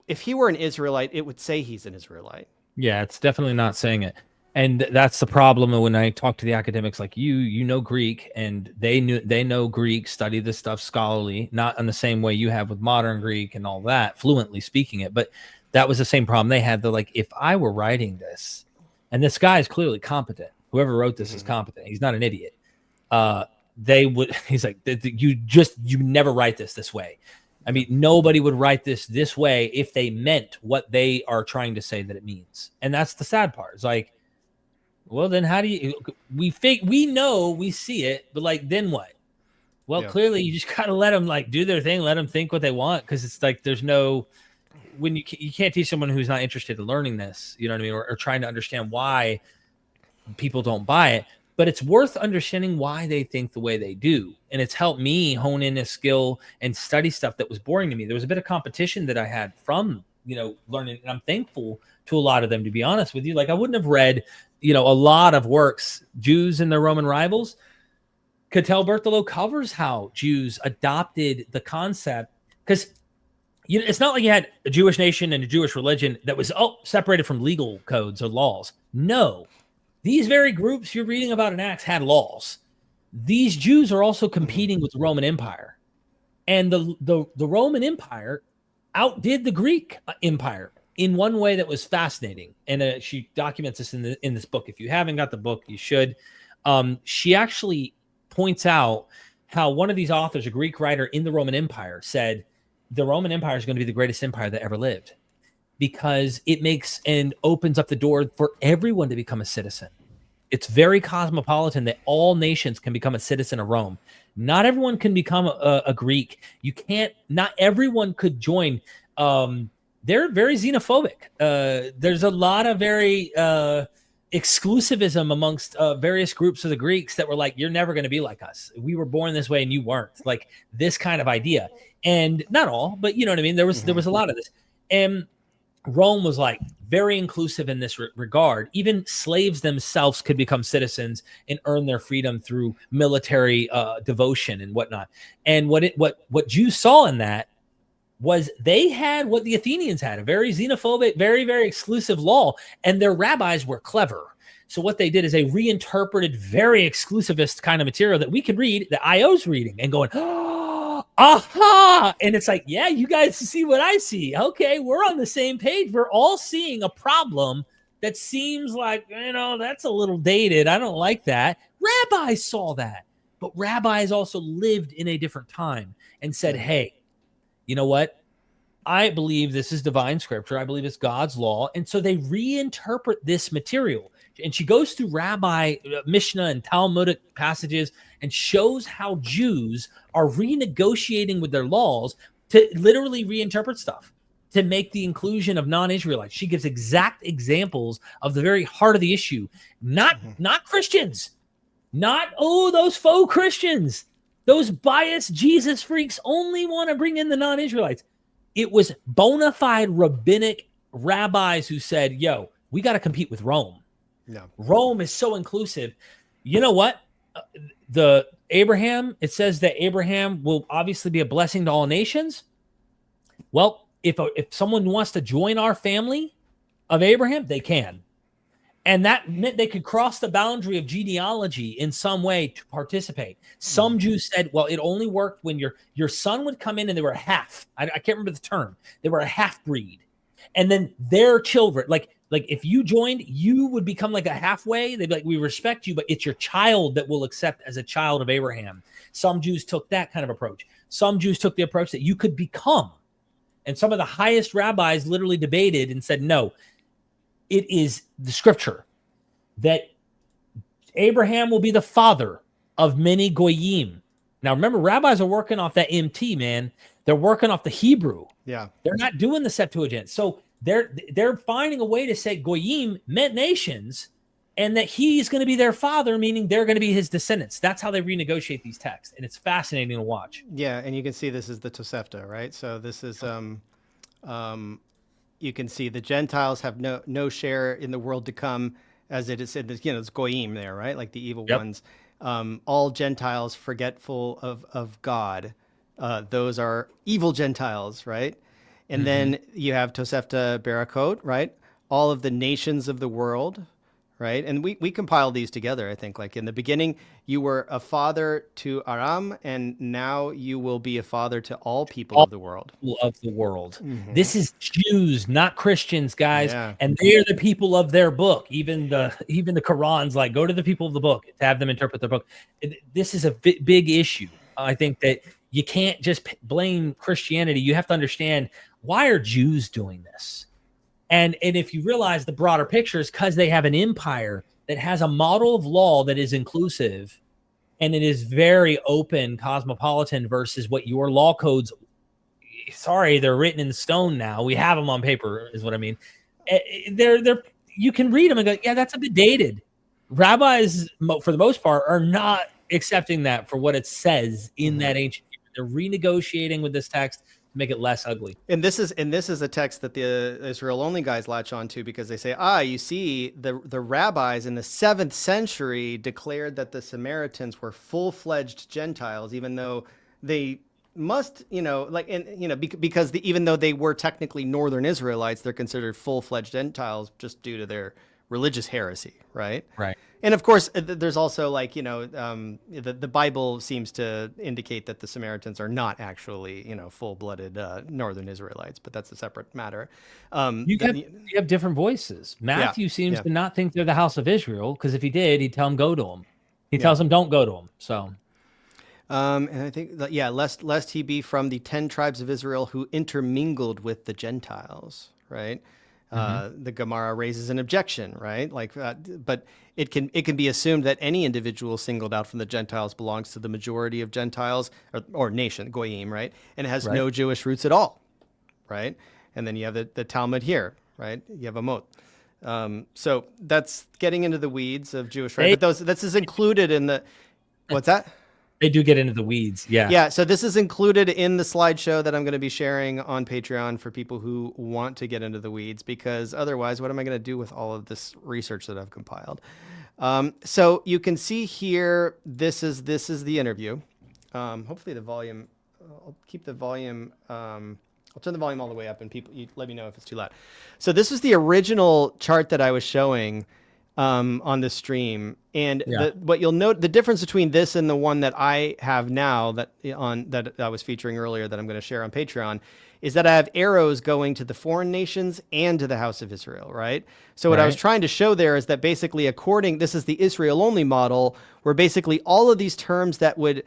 If he were an Israelite, it would say he's an Israelite. Yeah, it's definitely not saying it. And that's the problem when I talk to the academics like you know Greek, and they know Greek, study this stuff scholarly, not in the same way you have with modern Greek and all that, fluently speaking it. But that was the same problem they had. They're like, if I were writing this, and this guy is clearly competent, whoever wrote this is competent. He's not an idiot. He's like, you never write this way. I mean, nobody would write this way if they meant what they are trying to say that it means. And that's the sad part. It's like, well, then how do you, we know, we see it, but like, then what? Well, clearly you just got to let them like do their thing. Let them think what they want. Cause it's like, there's no, when you can't teach someone who's not interested in learning this, you know what I mean? Or trying to understand why people don't buy it, but it's worth understanding why they think the way they do. And it's helped me hone in a skill and study stuff that was boring to me. There was a bit of competition that I had from, learning, and I'm thankful to a lot of them, to be honest with you. Like I wouldn't have read, a lot of works, Jews and their Roman rivals. Cattell Berthelot covers how Jews adopted the concept, because it's not like you had a Jewish nation and a Jewish religion that was separated from legal codes or laws. No, these very groups you're reading about in Acts had laws. These Jews are also competing with the Roman Empire, and the Roman Empire outdid the Greek Empire in one way that was fascinating. And she documents this in this book. If you haven't got the book, you should. She actually points out how one of these authors, a Greek writer in the Roman Empire, said the Roman Empire is going to be the greatest empire that ever lived, because it makes and opens up the door for everyone to become a citizen. It's very cosmopolitan that all nations can become a citizen of Rome. Not everyone can become a Greek. Not everyone could join. They're very xenophobic. There's a lot of very exclusivism amongst various groups of the Greeks that were like, you're never going to be like us. We were born this way and you weren't. Like this kind of idea. And not all, but you know what I mean? There was a lot of this. And Rome was like very inclusive in this regard. Even slaves themselves could become citizens and earn their freedom through military devotion and whatnot. And what Jews saw in that was they had what the Athenians had, a very xenophobic, very, very exclusive law, and their rabbis were clever. So what they did is they reinterpreted very exclusivist kind of material that we could read, that IO's reading, and going, oh, aha! And it's like, yeah, you guys see what I see. Okay, we're on the same page. We're all seeing a problem that seems like, that's a little dated. I don't like that. Rabbis saw that. But rabbis also lived in a different time and said, hey, you know what? I believe this is divine scripture. I believe it's God's law. And so they reinterpret this material. And she goes through Rabbi, Mishnah, and Talmudic passages and shows how Jews are renegotiating with their laws to literally reinterpret stuff, to make the inclusion of non-Israelites. She gives exact examples of the very heart of the issue. Not Christians. Not, those faux Christians. Those biased Jesus freaks only want to bring in the non-Israelites. It was bona fide rabbinic rabbis who said, yo, we got to compete with Rome. No. Rome is so inclusive. You know what? The Abraham, it says that Abraham will obviously be a blessing to all nations. Well, if someone wants to join our family of Abraham, they can. And that meant they could cross the boundary of genealogy in some way to participate. Some Jews said, well, it only worked when your son would come in and they were a half. I can't remember the term. They were a half breed. And then their children, like if you joined, you would become like a halfway. They'd be like, we respect you, but it's your child that we'll accept as a child of Abraham. Some Jews took that kind of approach. Some Jews took the approach that you could become. And some of the highest rabbis literally debated and said, no, it is the scripture that Abraham will be the father of many goyim. Now, remember, rabbis are working off that MT, man. They're working off the Hebrew. Yeah. They're not doing the Septuagint. So they're finding a way to say goyim meant nations and that he's going to be their father, meaning they're going to be his descendants. That's how they renegotiate these texts. And it's fascinating to watch. Yeah. And you can see this is the Tosefta, right? So this is, you can see the Gentiles have no share in the world to come, as it is said, it's goyim there, right? Like the evil ones. All Gentiles forgetful of God. Those are evil Gentiles, right? And then you have Tosefta Barakot, right? All of the nations of the world, right? And we compiled these together, I think. Like in the beginning, you were a father to Aram, and now you will be a father to all people of the world. This is Jews, not Christians, guys. Yeah. And they are the people of their book. Even the Quran's like, go to the people of the book to have them interpret their book. This is a big issue. I think that you can't just blame Christianity. You have to understand, why are Jews doing this? And if you realize the broader picture is because they have an empire that has a model of law that is inclusive, and it is very open, cosmopolitan, versus what your law codes, sorry, they're written in stone now. We have them on paper, is what I mean. They're you can read them and go, yeah, that's a bit dated. Rabbis, for the most part, are not accepting that for what it says in that ancient. They're renegotiating with this text to make it less ugly. And this is a text that the Israel only guys latch onto, because they say, you see, the rabbis in the 7th century declared that the Samaritans were full-fledged Gentiles, even though they must, because even though they were technically Northern Israelites, they're considered full-fledged Gentiles just due to their religious heresy, right? Right. And of course, there's also the Bible seems to indicate that the Samaritans are not actually, full-blooded Northern Israelites, but that's a separate matter. You have different voices. Matthew seems to not think they're the house of Israel, because if he did, he'd tell them go to them. He tells them don't go to them. So, and I think lest he be from the 10 tribes of Israel who intermingled with the Gentiles, right? The Gemara raises an objection, right? But it can be assumed that any individual singled out from the Gentiles belongs to the majority of Gentiles or nation, goyim, right? And has no Jewish roots at all, right? And then you have the Talmud here, right? You have Amot. So that's getting into the weeds of Jewish, right? But this is included in the, what's that? They do get into the weeds, yeah. Yeah, so this is included in the slideshow that I'm going to be sharing on Patreon for people who want to get into the weeds, because otherwise, what am I going to do with all of this research that I've compiled? So you can see here, this is the interview. Hopefully the volume, I'll keep the volume, I'll turn the volume all the way up, and you let me know if it's too loud. So this was the original chart that I was showing on the stream, and what you'll note, the difference between this and the one that I have now that I was featuring earlier that I'm going to share on Patreon, is that I have arrows going to the foreign nations and to the house of Israel, right? So what I was trying to show there is that basically this is the Israel only model, where basically all of these terms that would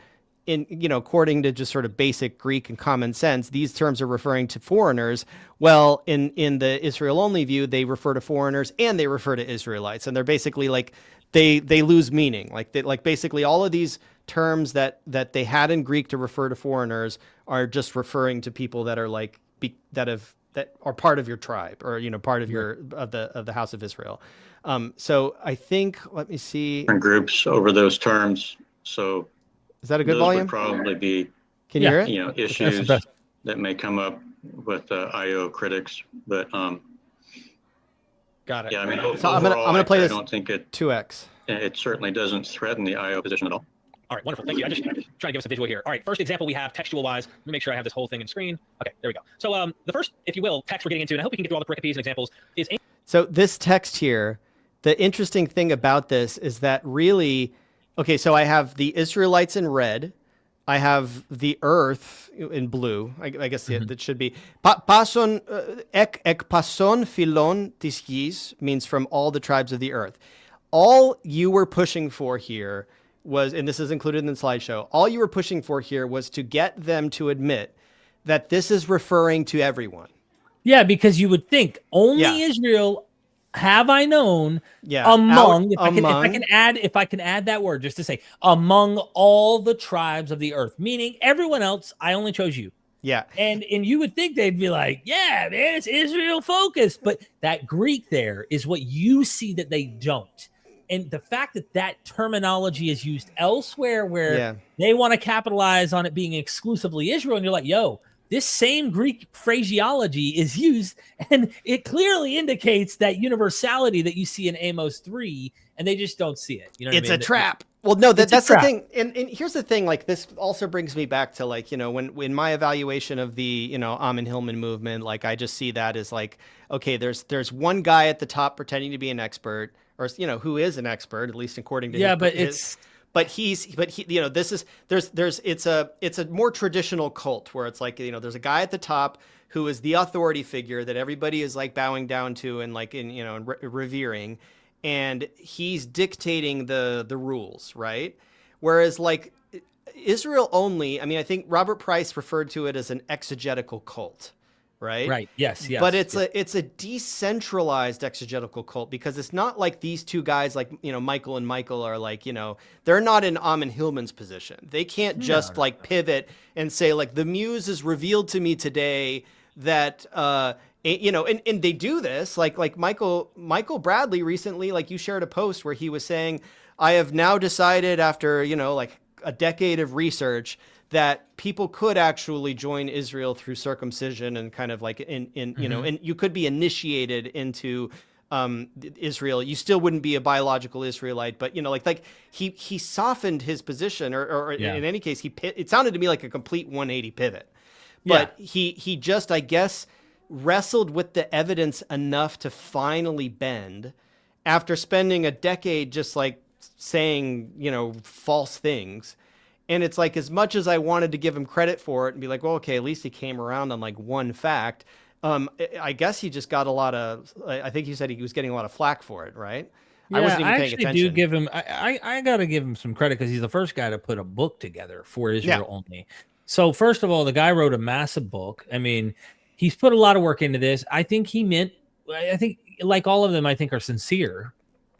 according to just sort of basic Greek and common sense, these terms are referring to foreigners. Well, in the Israel only view, they refer to foreigners and they refer to Israelites, and they're basically like they lose meaning. Like basically all of these terms that they had in Greek to refer to foreigners are just referring to people that are like that are part of your tribe, or part of your of the house of Israel. So I think, let me see, different groups over those terms. So is that a good those volume? would probably be, Can you hear it? issues that may come up with IO critics, but got it. Yeah, I mean, so I'm gonna play this. I don't think 2x. It certainly doesn't threaten the IO position at all. All right, wonderful. Thank you. I just trying to give us a visual here. All right, first example we have textual-wise. Let me make sure I have this whole thing in screen. Okay, there we go. So the first, if you will, text we're getting into, and I hope we can get through all the pericopes and examples, is... So this text here, the interesting thing about this is that really, okay, so I have the Israelites in red. I have the earth in blue. I guess that should be. Pason, ek pason philon tis gis means from all the tribes of the earth. All you were pushing for here was, and this is included in the slideshow, all you were pushing for here was to get them to admit that this is referring to everyone. Yeah, because you would think only Israel have I known among, if I can add that word just to say among all the tribes of the earth, meaning everyone else, I only chose you. Yeah. And you would think they'd be like, yeah, man, it's Israel focused. But that Greek there is what you see that they don't. And the fact that that terminology is used elsewhere where they want to capitalize on it being exclusively Israel, and you're like, yo, this same Greek phraseology is used, and it clearly indicates that universality that you see in Amos 3, and they just don't see it. You know what it's I mean? A trap. Well, no, that's the thing. And here's the thing, like this also brings me back to like, when my evaluation of the, Ammon Hillman movement, like I just see that as like, okay, there's one guy at the top pretending to be an expert, or, who is an expert, at least according to him. But it's a more traditional cult where it's like, there's a guy at the top who is the authority figure that everybody is like bowing down to and like, revering, and he's dictating the rules, right? Whereas like Israel only, I mean, I think Robert Price referred to it as an exegetical cult. Right. Yes. But it's a decentralized exegetical cult, because it's not like these two guys, like, Michael and Michael are like, they're not in Ammon Hillman's position. They can't just like pivot and say like, the muse is revealed to me today that, and they do this like Michael Bradley recently, like you shared a post where he was saying, I have now decided after, like a decade of research that people could actually join Israel through circumcision and kind of like and you could be initiated into Israel. You still wouldn't be a biological Israelite, but like he softened his position, or in any case, it sounded to me like a complete 180 pivot. But he just, I guess, wrestled with the evidence enough to finally bend after spending a decade just like saying, false things. And it's like, as much as I wanted to give him credit for it and be like, well, okay, at least he came around on like one fact. I guess he just got I think he said he was getting a lot of flack for it, right? Yeah, I wasn't even paying attention. Do give him, I got to give him some credit, because he's the first guy to put a book together for Israel only. So first of all, the guy wrote a massive book. I mean, he's put a lot of work into this. I think like all of them, I think are sincere,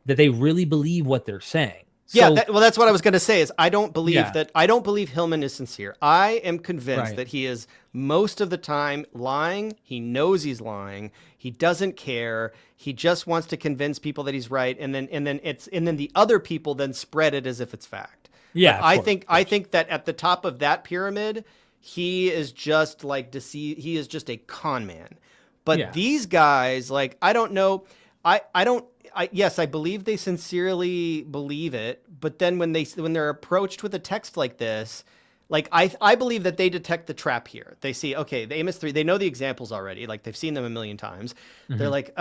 that they really believe what they're saying. That's what I was going to say is I don't believe Hillman is sincere. I am convinced that he is most of the time lying. He knows he's lying. He doesn't care. He just wants to convince people that he's right. And then the other people then spread it as if it's fact. Yeah. I think that at the top of that pyramid, he is just like deceive. He is just a con man. But these guys, like, I don't know. Yes, I believe they sincerely believe it, but then when they're approached with a text like this, like I believe that they detect the trap here. They see, okay, the Amos 3, they know the examples already, like they've seen them a million times. They're like,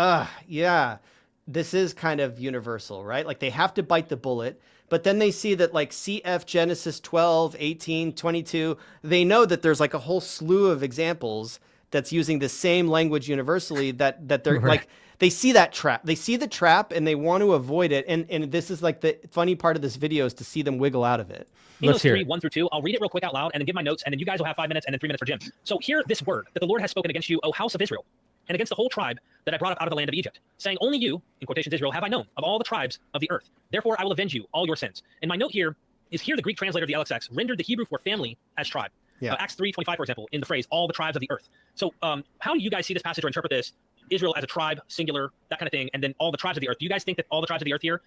this is kind of universal, right? Like they have to bite the bullet, but then they see that like CF Genesis 12, 18, 22, they know that there's like a whole slew of examples that's using the same language universally that they're like, they see that trap. They see the trap and they want to avoid it. And this is like the funny part of this video is to see them wiggle out of it. Let's hear 1 through 2. I'll read it real quick out loud and then give my notes, and then you guys will have 5 minutes and then 3 minutes for Jim. So hear this word that the Lord has spoken against you, O house of Israel, and against the whole tribe that I brought up out of the land of Egypt, saying, only you, in quotations Israel, have I known of all the tribes of the earth. Therefore I will avenge you all your sins. And my note here is here the Greek translator of the LXX rendered the Hebrew for family as tribe. Yeah. Acts 3:25, for example, in the phrase, all the tribes of the earth. So how do you guys see this passage or interpret this? Israel as a tribe, singular, that kind of thing, and then all the tribes of the earth. Do you guys think that all the tribes of the earth here?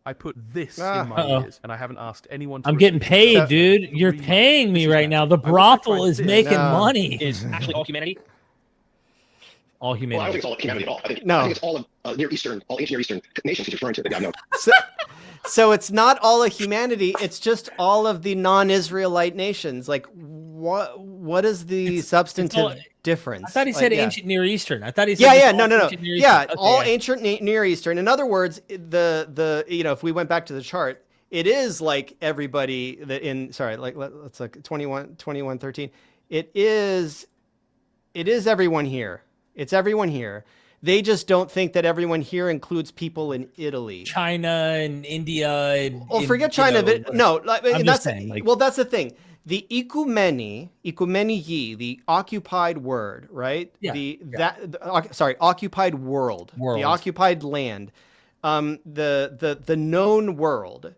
I put this in my ears, and I haven't asked anyone to... I'm getting paid, dude. You're paying me right now. The brothel is making money. Is actually all humanity? All humanity. Well, I don't think it's all humanity at all. I think it's all of Near Eastern, all ancient Near Eastern nations he's referring to. Yeah, no. So it's not all of humanity. It's just all of the non-Israelite nations. Like, what is the substantive difference? I thought he said ancient Near Eastern. I thought he said no. Yeah, all ancient Near Eastern. In other words, the if we went back to the chart, it is like everybody that let's look 21:13. It is everyone here. It's everyone here. They just don't think that everyone here includes people in Italy, China, and India. And forget China. No, that's saying, that's the thing. The ekumenii, the occupied word, right? Yeah. Occupied world, the occupied land, the known world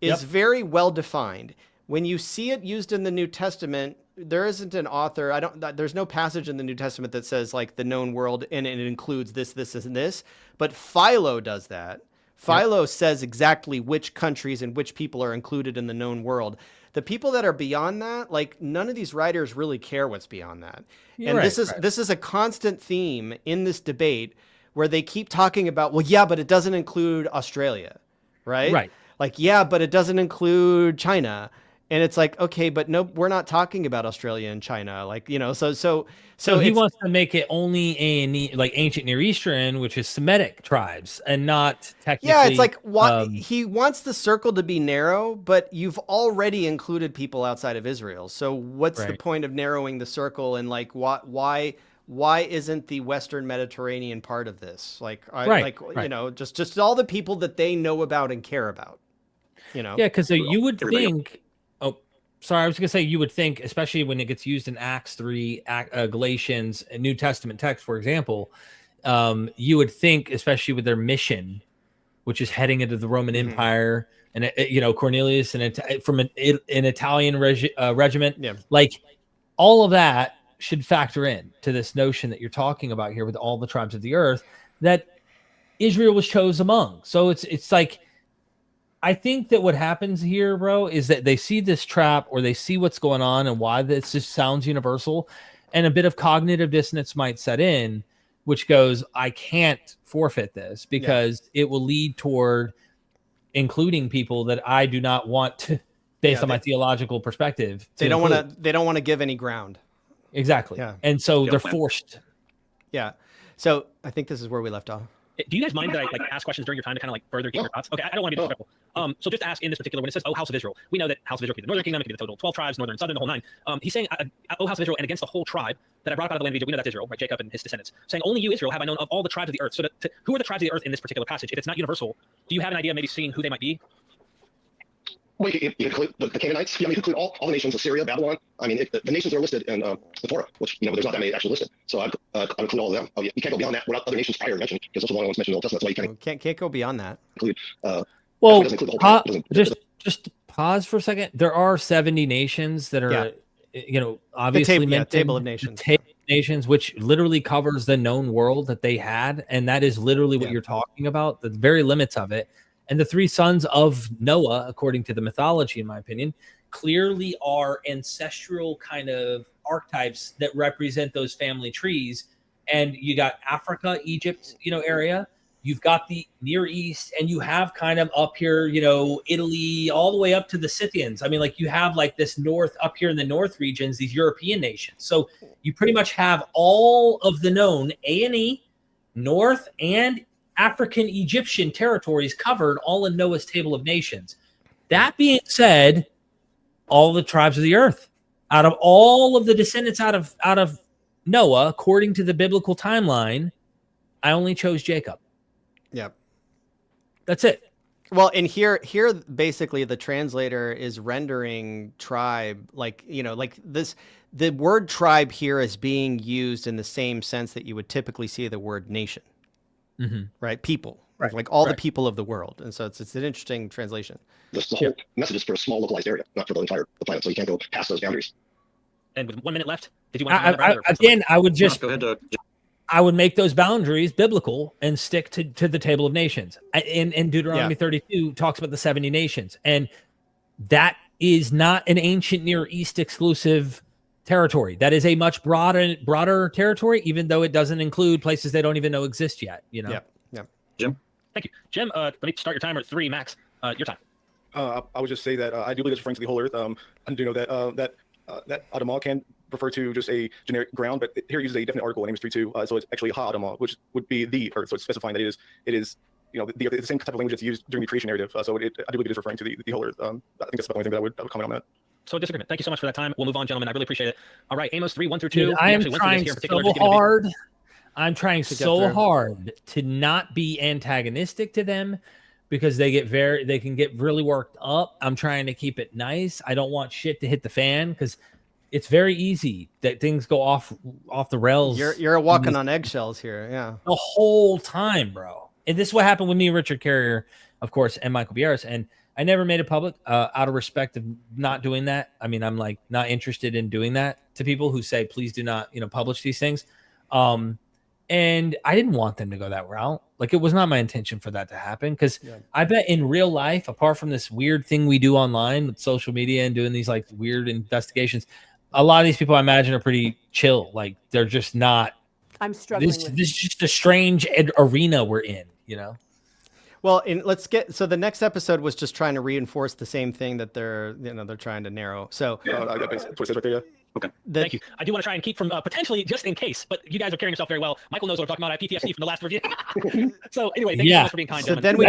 is very well defined. When you see it used in the New Testament, there isn't an author. There's no passage in the New Testament that says like the known world and it includes this, and this. But Philo does that. Philo says exactly which countries and which people are included in the known world. The people that are beyond that, like none of these writers really care what's beyond that. This is a constant theme in this debate where they keep talking about, well, yeah, but it doesn't include Australia, right? Right. Like, yeah, but it doesn't include China. And it's like, okay, but no, we're not talking about Australia and China. Like, so he wants to make it only like ancient Near Eastern, which is Semitic tribes, and not technically. Yeah, it's like he wants the circle to be narrow, but you've already included people outside of Israel. So what's the point of narrowing the circle? And like, why isn't the Western Mediterranean part of this? Like, just all the people that they know about and care about. Yeah, because you would think. Sorry, I was going to say you would think, especially when it gets used in Acts 3, Galatians, and New Testament text, for example, you would think, especially with their mission, which is heading into the Roman Empire, and Cornelius and from an Italian regiment, like all of that should factor in to this notion that you're talking about here with all the tribes of the earth that Israel was chose among. So it's like. I think that what happens here, bro, is that they see this trap or they see what's going on and why this just sounds universal, and a bit of cognitive dissonance might set in, which goes, I can't forfeit this because it will lead toward including people that I do not want to, based on my theological perspective. They don't want to give any ground. Exactly. Yeah. And so they're forced. Yeah. So I think this is where we left off. Do you guys mind that I ask questions during your time to kind of further get your thoughts? Okay, I don't want to be disrespectful. So just ask in this particular, when it says, "Oh, house of Israel," we know that house of Israel could be the northern kingdom, it could be the total 12 tribes, northern, southern, the whole 9. He's saying, "Oh, house of Israel," and against the whole tribe that I brought up out of the land of Egypt. We know that's Israel, right? Jacob and his descendants. Saying, "Only you, Israel, have I known of all the tribes of the earth." So who are the tribes of the earth in this particular passage? If it's not universal, do you have an idea of maybe seeing who they might be? Well, you include the Canaanites. You include all the nations of Syria, Babylon. I mean, the nations are listed in the Torah, which there's not that many actually listed. So I include all of them. You can't go beyond that. What other nations prior mentioned? Because those are the only ones mentioned in the Old Testament. So you can't go beyond that. Include. Just pause for a second. There are 70 nations that are, obviously the table of nations. Nations, which literally covers the known world that they had, and that is literally what you're talking about. The very limits of it. And the 3 sons of Noah, according to the mythology, in my opinion, clearly are ancestral kind of archetypes that represent those family trees. And you got Africa, Egypt, area. You've got the Near East, and you have kind of up here, Italy, all the way up to the Scythians. I mean, like you have like this north up here in the north regions, these European nations. So you pretty much have all of the known A&E, North and African Egyptian territories covered all in Noah's table of nations. That being said, all the tribes of the earth, out of all of the descendants out of Noah, according to the biblical timeline, I only chose Jacob. Yep. That's it. Well, and here basically the translator is rendering tribe like this. The word tribe here is being used in the same sense that you would typically see the word nation, right? People, right? Like all the people of the world, and so it's an interesting translation. The whole message is for a small localized area, not for the entire planet. So you can't go past those boundaries. And with 1 minute left, did you want to again? I would just go ahead. I would make those boundaries biblical and stick to the table of nations. In Deuteronomy 32 talks about the 70 nations, and that is not an ancient Near East exclusive territory. That is a much broader territory, even though it doesn't include places they don't even know exist yet. Yeah. Jim. Thank you, Jim. Let me start your timer at 3. Max, your time. I would just say that I do believe it's referring to the whole earth. I do know that that Adamah can refer to just a generic ground, but here it uses a definite article in Amos 3:2, so it's actually Ha Adamah, which would be the earth. So it's specifying that it is the same type of language that's used during the creation narrative. So I do believe it is referring to the whole earth. I think that's the only thing that I would comment on that. So disagreement. Thank you so much for that time. We'll move on, gentlemen. I really appreciate it. All right, Amos 3:1-2. Dude, I am trying so hard. I'm trying so hard to not be antagonistic to them because they can get really worked up. I'm trying to keep it nice. I don't want shit to hit the fan because it's very easy that things go off the rails. You're walking on eggshells here. Yeah. The whole time, bro. And this is what happened with me, Richard Carrier, of course, and Michael Bierce. And I never made it public out of respect of not doing that. I mean, I'm like not interested in doing that to people who say, please do not, publish these things. And I didn't want them to go that route. Like it was not my intention for that to happen. Cause I bet in real life, apart from this weird thing we do online with social media and doing these like weird investigations, a lot of these people I imagine are pretty chill. Like they're just not, I'm struggling. This is just a strange arena we're in, Well, so the next episode was just trying to reinforce the same thing that they're trying to narrow. So I got what it says right there. Yeah. Okay. Thank you. I do want to try and keep from potentially just in case, but you guys are carrying yourself very well. Michael knows what I'm talking about. I PTSD from the last review. So anyway, thank you so much for being kind. So gentlemen.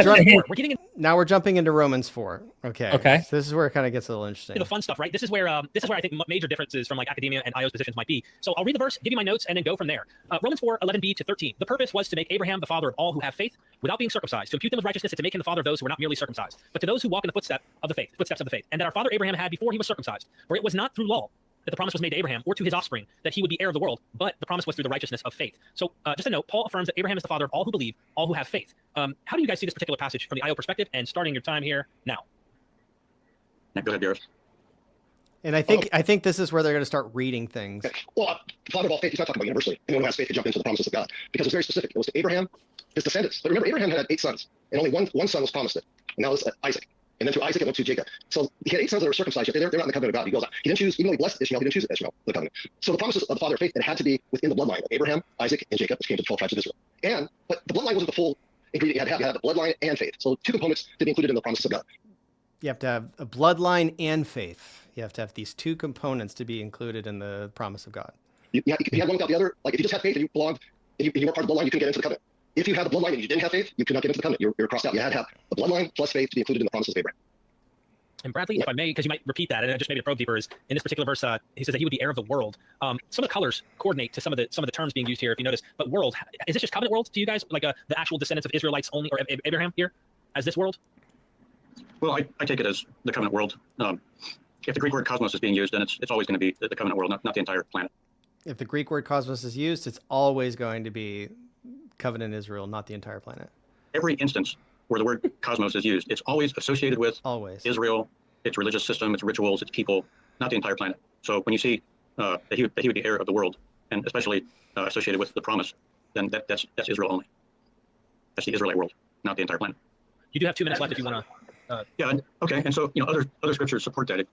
then now we're jumping into Romans 4. Okay. So this is where it kind of gets a little interesting. The fun stuff, right? This is where I think major differences from like academia and IO's positions might be. So I'll read the verse, give you my notes, and then go from there. Romans 4:11b-13. The purpose was to make Abraham the father of all who have faith without being circumcised, to impute them with righteousness, and to make him the father of those who are not merely circumcised, but to those who walk in the footsteps of the faith, and that our father Abraham had before he was circumcised. For it was not through law that the promise was made to Abraham or to his offspring that he would be heir of the world, but the promise was through the righteousness of faith. So just a note, Paul affirms that Abraham is the father of all who believe, all who have faith. How do you guys see this particular passage from the IO perspective? And starting your time here now. Yeah, go ahead, Gareth. And I think this is where they're going to start reading things. Okay. Well, the father of all faith, he's not talking about universally. Anyone who has faith can jump into the promises of God because it's very specific. It was to Abraham, his descendants. But remember, Abraham had 8 sons, and only one son was promised it, and that was Isaac. And then through Isaac, it went to Jacob. So he had 8 sons that were circumcised, yet they're not in the covenant of God. He goes on. He didn't choose, even though he blessed Ishmael, he didn't choose Ishmael, the covenant. So the promises of the father of faith, it had to be within the bloodline of Abraham, Isaac, and Jacob, which came to the 12 tribes of Israel. But the bloodline wasn't the full ingredient you had to have. You had the bloodline and faith. So 2 components to be included in the promises of God. You have to have a bloodline and faith. You have to have these 2 components to be included in the promise of God. You had one without the other. Like if you just had faith and you belonged, and you were part of the bloodline, you couldn't get into the covenant. If you had the bloodline and you didn't have faith, you could not get into the covenant. You're crossed out. You had to have the bloodline plus faith to be included in the promises of Abraham. And Bradley, if I may, because you might repeat that, and just maybe to probe deeper, is in this particular verse, he says that he would be heir of the world. Some of the colors coordinate to some of the terms being used here, if you notice. But world, is this just covenant world to you guys, like the actual descendants of Israelites only, or Abraham here, as this world? Well, I take it as the covenant world. If the Greek word cosmos is being used, then it's always going to be the covenant world, not the entire planet. If the Greek word cosmos is used, it's always going to be covenant Israel, not the entire planet. Every instance where the word cosmos is used, it's always associated with Israel, its religious system, its rituals, its people, not the entire planet. So when you see that he would be heir of the world, and especially associated with the promise, then that's Israel only. That's the Israelite world, not the entire planet. You do have 2 minutes left if you want to. Yeah. Okay. And so other scriptures support that.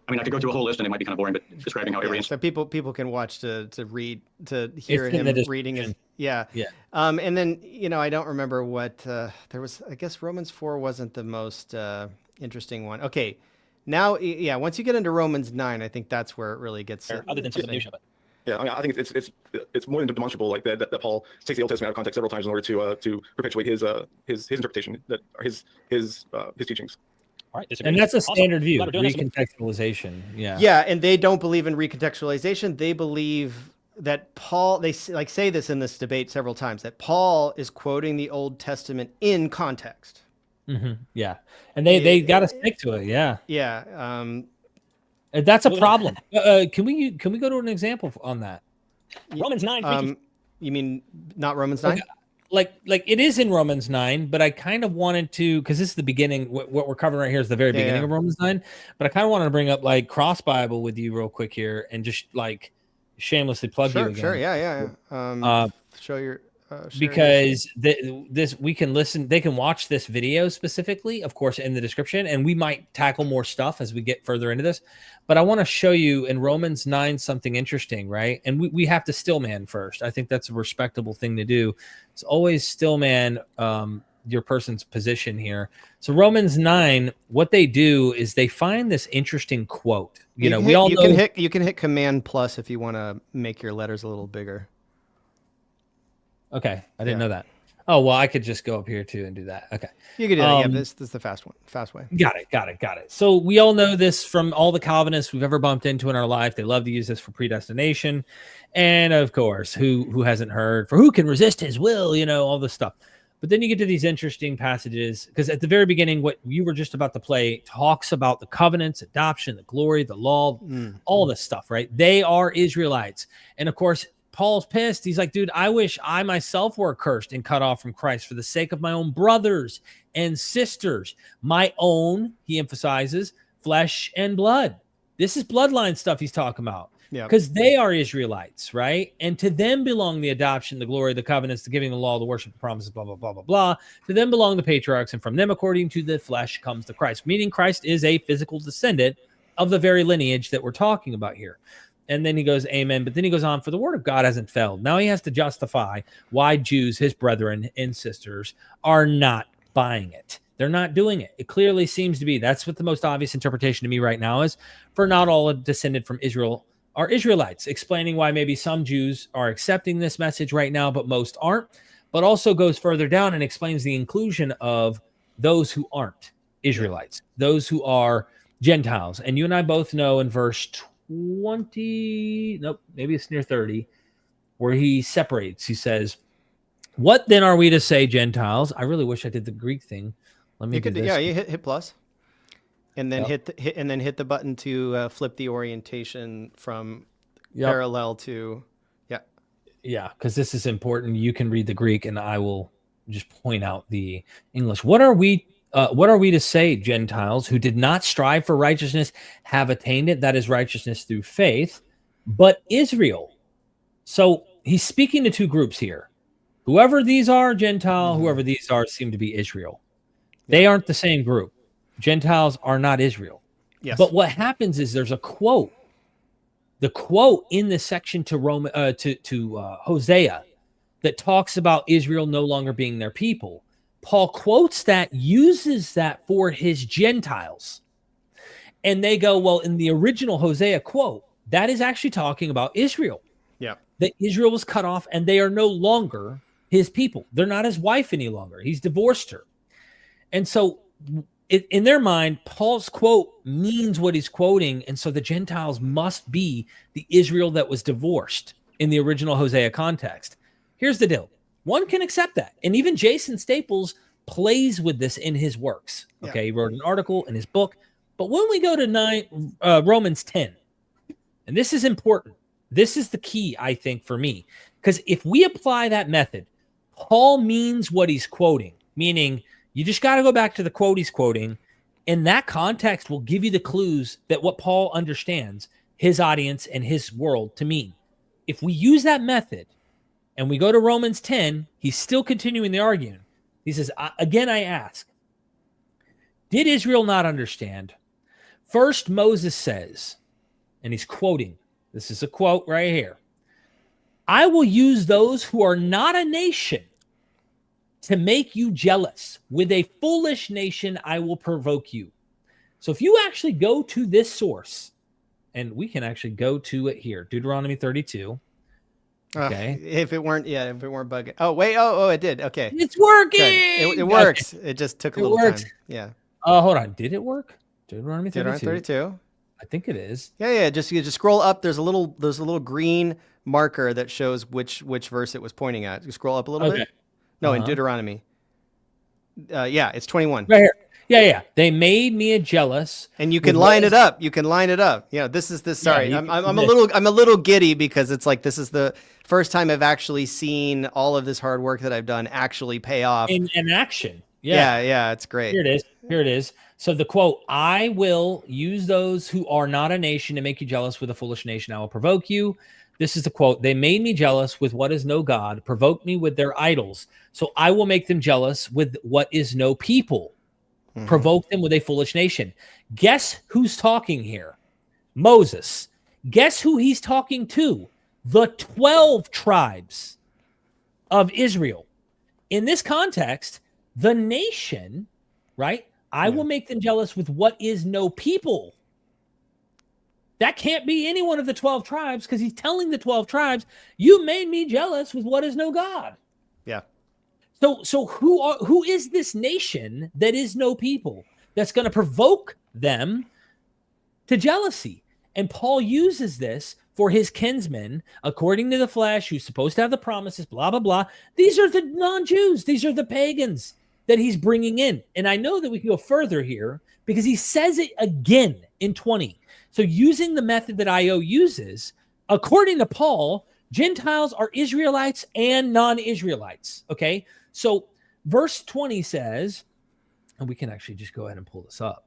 I mean, I could go through a whole list, and it might be kind of boring, but describing how every so people can watch to read to hear him reading it. Yeah. And then I don't remember what there was. I guess Romans 4 wasn't the most interesting one. Okay. Now, once you get into Romans 9, I think that's where it really gets. Other than some minutia, but. Yeah, I think it's more than demonstrable, like that Paul takes the Old Testament out of context several times in order to perpetuate his interpretation, his teachings. All right, and that's a standard view, recontextualization. Yeah, and they don't believe in recontextualization. They believe that Paul, they like say this in this debate several times, that Paul is quoting the Old Testament in context. Yeah, and they got to stick to it. Yeah, yeah. That's a problem. Can we go to an example on that? Romans 9. You mean not Romans 9? Okay. Like it is in Romans 9, but I kind of wanted to, because this is the beginning. What we're covering right here is the very beginning of Romans 9. But I kind of wanted to bring up like Cross Bible with you real quick here, and just like shamelessly plug you again. Sure, yeah. Show your because this we can listen. They can watch this video specifically, of course, in the description, and we might tackle more stuff as we get further into this. But I want to show you in Romans 9 something interesting, right? And we have to stillman first. I think that's a respectable thing to do. It's always stillman your person's position here. So Romans 9, what they do is they find this interesting quote. You can hit Command plus if you want to make your letters a little bigger. Okay, I didn't know that. Oh, well, I could just go up here too and do that. Okay. You could do that. Yeah, this is the fast way. Got it. So we all know this from all the Calvinists we've ever bumped into in our life. They love to use this for predestination. And of course, who hasn't heard, for who can resist his will, all this stuff. But then you get to these interesting passages, because at the very beginning, what you were just about to play talks about the covenants, adoption, the glory, the law, all this stuff, right? They are Israelites. And of course, Paul's pissed. He's like, dude, I wish I myself were cursed and cut off from Christ for the sake of my own brothers and sisters. My own, he emphasizes, flesh and blood. This is bloodline stuff he's talking about. Yeah. Because they are Israelites, right? And to them belong the adoption, the glory, the covenants, the giving the law, the worship, the promises, blah, blah, blah, blah, blah. To them belong the patriarchs, and from them, according to the flesh, comes the Christ. Meaning Christ is a physical descendant of the very lineage that we're talking about here. And then he goes, amen. But then he goes on, for the word of God hasn't failed. Now he has to justify why Jews, his brethren and sisters, are not buying it. They're not doing it. It clearly seems to be. That's what the most obvious interpretation to me right now is. For not all descended from Israel are Israelites, explaining why maybe some Jews are accepting this message right now, but most aren't. But also goes further down and explains the inclusion of those who aren't Israelites, those who are Gentiles. And you and I both know in verse 20, nope, maybe it's near 30, where he separates. He says, what then are we to say, Gentiles? I really wish I did the Greek thing. Let me do this. Yeah, you hit plus, and then hit the button to flip the orientation from parallel to because this is important. You can read the Greek, and I will just point out the English. What are we to say, Gentiles, who did not strive for righteousness, have attained it? That is righteousness through faith. But Israel. So he's speaking to two groups here. Whoever these are, Gentile, whoever these are, seem to be Israel. They aren't the same group. Gentiles are not Israel. Yes. But what happens is there's a quote. The quote in this section to Hosea that talks about Israel no longer being their people. Paul quotes that, uses that for his Gentiles. And they go, well, in the original Hosea quote, that is actually talking about Israel. Yeah. That Israel was cut off and they are no longer his people. They're not his wife any longer. He's divorced her. And so in their mind, Paul's quote means what he's quoting. And so the Gentiles must be the Israel that was divorced in the original Hosea context. Here's the deal. One can accept that. And even Jason Staples plays with this in his works. Okay. Yeah. He wrote an article in his book. But when we go to Romans 10, and this is important, this is the key, I think, for me, because if we apply that method, Paul means what he's quoting, meaning you just got to go back to the quote he's quoting, and that context will give you the clues that what Paul understands his audience and his world to mean. If we use that method and we go to Romans 10, he's still continuing the argument. He says, again, I ask, did Israel not understand? First, Moses says, and he's quoting, this is a quote right here, I will use those who are not a nation to make you jealous. With a foolish nation, I will provoke you. So if you actually go to this source, and we can actually go to it here, Deuteronomy 32. Okay. If it weren't bugging. Oh, wait. Oh, it did. Okay. It's working. It works. Okay. It just took a little time. Yeah. Hold on. Did it work? Deuteronomy 32. Deuteronomy 32. I think it is. Yeah. You just scroll up. There's a little green marker that shows which verse it was pointing at. You scroll up a little bit. No, in Deuteronomy. Yeah, it's 21. Right here. Yeah. They made me jealous. And you can line it up. You can line it up. Yeah, this is this. Sorry, yeah, I'm a little giddy because it's like this is the first time I've actually seen all of this hard work that I've done actually pay off in action. Yeah, it's great. Here it is. So the quote, I will use those who are not a nation to make you jealous with a foolish nation. I will provoke you. This is the quote. They made me jealous with what is no God, provoked me with their idols. So I will make them jealous with what is no people, provoke them with a foolish nation. Guess who's talking here? Moses. Guess who he's talking to? The 12 tribes of Israel. In this context, the nation, right? I will make them jealous with what is no people. That can't be any one of the 12 tribes because he's telling the 12 tribes, you made me jealous with what is no God. Yeah. So who is this nation that is no people that's going to provoke them to jealousy? And Paul uses this for his kinsmen, according to the flesh, who's supposed to have the promises, blah, blah, blah. These are the non-Jews. These are the pagans that he's bringing in. And I know that we can go further here because he says it again in 20. So using the method that IO uses, according to Paul, Gentiles are Israelites and non-Israelites, okay? So verse 20 says, and we can actually just go ahead and pull this up.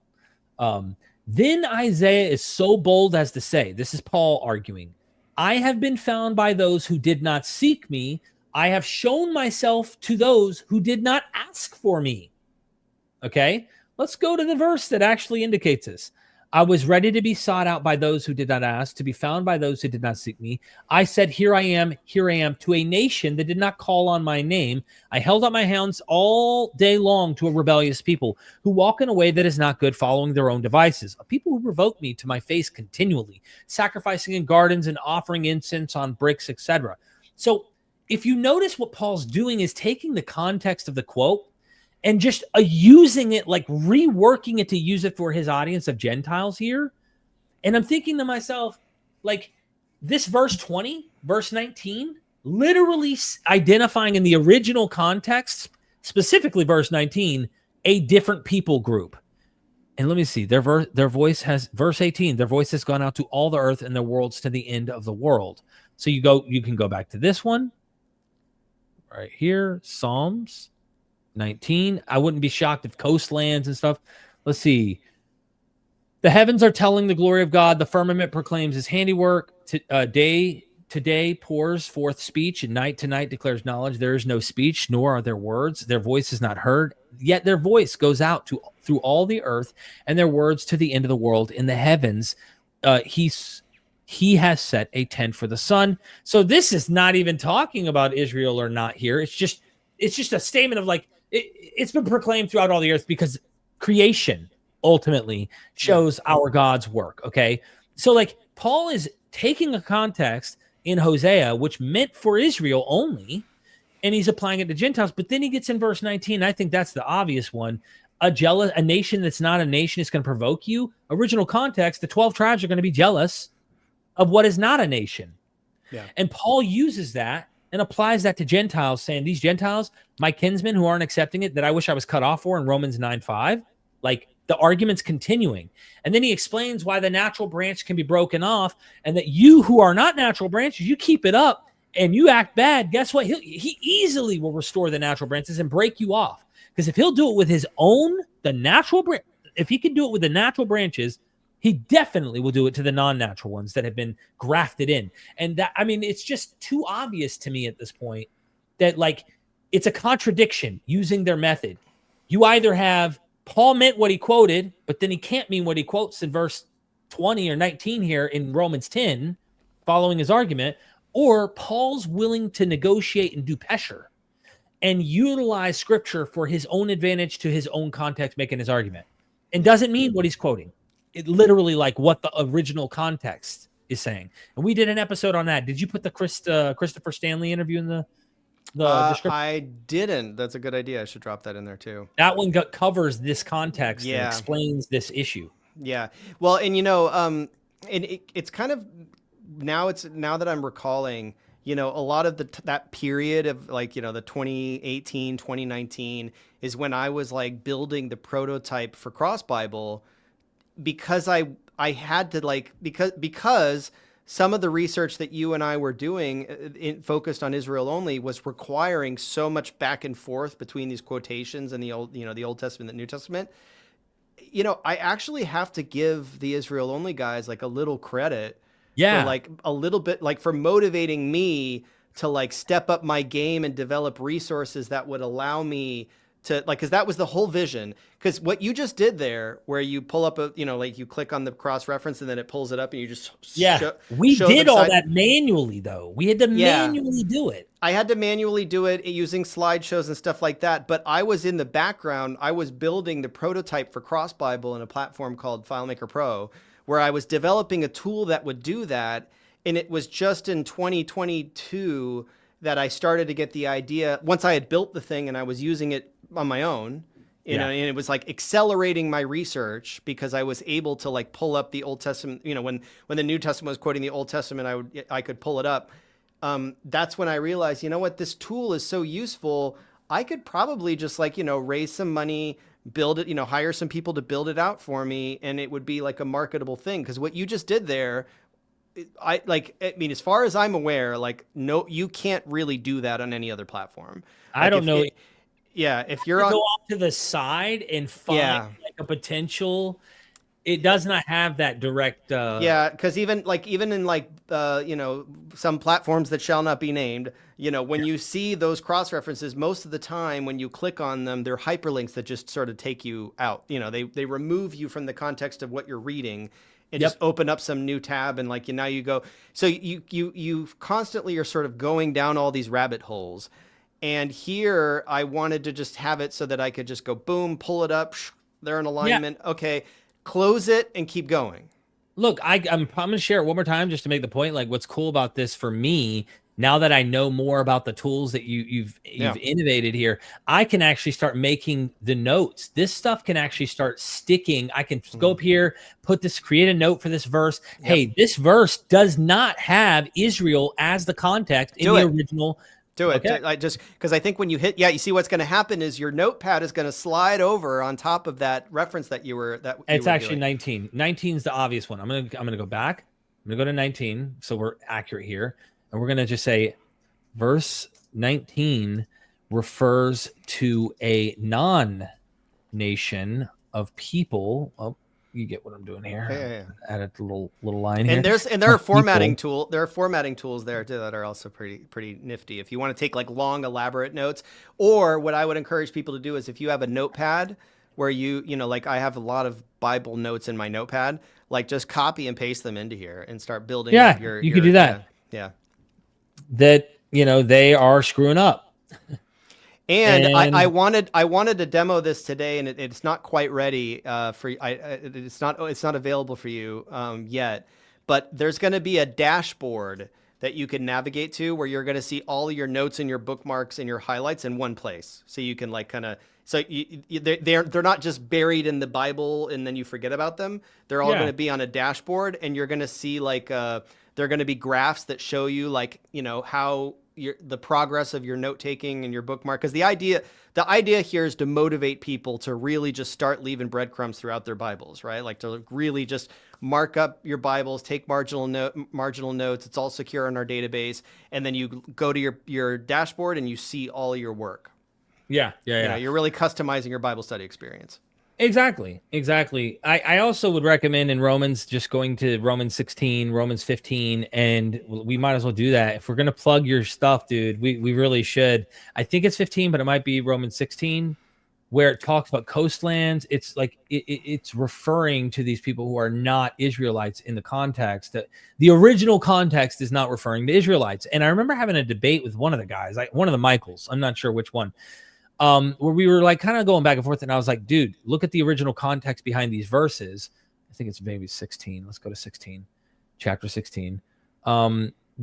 Then Isaiah is so bold as to say, this is Paul arguing, I have been found by those who did not seek me. I have shown myself to those who did not ask for me. Okay, let's go to the verse that actually indicates this. I was ready to be sought out by those who did not ask, to be found by those who did not seek me. I said, here I am, to a nation that did not call on my name. I held out my hands all day long to a rebellious people who walk in a way that is not good, following their own devices. A people who provoke me to my face continually, sacrificing in gardens and offering incense on bricks, etc. So if you notice what Paul's doing is taking the context of the quote and just using it, like reworking it to use it for his audience of Gentiles here. And I'm thinking to myself, like this verse 20, verse 19, literally identifying in the original context, specifically verse 19, a different people group. And let me see, their voice has, verse 18, their voice has gone out to all the earth and their worlds to the end of the world. So you can go back to this one right here, Psalms 19. I wouldn't be shocked if coastlands and stuff. Let's see. The heavens are telling the glory of God. The firmament proclaims his handiwork. Day to day pours forth speech, and night to night declares knowledge. There is no speech, nor are there words. Their voice is not heard. Yet their voice goes out through all the earth, and their words to the end of the world. In the heavens, he has set a tent for the sun. So this is not even talking about Israel or not here. It's just a statement of like, it's been proclaimed throughout all the earth because creation ultimately shows our God's work. Okay. So like Paul is taking a context in Hosea, which meant for Israel only, and he's applying it to Gentiles. But then he gets in verse 19. I think that's the obvious one. A nation that's not a nation is going to provoke you. Original context, the 12 tribes are going to be jealous of what is not a nation. Yeah. And Paul uses that and applies that to Gentiles, saying these Gentiles, my kinsmen who aren't accepting it, that I wish I was cut off for in Romans 9:5, like the argument's continuing. And then he explains why the natural branch can be broken off, and that you who are not natural branches, you keep it up and you act bad. Guess what? He easily will restore the natural branches and break you off. Because if he'll do it with his own, if he can do it with the natural branches, he definitely will do it to the non-natural ones that have been grafted in. And that, I mean, it's just too obvious to me at this point that like, it's a contradiction using their method. You either have Paul meant what he quoted, but then he can't mean what he quotes in verse 20 or 19 here in Romans 10, following his argument, or Paul's willing to negotiate and do pesher and utilize scripture for his own advantage to his own context, making his argument, and doesn't mean what he's quoting. It literally like what the original context is saying. And we did an episode on that. Did you put the Christopher Stanley interview in the description? I didn't. That's a good idea. I should drop that in there too. That one covers this context and explains this issue. Yeah. Well, and it's kind of now that I'm recalling, you know, a lot of that period of like, you know, the 2018, 2019 is when I was like building the prototype for Cross Bible, because I had to like, because some of the research that you and I were doing focused on Israel only was requiring so much back and forth between these quotations and the Old Testament and the New Testament. You know, I actually have to give the Israel only guys like a little credit. Yeah. For like a little bit, like for motivating me to like step up my game and develop resources that would allow me to like, cause that was the whole vision. Cause what you just did there, where you pull up a, you know, like you click on the cross reference and then it pulls it up and you just we did all that manually though. We had to manually do it. I had to manually do it using slideshows and stuff like that. But I was in the background. I was building the prototype for Cross Bible in a platform called FileMaker Pro, where I was developing a tool that would do that. And it was just in 2022 that I started to get the idea, once I had built the thing and I was using it on my own, you know, and it was like accelerating my research because I was able to like pull up the Old Testament, you know, when the New Testament was quoting the Old Testament, I could pull it up. That's when I realized, you know what, this tool is so useful. I could probably just like, you know, raise some money, build it, you know, hire some people to build it out for me. And it would be like a marketable thing. Cause what you just did there, I mean, as far as I'm aware, like, no, you can't really do that on any other platform. Like I don't know. If you're on, go off to the side and find like a potential, it does not have that direct. Because even in like you know, some platforms that shall not be named, you know, when you see those cross references, most of the time when you click on them, they're hyperlinks that just sort of take you out. You know, they remove you from the context of what you're reading and just open up some new tab and like now you go. So you constantly are sort of going down all these rabbit holes. And here I wanted to just have it so that I could just go boom, pull it up. They're in alignment. Yeah. Okay. Close it and keep going. Look, I'm going to share it one more time just to make the point. Like what's cool about this for me, now that I know more about the tools that you've innovated here, I can actually start making the notes. This stuff can actually start sticking. I can go up here, create a note for this verse. Yep. Hey, this verse does not have Israel as the context in the original. Do it. Okay. I just because I think when you hit, you see what's going to happen is your notepad is going to slide over on top of that reference that you were It's actually 19. 19 is the obvious one. I'm gonna go back. I'm gonna go to 19, so we're accurate here, and we're gonna just say, verse 19 refers to a non-nation of people. Oh, you get what I'm doing here. Yeah. Added a little line here. And there are formatting tools there too that are also pretty nifty. If you want to take like long, elaborate notes, or what I would encourage people to do is if you have a notepad where you know, like I have a lot of Bible notes in my notepad, like just copy and paste them into here and start building. Yeah, you could do that. Yeah. That, you know, they are screwing up. And I wanted to demo this today, and it's not quite ready it's not available for you yet. But there's going to be a dashboard that you can navigate to where you're going to see all of your notes and your bookmarks and your highlights in one place. So you can like kind of they're not just buried in the Bible and then you forget about them. They're all going to be on a dashboard, and you're going to see like they're going to be graphs that show you like, you know, how the progress of your note taking and your bookmark. Because the idea here is to motivate people to really just start leaving breadcrumbs throughout their Bibles, right? Like to really just mark up your Bibles, take marginal notes. It's all secure in our database. And then you go to your dashboard and you see all of your work. Yeah. You know, you're really customizing your Bible study experience. Exactly. I also would recommend in Romans just going to Romans 16, Romans 15, and we might as well do that. If we're going to plug your stuff, dude, we really should. I think it's 15, but it might be Romans 16, where it talks about coastlands. It's like it's referring to these people who are not Israelites in the context. The original context is not referring to Israelites. And I remember having a debate with one of the guys, like one of the Michaels, I'm not sure which one, where we were like kind of going back and forth, and I was like, dude, look at the original context behind these verses. I think it's maybe 16. Let's go to 16, chapter 16.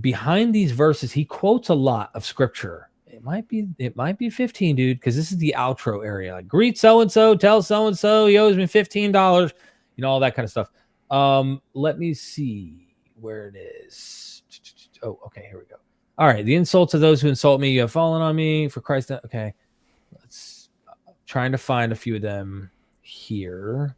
Behind these verses, he quotes a lot of scripture. It might be 15, dude, because this is the outro area. Like, greet so-and-so, tell so-and-so he owes me $15, you know, all that kind of stuff. Let me see. where it is. Oh, okay, here we go. All right, the insults of those who insult me, you have fallen on me for Christ. Okay, let's trying to find a few of them here.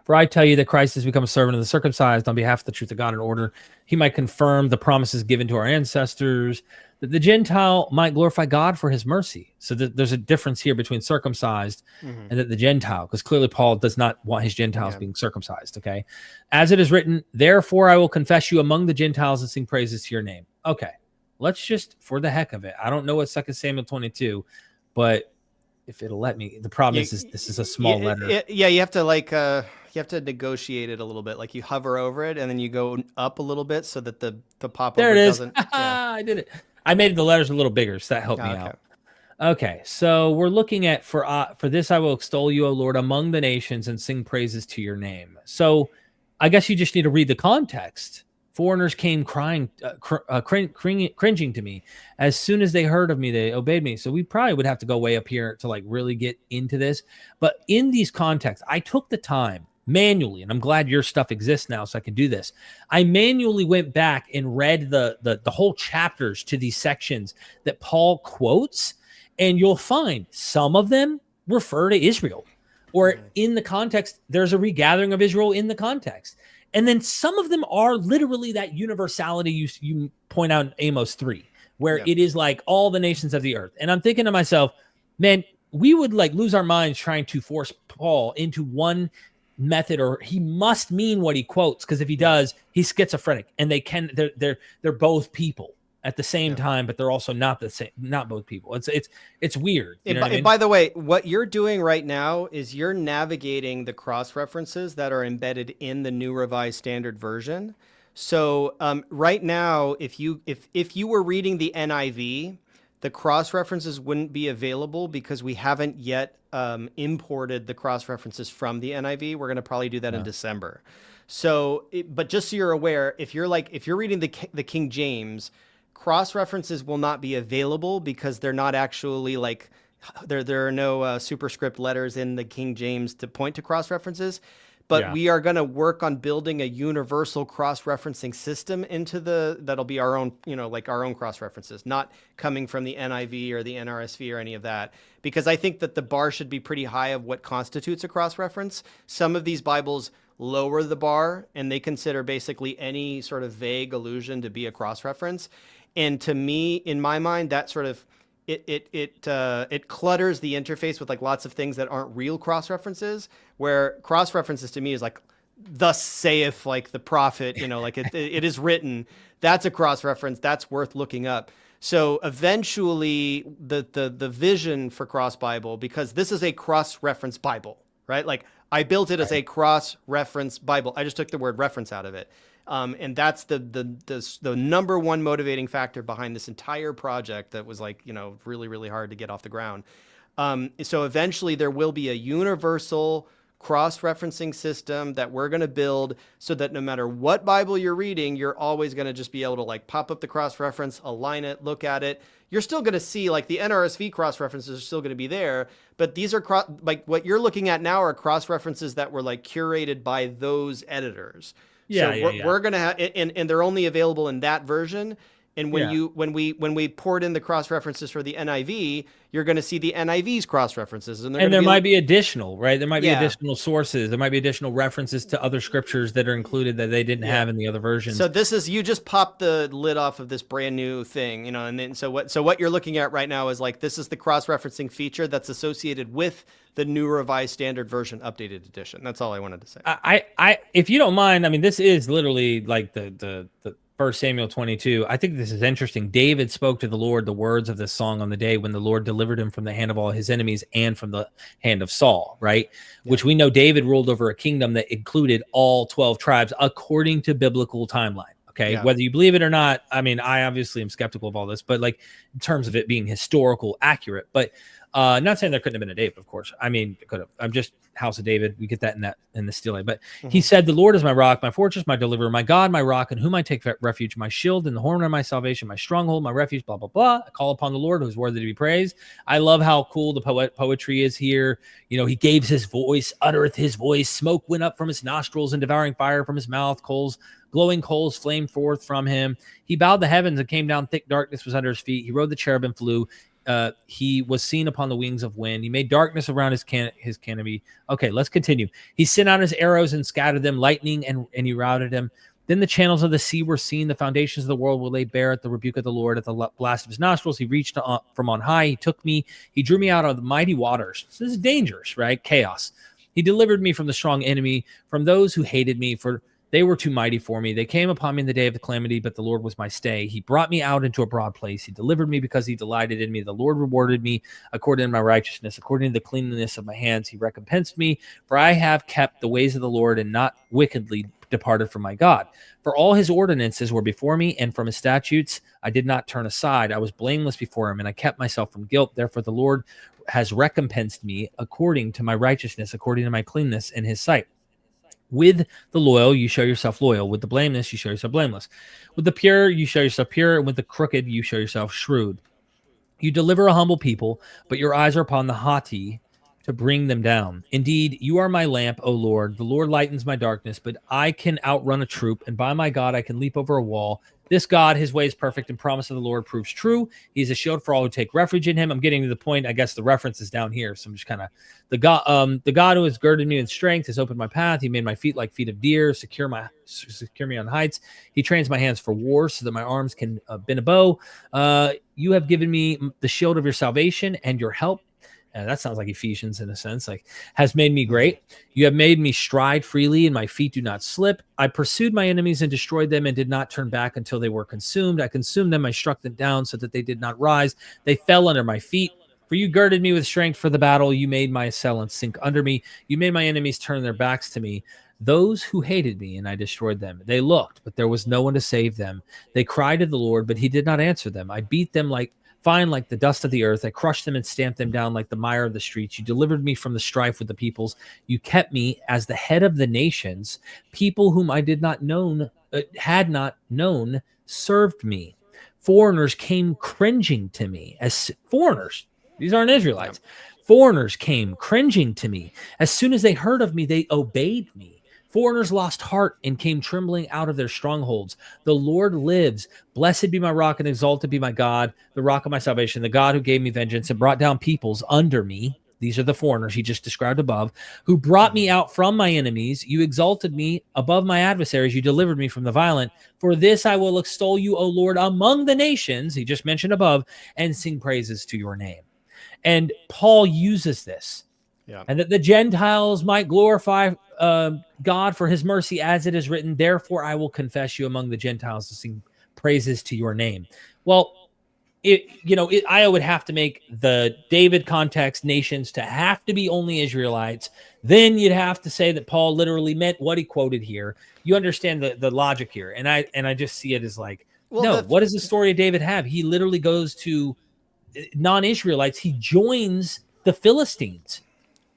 For I tell you that Christ has become a servant of the circumcised on behalf of the truth of God in order he might confirm the promises given to our ancestors, that the Gentile might glorify God for his mercy. So there's a difference here between circumcised and that the Gentile, because clearly Paul does not want his Gentiles being circumcised, okay? As it is written, therefore I will confess you among the Gentiles and sing praises to your name. Okay, let's just, for the heck of it, I don't know what 2 Samuel 22, but if it'll let me, the problem is this is a small letter. You have to you have to negotiate it a little bit. Like you hover over it and then you go up a little bit so that the pop over doesn't. I did it. I made the letters a little bigger, so that helped me out. Okay, so we're looking at for this I will extol you, O Lord, among the nations and sing praises to your name. So I guess you just need to read the context. Foreigners came crying, cringing to me. As soon as they heard of me, they obeyed me. So we probably would have to go way up here to like really get into this. But in these contexts, I took the time manually, and I'm glad your stuff exists now so I can do this. I manually went back and read the whole chapters to these sections that Paul quotes, and you'll find some of them refer to Israel, or in the context, there's a regathering of Israel in the context. And then some of them are literally that universality you point out in Amos 3, where it is like all the nations of the earth. And I'm thinking to myself, man, we would like lose our minds trying to force Paul into one method, or he must mean what he quotes, because if he does, he's schizophrenic, and they're both people at the same time, but they're also not the same, not both people. It's weird. You know what I mean? By the way, what you're doing right now is you're navigating the cross references that are embedded in the New Revised Standard Version. So right now, if you were reading the NIV, the cross references wouldn't be available because we haven't yet imported the cross references from the NIV. We're going to probably do that in December. So, but just so you're aware, if you're reading the King James, cross references will not be available because they're not actually like there are no superscript letters in the King James to point to cross references. But we are going to work on building a universal cross-referencing system into that'll be our own, like our own cross-references, not coming from the NIV or the NRSV or any of that, because I think that the bar should be pretty high of what constitutes a cross-reference. Some of these Bibles lower the bar, and they consider basically any sort of vague allusion to be a cross-reference. And to me, in my mind, that sort of it clutters the interface with like lots of things that aren't real cross references, where cross references to me is like, thus saith like the prophet, like it is written. That's a cross reference. That's worth looking up. So eventually the vision for Cross Bible, because this is a cross reference Bible, right? Like I built it as a cross reference Bible. I just took the word reference out of it. And that's the number one motivating factor behind this entire project that was like, really, really hard to get off the ground. So eventually there will be a universal cross-referencing system that we're going to build so that no matter what Bible you're reading, you're always going to just be able to like pop up the cross-reference, align it, look at it. You're still going to see like the NRSV cross-references are still going to be there, but these are like what you're looking at now are cross-references that were like curated by those editors. We're going to have, and they're only available in that version. And when we poured in the cross references for the NIV, you're going to see the NIV's cross references, and there might be additional, right? There might be additional sources. There might be additional references to other scriptures that are included that they didn't have in the other versions. So this is, you just pop the lid off of this brand new thing, and then so what you're looking at right now is like, this is the cross referencing feature that's associated with the New Revised Standard Version updated edition. That's all I wanted to say. I if you don't mind, I mean, this is literally like the 1 Samuel 22. I think this is interesting. David spoke to the Lord the words of this song on the day when the Lord delivered him from the hand of all his enemies and from the hand of Saul, right? Yeah. Which we know David ruled over a kingdom that included all 12 tribes according to biblical timeline. Okay. Yeah. Whether you believe it or not, I mean, I obviously am skeptical of all this, but like in terms of it being historical accurate, but Not saying there couldn't have been a David, of course. I mean, it could have. I'm just House of David. We get that in the stele. But he said, "The Lord is my rock, my fortress, my deliverer, my God, my rock, in whom I take refuge, my shield and the horn of my salvation, my stronghold, my refuge." Blah blah blah. I call upon the Lord, who is worthy to be praised. I love how cool the poetry is here. You know, he gave his voice, uttereth his voice. Smoke went up from his nostrils, and devouring fire from his mouth. Glowing coals flamed forth from him. He bowed the heavens and came down. Thick darkness was under his feet. He rode the cherubim, flew. He was seen upon the wings of wind. He made darkness around his canopy. Okay, let's continue. He sent out his arrows and scattered them, lightning, and he routed them. Then the channels of the sea were seen. The foundations of the world were laid bare at the rebuke of the Lord, at the blast of his nostrils. He reached from on high. He took me. He drew me out of the mighty waters. So this is dangerous, right? Chaos. He delivered me from the strong enemy, from those who hated me, for they were too mighty for me. They came upon me in the day of the calamity, but the Lord was my stay. He brought me out into a broad place. He delivered me because he delighted in me. The Lord rewarded me according to my righteousness, according to the cleanliness of my hands. He recompensed me, for I have kept the ways of the Lord and not wickedly departed from my God. For all his ordinances were before me, and from his statutes I did not turn aside. I was blameless before him, and I kept myself from guilt. Therefore the Lord has recompensed me according to my righteousness, according to my cleanness in his sight. With the loyal, you show yourself loyal. With the blameless, you show yourself blameless. With the pure, you show yourself pure. And with the crooked, you show yourself shrewd. You deliver a humble people, but your eyes are upon the haughty to bring them down. Indeed, you are my lamp, O Lord. The Lord lightens my darkness, but I can outrun a troop, and by my God, I can leap over a wall. This God, his way is perfect, and promise of the Lord proves true. He's a shield for all who take refuge in him. I'm getting to the point. I guess the reference is down here, so I'm just kind of the God who has girded me in strength has opened my path. He made my feet like feet of deer, secure me on heights. He trains my hands for war, so that my arms can bend a bow. You have given me the shield of your salvation and your help. That sounds like Ephesians in a sense, like has made me great. You have made me stride freely and my feet do not slip. I pursued my enemies and destroyed them and did not turn back until they were consumed. I consumed them. I struck them down so that they did not rise. They fell under my feet. For you girded me with strength for the battle. You made my assailants sink under me. You made my enemies turn their backs to me. Those who hated me, and I destroyed them. They looked, but there was no one to save them. They cried to the Lord, but he did not answer them. I beat them like the dust of the earth. I crushed them and stamped them down like the mire of the streets. You delivered me from the strife with the peoples. You kept me as the head of the nations. People whom I had not known served me. Foreigners came cringing to me as foreigners. These aren't Israelites. Foreigners came cringing to me. As soon as they heard of me, they obeyed me. Foreigners lost heart and came trembling out of their strongholds. The Lord lives. Blessed be my rock and exalted be my God, the rock of my salvation, the God who gave me vengeance and brought down peoples under me. These are the foreigners he just described above, who brought me out from my enemies. You exalted me above my adversaries. You delivered me from the violent. For this I will extol you, O Lord, among the nations, he just mentioned above, and sing praises to your name. And Paul uses this. Yeah. And that the Gentiles might glorify God for his mercy, as it is written, therefore I will confess you among the Gentiles to sing praises to your name. Well, I would have to make the David context nations to have to be only Israelites. Then you'd have to say that Paul literally meant what he quoted here. You understand the logic here. And I just see it as like, what does the story of David have? He literally goes to non-Israelites. He joins the Philistines.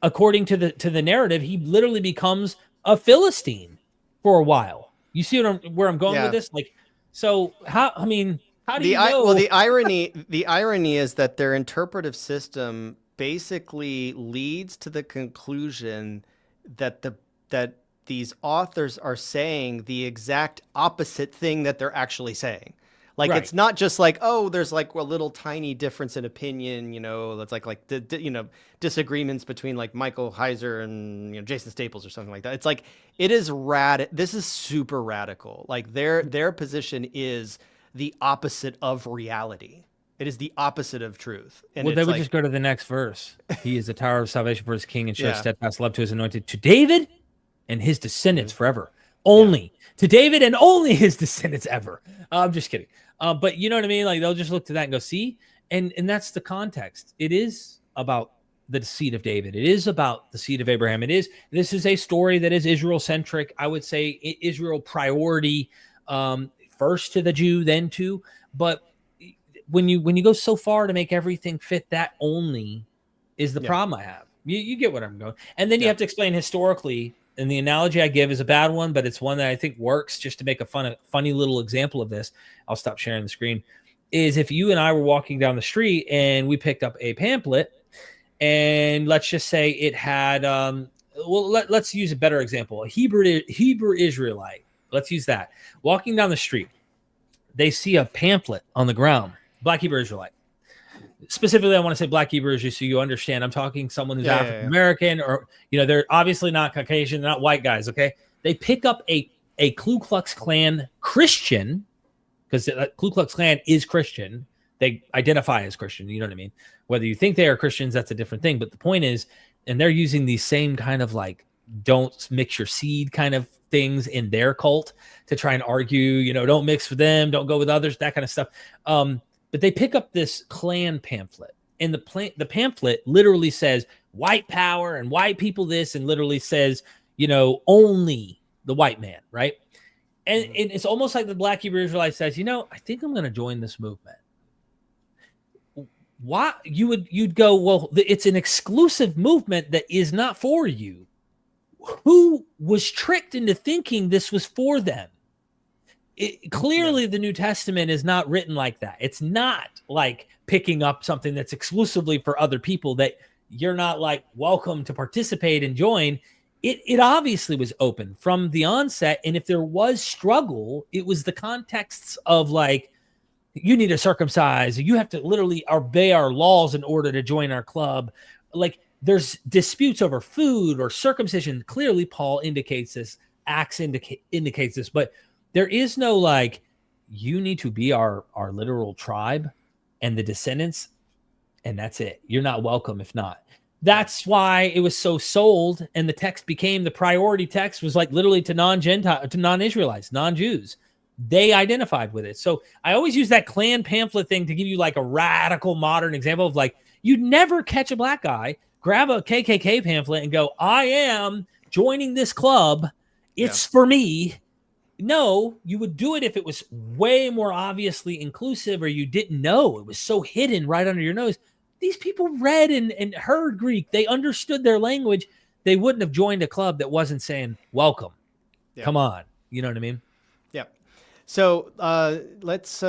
According to the narrative, he literally becomes a Philistine for a while. You see where I'm going with this? Like, so how do you know? Well, the irony is that their interpretive system basically leads to the conclusion that these authors are saying the exact opposite thing that they're actually saying. Like, right. It's not just like, oh, there's like a little tiny difference in opinion, that's like disagreements between like Michael Heiser and Jason Staples or something like that. It's like, it is this is super radical. Like their position is the opposite of reality. It is the opposite of truth. And they would just go to the next verse. He is the tower of salvation for his king and shows steadfast love to his anointed, to David and his descendants forever. Only to David and only his descendants ever. I'm just kidding. But you know what I mean? Like, they'll just look to that and go, see? And that's the context. It is about the seed of David. It is about the seed of Abraham. This is a story that is Israel-centric. I would say Israel priority, first to the Jew, then to. But when you go so far to make everything fit that only, is the problem I have. You get what I'm going. And then you have to explain historically, and the analogy I give is a bad one, but it's one that I think works just to make a funny little example of this. I'll stop sharing the screen. Is if you and I were walking down the street and we picked up a pamphlet, and let's just say it had, let's use a better example. A Hebrew Israelite. Let's use that. Walking down the street, they see a pamphlet on the ground. Black Hebrew Israelite. Specifically, I want to say Black Hebrews just so you understand. I'm talking someone who's African American, or they're obviously not Caucasian, they're not white guys. Okay, they pick up a Ku Klux Klan Christian, because Ku Klux Klan is Christian. They identify as Christian. You know what I mean? Whether you think they are Christians, that's a different thing. But the point is, and they're using these same kind of like don't mix your seed kind of things in their cult to try and argue. Don't mix with them, don't go with others, that kind of stuff. But they pick up this Klan pamphlet, and the pamphlet literally says white power and white people this, and literally says, only the white man, right? And it's almost like the Black Hebrew Israelite says, I think I'm going to join this movement. Why you'd go, well, it's an exclusive movement that is not for you. Who was tricked into thinking this was for them? Clearly, the New Testament is not written like that. It's not like picking up something that's exclusively for other people that you're not like welcome to participate and join. It obviously was open from the onset. And if there was struggle, it was the contexts of like, you need to circumcise, you have to literally obey our laws in order to join our club. Like there's disputes over food or circumcision. Clearly, Paul indicates this, Acts indicates this, but there is no like, you need to be our literal tribe and the descendants, and that's it. You're not welcome if not. That's why it was so sold, and the text became the priority text was like literally to non-Gentile, to non-Israelites, non-Jews. They identified with it. So I always use that Klan pamphlet thing to give you like a radical modern example of like, you'd never catch a black guy, grab a KKK pamphlet and go, I am joining this club. It's for me. No, you would do it if it was way more obviously inclusive, or you didn't know. It was so hidden right under your nose. These people read and heard Greek. They understood their language. They wouldn't have joined a club that wasn't saying, welcome. Come on. You know what I mean? Yeah. So let's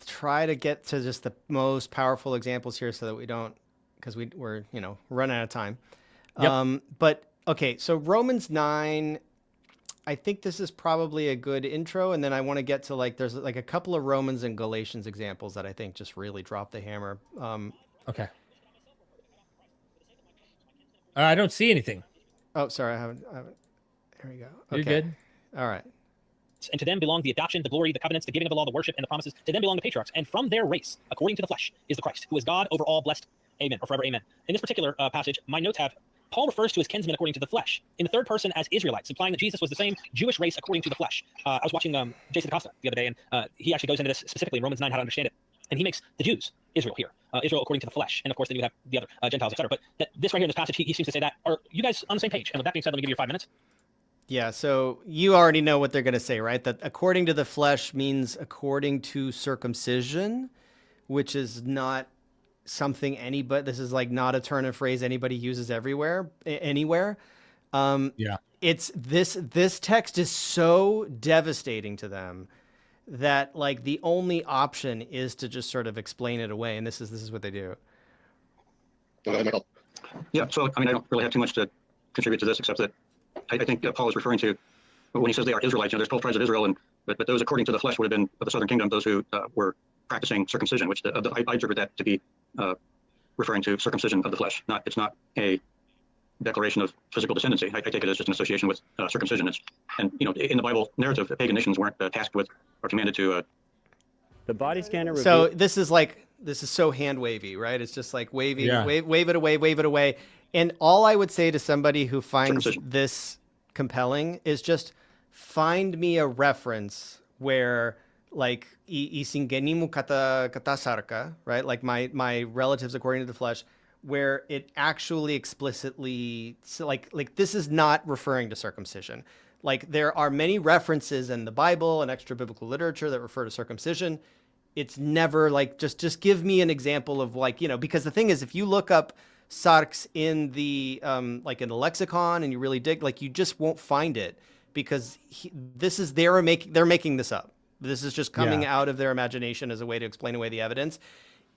try to get to just the most powerful examples here so that we don't, because we're running out of time. But, okay, so Romans 9... I think this is probably a good intro, and then I want to get to there's a couple of Romans and Galatians examples that I think just really drop the hammer. Okay. I don't see anything. Oh, sorry, I haven't. Here we go. Okay. You're good. All right. And to them belong the adoption, the glory, the covenants, the giving of the law, the worship, and the promises. To them belong the patriarchs, and from their race, according to the flesh, is the Christ, who is God over all, blessed. Amen, or forever. Amen. In this particular passage, my notes have Paul refers to his kinsmen according to the flesh in the third person as Israelites, implying that Jesus was the same Jewish race according to the flesh. I was watching Jason DaCosta the other day, and he actually goes into this specifically in Romans 9, how to understand it. And he makes the Jews Israel here, Israel according to the flesh. And of course, then you have the other Gentiles, etc. But this right here in this passage, he seems to say that. Are you guys on the same page? And with that being said, let me give you 5 minutes. Yeah, so you already know what they're going to say, right? That according to the flesh means according to circumcision, which is not something this is like not a turn of phrase anybody uses anywhere. It's this text is so devastating to them that like the only option is to just sort of explain it away, and this is what they do. Yeah, so I mean, I don't really have too much to contribute to this except that I think Paul is referring to when he says they are Israelites. There's 12 tribes of Israel, but those according to the flesh would have been of the southern kingdom, those who were practicing circumcision, which I interpret that to be referring to circumcision of the flesh. It's not a declaration of physical descendancy. I take it as just an association with circumcision. In the Bible narrative, the pagan nations weren't tasked with or commanded to. The body scanner. So this is so hand wavy, right? It's just like waving, wave it away. And all I would say to somebody who finds this compelling is just find me a reference where like isingenimu kata sarka, right? Like my relatives according to the flesh, where it actually explicitly like this is not referring to circumcision. Like there are many references in the Bible and extra biblical literature that refer to circumcision. It's never like just give me an example of because the thing is, if you look up sarx in the like in the lexicon, and you really dig, like you just won't find it, because they're making this up. This is just coming out of their imagination as a way to explain away the evidence.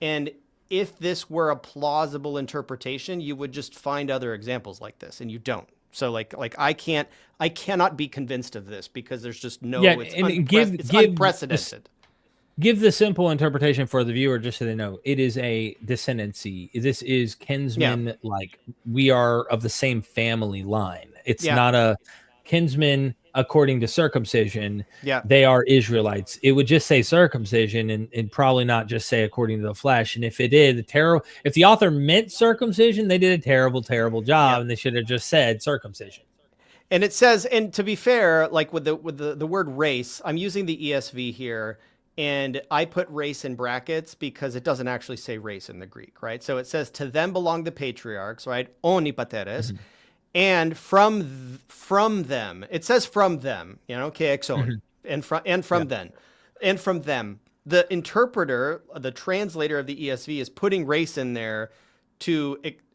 And if this were a plausible interpretation, you would just find other examples like this, and you don't. So like I cannot be convinced of this, because there's just no, it's unprecedented. Give the simple interpretation for the viewer, just so they know. It is a descendancy. This is kinsman, like we are of the same family line. It's not a kinsman according to circumcision. They are Israelites. It would just say circumcision, and probably not just say according to the flesh. And if it did, if the author meant circumcision, they did a terrible job, and they should have just said circumcision. And it says, and to be fair, like with the word race, I'm using the ESV here, and I put race in brackets because it doesn't actually say race in the Greek, right? So it says, to them belong the patriarchs, right? Oni pateres. And from them, it says from them, KXO, and from them. The interpreter, the translator of the ESV, is putting race in there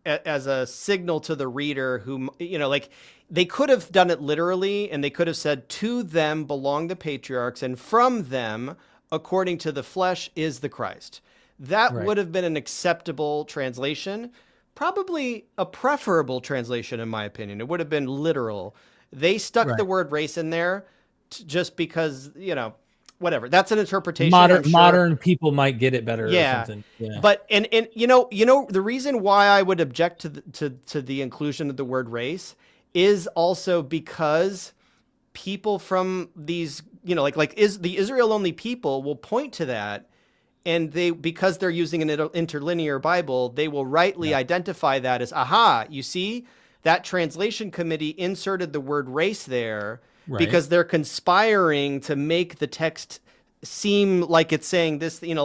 as a signal to the reader who, like they could have done it literally, and they could have said, to them belong the patriarchs, and from them, according to the flesh, is the Christ. That would have been an acceptable translation. Probably a preferable translation, in my opinion. It would have been literal. They stuck the word race in there just because, whatever. That's an interpretation. Modern people might get it better. Or something. Yeah. But and the reason why I would object to the inclusion of the word race is also because people from these, the Israel only people will point to that. And because they're using an interlinear Bible, they will rightly identify that as, aha, you see, that translation committee inserted the word race there because they're conspiring to make the text seem like it's saying this, it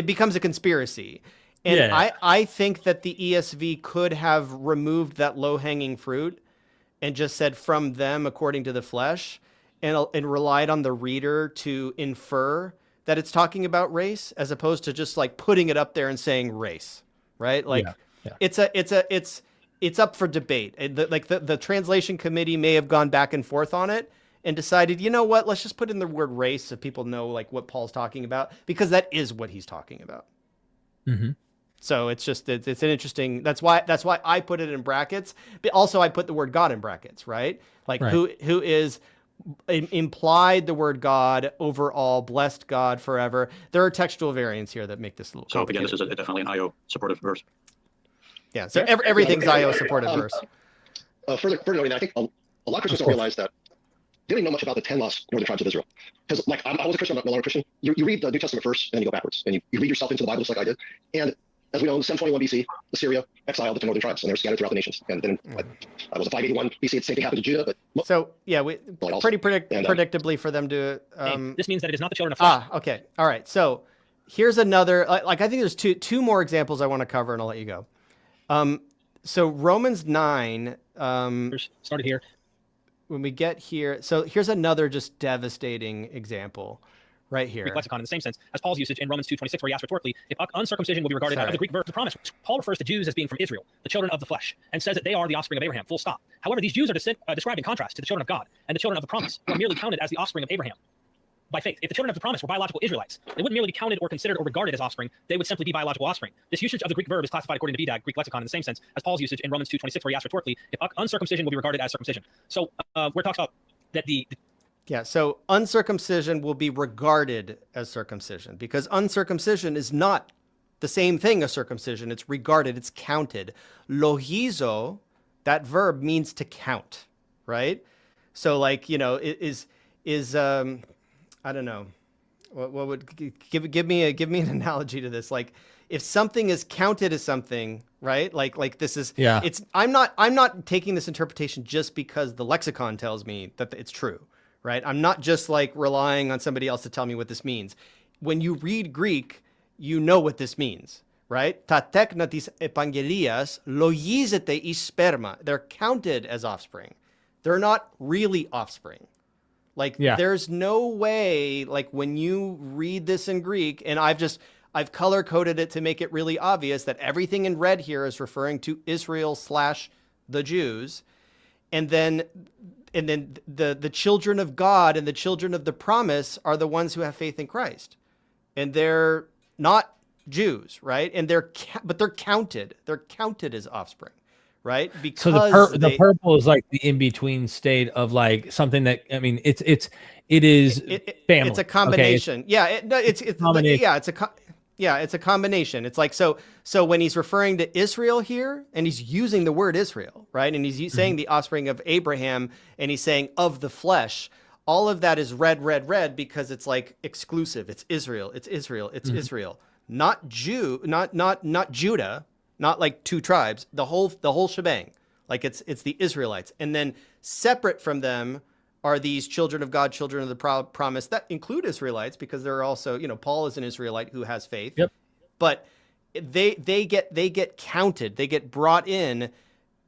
becomes a conspiracy. And I think that the ESV could have removed that low-hanging fruit and just said from them according to the flesh, and relied on the reader to infer that it's talking about race, as opposed to just like putting it up there and saying race, right? Like it's up for debate. The translation committee may have gone back and forth on it and decided, you know what, let's just put in the word race so people know like what Paul's talking about, because that is what he's talking about. So it's an interesting, that's why I put it in brackets, but also I put the word God in brackets, right? Like who is implied the word God overall, blessed God forever. There are textual variants here that make this a little complicated. Again, this is definitely an IO supportive verse. Yeah, so everything's IO supportive verse. Further noting that I think a lot of Christians don't realize that they don't know much about the 10 lost northern tribes of Israel. Because like I was a Christian, I'm no longer a Christian. You read the New Testament first, and then you go backwards, and you read yourself into the Bible just like I did. And as we know, in 721 BC, Assyria exiled the 10 northern tribes, and they were scattered throughout the nations. And then it was a 581 BC, the same thing happened to Judah. But so pretty predictably for them to. This means that it is not the children of flesh. Okay, all right. So here's another. I think there's two more examples I want to cover, and I'll let you go. So Romans 9. Started here. When we get here, so here's another just devastating example. Right here. Greek lexicon in the same sense as Paul's usage in Romans 2:26, where he asks rhetorically if uncircumcision will be regarded as the Greek verb of promise. Paul refers to Jews as being from Israel, the children of the flesh, and says that they are the offspring of Abraham, full stop. However, these Jews are described in contrast to the children of God and the children of the promise, who are merely counted as the offspring of Abraham by faith. If the children of the promise were biological Israelites, they wouldn't merely be counted or considered or regarded as offspring. They would simply be biological offspring. This usage of the Greek verb is classified according to BDAG, Greek lexicon, in the same sense as Paul's usage in Romans 2:26, where he asks rhetorically if uncircumcision will be regarded as circumcision. So where it talks about that so uncircumcision will be regarded as circumcision, because uncircumcision is not the same thing as circumcision. It's regarded, it's counted. Logizo, that verb means to count, right? So like, it is I don't know. What would give me an analogy to this? Like if something is counted as something, right? Like this is I'm not taking this interpretation just because the lexicon tells me that it's true. Right? I'm not just like relying on somebody else to tell me what this means. When you read Greek, you know what this means, right? Ta teknatis evangelias logizete is sperma. They're counted as offspring. They're not really offspring. Like there's no way, like when you read this in Greek, and I've color-coded it to make it really obvious that everything in red here is referring to Israel / the Jews. And then the children of God and the children of the promise are the ones who have faith in Christ. And they're not Jews, right? And but they're counted. They're counted as offspring, right? Because the purple is like the in-between state of like something that, I mean, it is family. It's a combination. Okay? It's a combination. It's like, so when he's referring to Israel here, and he's using the word Israel, right? And he's saying the offspring of Abraham, and he's saying of the flesh, all of that is red, because it's like exclusive. It's Israel. It's Israel. It's Israel. Not Judah, not like two tribes, the whole shebang. Like it's the Israelites. And then separate from them are these children of God, children of the promise that include Israelites, because there are also, Paul is an Israelite who has faith. Yep. But they get counted, they get brought in,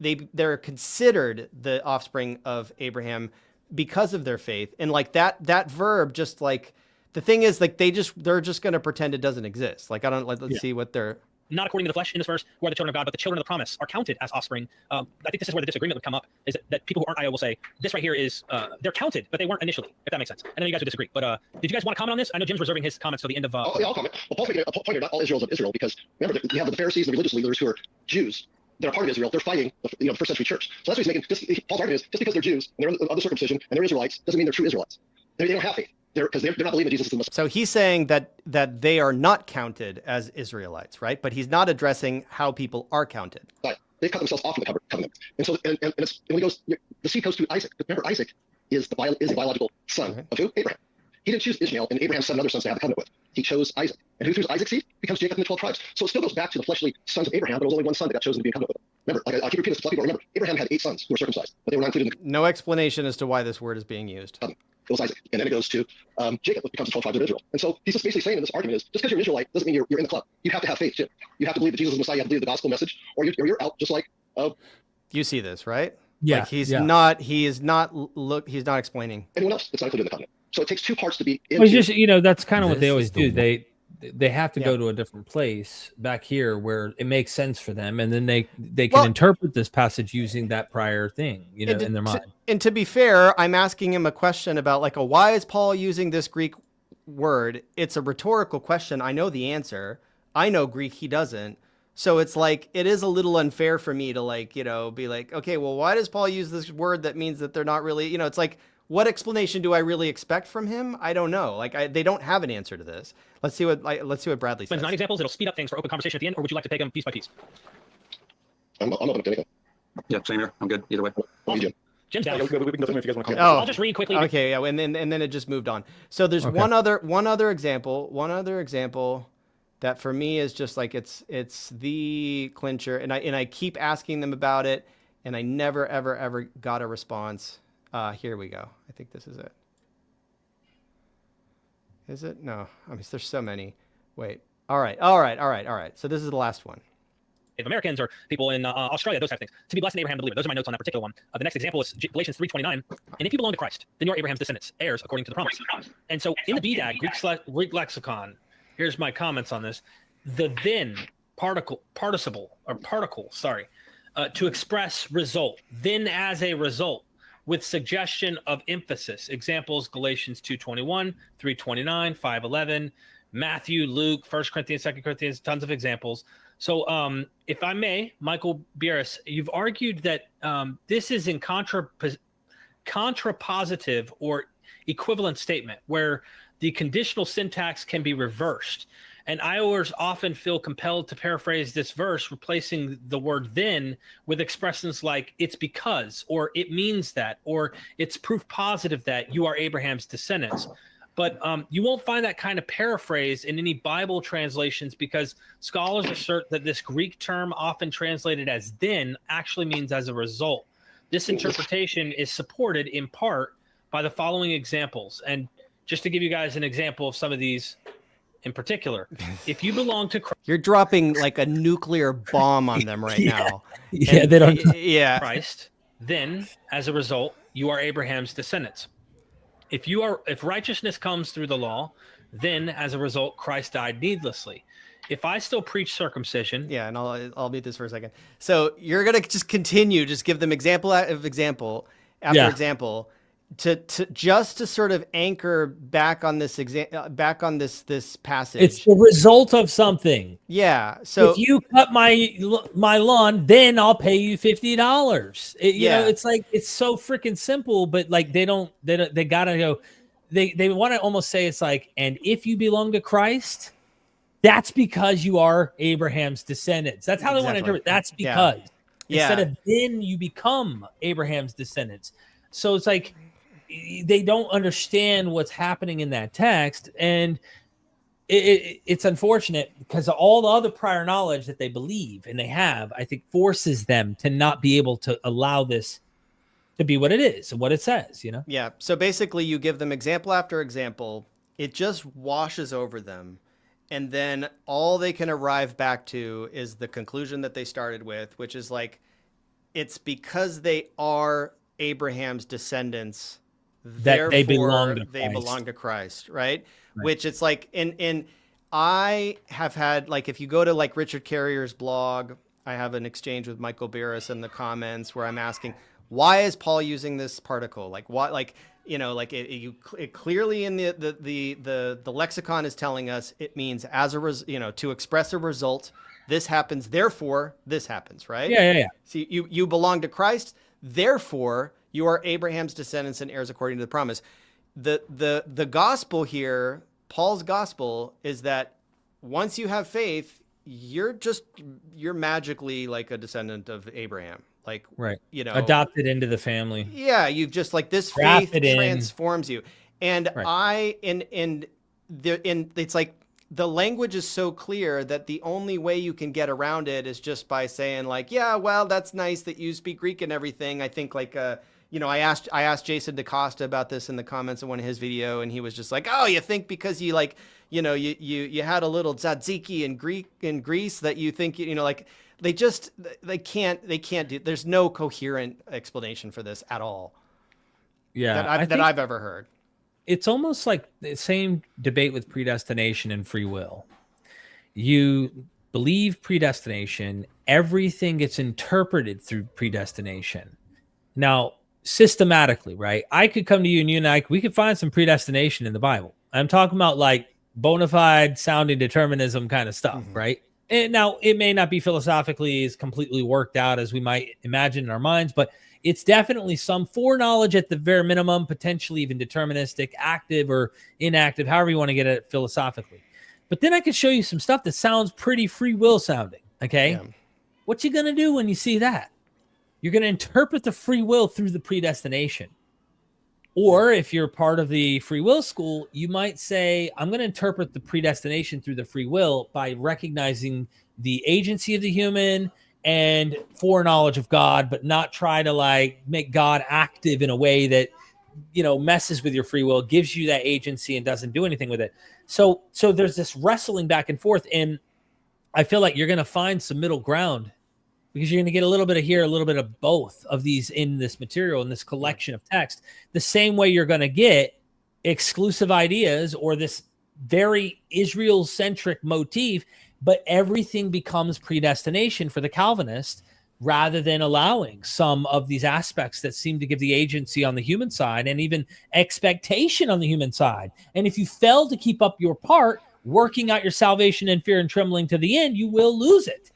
they're considered the offspring of Abraham because of their faith. And like that verb, just like the thing is, like they're just going to pretend it doesn't exist. Like let's see what they're. Not according to the flesh in this verse, who are the children of God, but the children of the promise are counted as offspring. I think this is where the disagreement would come up, is that people who aren't IO will say, this right here is, they're counted, but they weren't initially, if that makes sense. And then you guys would disagree. But did you guys want to comment on this? I know Jim's reserving his comments till the end of... I'll comment. Well, Paul's making a point here, not all Israel is of Israel, because remember, you have the Pharisees and the religious leaders who are Jews. They're a part of Israel. They're fighting the first century church. So that's what he's making. Paul's argument is, just because they're Jews, and they're of the circumcision, and they're Israelites, doesn't mean they're true Israelites. They don't have faith. Because they're not believing Jesus is the Messiah. So he's saying that they are not counted as Israelites, right? But he's not addressing how people are counted. Right. They've cut themselves off from the covenant. And so, and when he goes, the seed goes to Isaac. But remember, Isaac is a biological son of who? Abraham. He didn't choose Ishmael and Abraham's 7 other sons to have the covenant with. He chose Isaac. And who chose Isaac's seed? Becomes Jacob and the 12 tribes. So it still goes back to the fleshly sons of Abraham, but it was only one son that got chosen to be in covenant with him. Remember, like I keep repeating this to people, remember, Abraham had 8 sons who were circumcised, but they were not included in the... No explanation as to why this word is being used. It was Isaac. And then it goes to Jacob, which becomes the 12 tribes of Israel. And so he's just basically saying in this argument is, just because you're an Israelite doesn't mean you're in the club. You have to have faith too. You have to believe that Jesus is the Messiah. You have to believe the gospel message, or you're out, just like... You see this, right? Yeah. Like he's not explaining. Anyone else that's not included in the covenant. So it takes 2 parts to be into... Well, just, that's kind of what they always do. They have to go to a different place back here where it makes sense for them, and then they can interpret this passage using that prior thing, in their mind. And to be fair, I'm asking him a question about like, why is Paul using this Greek word? It's a rhetorical question. I know the answer. I know Greek. He doesn't. So it's like, it is a little unfair for me to like, be like, okay, well, why does Paul use this word that means that they're not really, it's like, what explanation do I really expect from him? I don't know. Like they don't have an answer to this. Let's see what Bradley says. 9 examples. It'll speed up things for open conversation at the end, or would you like to take them piece by piece? I'm open to anything. Yeah, same here. I'm good either way. Awesome. Jim's down. We can go through if you guys want to comment. I'll just read quickly. Okay, yeah, and then it just moved on. So there's one other example that for me is just like it's the clincher, and I keep asking them about it, and I never ever got a response. Here we go. I think this is it. Is it? No. I mean, there's so many. Wait. All right. So this is the last one. Native Americans or people in Australia, those type of things. To be blessed in Abraham, the believer. Those are my notes on that particular one. The next example is Galatians 3:29. And if you belong to Christ, then you're Abraham's descendants, heirs according to the promise. And so in the BDAG, Greek lexicon, here's my comments on this. The then participle, to express result. Then as a result, with suggestion of emphasis. Examples, Galatians 2:21, 3:29, 5:11, Matthew, Luke, 1 Corinthians, 2 Corinthians, tons of examples. So if I may, Michael Bieris, you've argued that this is in contrapositive or equivalent statement where the conditional syntax can be reversed. And Iowers often feel compelled to paraphrase this verse, replacing the word then with expressions like it's because, or it means that, or it's proof positive that you are Abraham's descendants. But you won't find that kind of paraphrase in any Bible translations because scholars assert that this Greek term, often translated as then, actually means as a result. This interpretation is supported in part by the following examples. And just to give you guys an example of some of these in particular, if you belong to Christ, you're dropping like a nuclear bomb on them right now. Yeah, they don't. Yeah, Christ, then as a result, you are Abraham's descendants. If righteousness comes through the law, then as a result, Christ died needlessly. if I still preach circumcision, yeah, and I'll mute this for a second. So you're gonna just continue, just give them example after example, to sort of anchor back on this this passage. It's the result of something. Yeah. So if you cut my lawn, then I'll pay you $50. You know, it's like, it's so freaking simple, but like they gotta go. They want to almost say it's like, and if you belong to Christ, that's because you are Abraham's descendants. That's how they want to interpret. That's because instead of then you become Abraham's descendants. So it's like they don't understand what's happening in that text, and it's unfortunate because all the other prior knowledge that they believe and they have, I think, forces them to not be able to allow this to be what it is and what it says, you know? Yeah. So basically you give them example after example, it just washes over them. And then all they can arrive back to is the conclusion that they started with, which is like, it's because they are Abraham's descendants that they belong to Christ, right? Which it's like, I have had, like, if you go to like Richard Carrier's blog, I have an exchange with Michael Beerus in the comments where I'm asking, why is Paul using this particle? Like, what, like, you know, like it clearly in the lexicon is telling us it means as a to express a result, this happens, therefore this happens, right? Yeah. So you belong to Christ, therefore you are Abraham's descendants and heirs according to the promise. The gospel here, Paul's gospel, is that once you have faith, you're magically like a descendant of Abraham. Like, you know, adopted into the family. Yeah. You've just like this faith transforms you. And it's like the language is so clear that the only way you can get around it is just by saying like, yeah, well, that's nice that you speak Greek and everything. I think like, you know, I asked Jason DaCosta about this in the comments of one of his video, and he was just like, oh, you think because you like, you know, you had a little tzatziki in Greece that you think, you know, like, they can't do, there's no coherent explanation for this at all. Yeah. That I've ever heard. It's almost like the same debate with predestination and free will. You believe predestination, everything gets interpreted through predestination. Now, systematically, right? I could come to you and you and I, we could find some predestination in the Bible. I'm talking about like bona fide sounding determinism kind of stuff, right? And now it may not be philosophically as completely worked out as we might imagine in our minds, but it's definitely some foreknowledge at the very minimum, potentially even deterministic, active or inactive, however you want to get at it philosophically. But then I could show you some stuff that sounds pretty free will sounding. Okay. Yeah. What you going to do when you see that? You're going to interpret the free will through the predestination. Or if you're part of the free will school, you might say, I'm going to interpret the predestination through the free will by recognizing the agency of the human and foreknowledge of God, but not try to like make God active in a way that, you know, messes with your free will, gives you that agency and doesn't do anything with it. So there's this wrestling back and forth. And I feel like you're going to find some middle ground, because you're going to get a little bit of here, a little bit of both of these in this material, in this collection of text, the same way you're going to get exclusive ideas or this very Israel-centric motif, but everything becomes predestination for the Calvinist rather than allowing some of these aspects that seem to give the agency on the human side and even expectation on the human side. And if you fail to keep up your part, working out your salvation in fear and trembling to the end, you will lose it.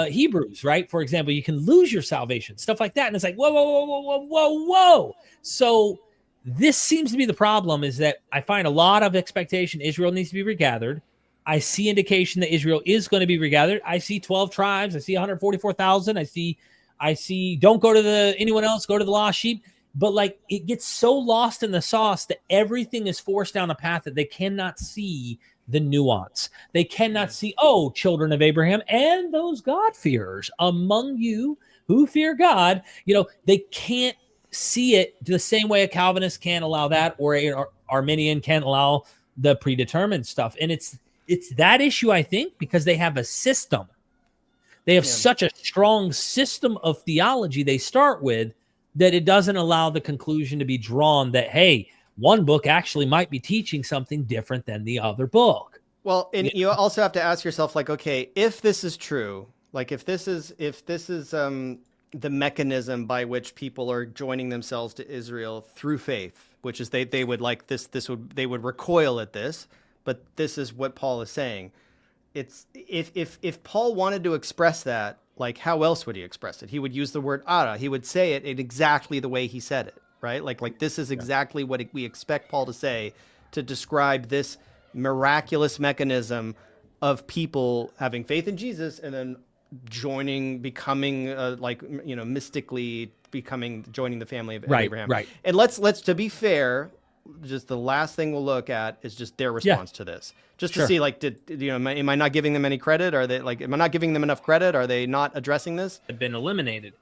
Hebrews, right? For example, you can lose your salvation, stuff like that. And it's like, whoa. So this seems to be the problem, is that I find a lot of expectation. Israel needs to be regathered. I see indication that Israel is going to be regathered. I see 12 tribes. I see 144,000. I see don't go to anyone else, go to the lost sheep. But like, it gets so lost in the sauce that everything is forced down a path that they cannot see the nuance. They cannot see, oh, children of Abraham and those God-fearers among you who fear God, you know, they can't see it the same way a Calvinist can't allow that, or an Arminian can't allow the predetermined stuff. And it's that issue, I think, because they have a system. They have such a strong system of theology they start with that it doesn't allow the conclusion to be drawn that, hey, one book actually might be teaching something different than the other book. Well, and you also have to ask yourself, like, okay, if this is true, like if this is the mechanism by which people are joining themselves to Israel through faith, which is they would like they would recoil at this, but this is what Paul is saying. It's if Paul wanted to express that, like, how else would he express it? He would use the word ara. He would say it in exactly the way he said it, right? Like this is exactly what we expect Paul to say to describe this miraculous mechanism of people having faith in Jesus and then becoming mystically joining the family of Abraham. Right. And let's to be fair, just the last thing we'll look at is just their response to this, just to see, like, am I not giving them any credit? Are they am I not giving them enough credit? Are they not addressing this? Had been eliminated.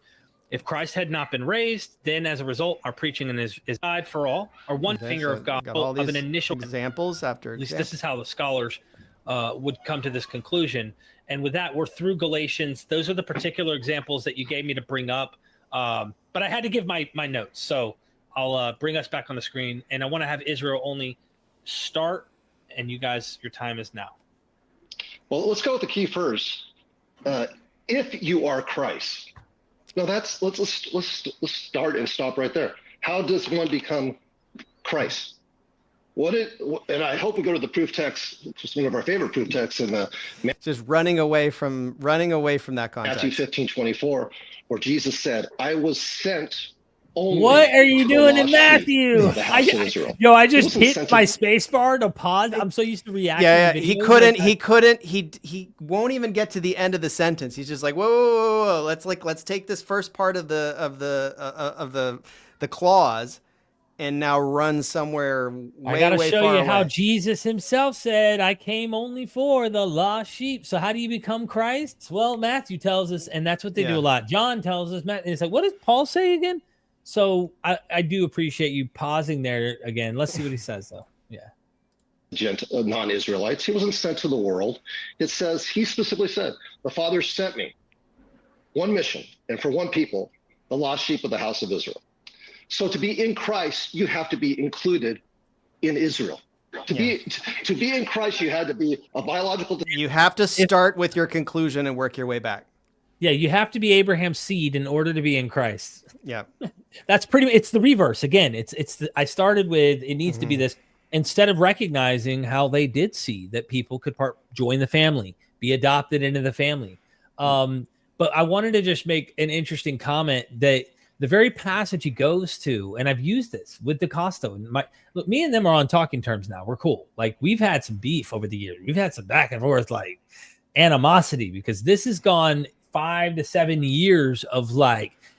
If Christ had not been raised, then as a result, our preaching is died for all, or one finger of God of an initial examples after. At least this is how the scholars would come to this conclusion. And with that, we're through Galatians. Those are the particular examples that you gave me to bring up. But I had to give my notes. So I'll bring us back on the screen. And I want to have Israel only start. And you guys, your time is now. Well, let's go with the key first. If you are Christ. Now let's start and stop right there. How does one become Christ? And I hope we go to the proof text, just one of our favorite proof texts in the just running away from that context. Matthew 15:24, where Jesus said, "I was sent only." What are you doing in Matthew? I just hit my space bar to pause. I'm so used to reacting. Yeah. He won't even get to the end of the sentence. He's just like, whoa. Let's take this first part of the clause and now run somewhere way far away. I gotta show you how Jesus himself said, "I came only for the lost sheep." So how do you become Christ? Well, Matthew tells us, and that's what they do a lot. John tells us, it's like, what does Paul say again? So I do appreciate you pausing there again. Let's see what he says, though. Yeah. Non-Israelites. He wasn't sent to the world. It says, he specifically said, "The Father sent me one mission and for one people, the lost sheep of the house of Israel." So to be in Christ, you have to be included in Israel. To be in Christ, you had to be a biological. You have to start with your conclusion and work your way back. Yeah, you have to be Abraham's seed in order to be in Christ. Yeah. That's it's the reverse. Again, I started with, it needs to be this, instead of recognizing how they did see that people could join the family, be adopted into the family. But I wanted to just make an interesting comment that the very passage he goes to, and I've used this with DeCosto, and look, me and them are on talking terms now. We're cool. Like, we've had some beef over the years. We've had some back and forth, like, animosity, because this has gone 5 to 7 years of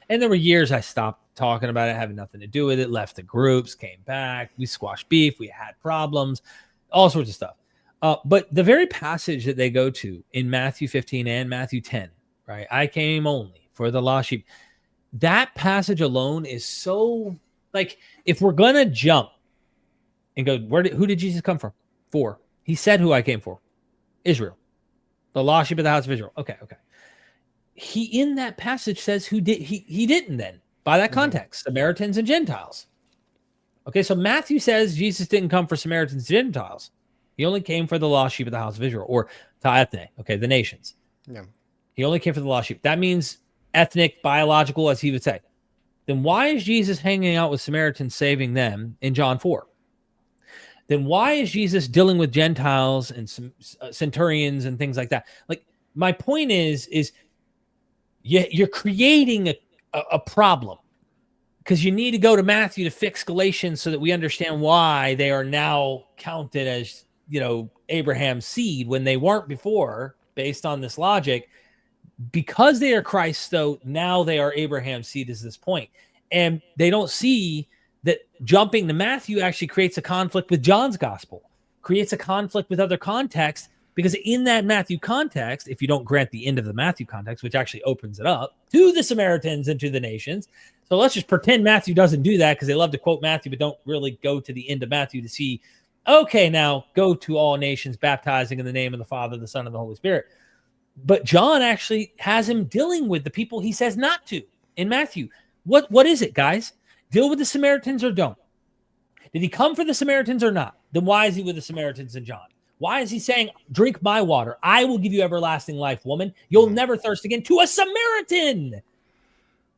and there were years I stopped talking about it, having nothing to do with it, left the groups, came back, we squashed beef, we had problems, all sorts of stuff. But the very passage that they go to in Matthew 15 and Matthew 10, right? "I came only for the lost sheep." That passage alone is so, if we're going to jump and go, who did Jesus come for? He said who I came for. Israel. The lost sheep of the house of Israel. Okay. He, in that passage, says he didn't then, by that context, Samaritans and Gentiles. Okay, so Matthew says Jesus didn't come for Samaritans and Gentiles. He only came for the lost sheep of the house of Israel, or ta'ethne, the nations. Yeah. He only came for the lost sheep. That means ethnic, biological, as he would say. Then why is Jesus hanging out with Samaritans, saving them in John 4? Then why is Jesus dealing with Gentiles and some centurions and things like that? My point is you're creating a problem, because you need to go to Matthew to fix Galatians so that we understand why they are now counted as, Abraham's seed when they weren't before, based on this logic. Because they are Christ, though, now they are Abraham's seed is this point. And they don't see that jumping to Matthew actually creates a conflict with John's gospel, creates a conflict with other contexts, because in that Matthew context, if you don't grant the end of the Matthew context, which actually opens it up to the Samaritans and to the nations. So let's just pretend Matthew doesn't do that, because they love to quote Matthew, but don't really go to the end of Matthew to see, okay, now go to all nations, baptizing in the name of the Father, the Son, and the Holy Spirit. But John actually has him dealing with the people he says not to in Matthew. What is it, guys? Deal with the Samaritans or don't? Did he come for the Samaritans or not? Then why is he with the Samaritans in John? Why is he saying, drink my water? I will give you everlasting life, woman. You'll never thirst again, to a Samaritan.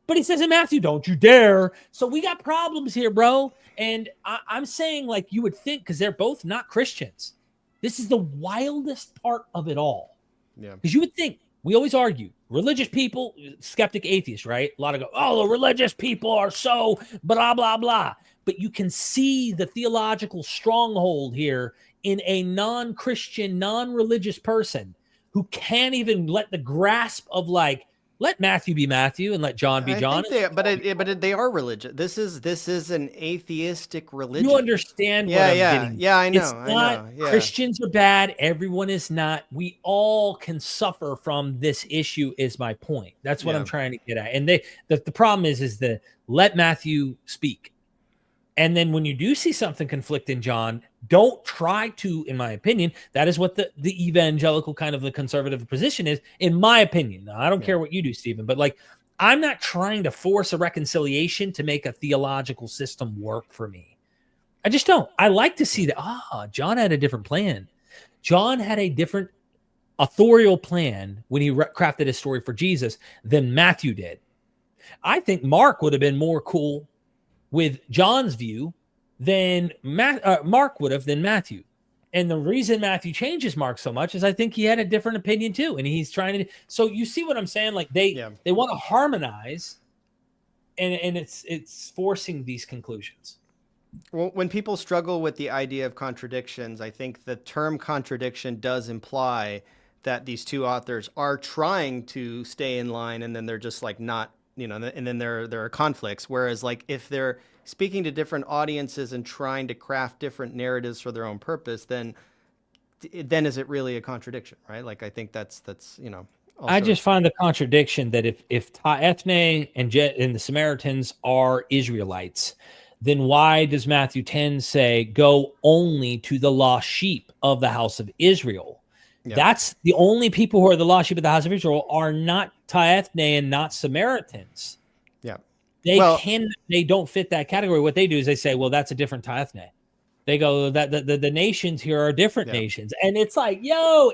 But he says in Matthew, don't you dare. So we got problems here, bro. And I'm saying, like, you would think, because they're both not Christians. This is the wildest part of it all. Yeah. Because you would think, we always argue, religious people, skeptic atheists, right? A lot of go, oh, the religious people are so blah, blah, blah. But you can see the theological stronghold here in a non-Christian, non-religious person who can't even let the grasp of, like, let Matthew be Matthew and let John be John. But they are religious. This is an atheistic religion. You understand what I'm getting? Yeah, I know. It's not Christians are bad. Everyone is not. We all can suffer from this issue is my point. That's what I'm trying to get at. And the problem is the let Matthew speak. And then when you do see something conflict in John, don't try to, in my opinion, that is what the evangelical kind of the conservative position is, in my opinion. Now, I don't care what you do, Stephen, but like, I'm not trying to force a reconciliation to make a theological system work for me. I just don't. I like to see that, John had a different plan. John had a different authorial plan when he crafted his story for Jesus than Matthew did. I think Mark would have been more cool with John's view than Mark would have than Matthew. And the reason Matthew changes Mark so much is I think he had a different opinion too. And he's trying to, so you see what I'm saying? Like they want to harmonize and it's forcing these conclusions. Well, when people struggle with the idea of contradictions, I think the term contradiction does imply that these two authors are trying to stay in line and then they're just like not, and then there are conflicts. Whereas like if they're speaking to different audiences and trying to craft different narratives for their own purpose, then is it really a contradiction, right? Like I think that's also... I just find the contradiction that if Ethne and the Samaritans are Israelites, then why does Matthew 10 say go only to the lost sheep of the house of Israel? Yeah. That's the only people who are the lost sheep of the house of Israel are not Ethne and not Samaritans. Yeah. They don't fit that category. What they do is they say, well, that's a different Ethne. They go that the nations here are different nations. And it's like,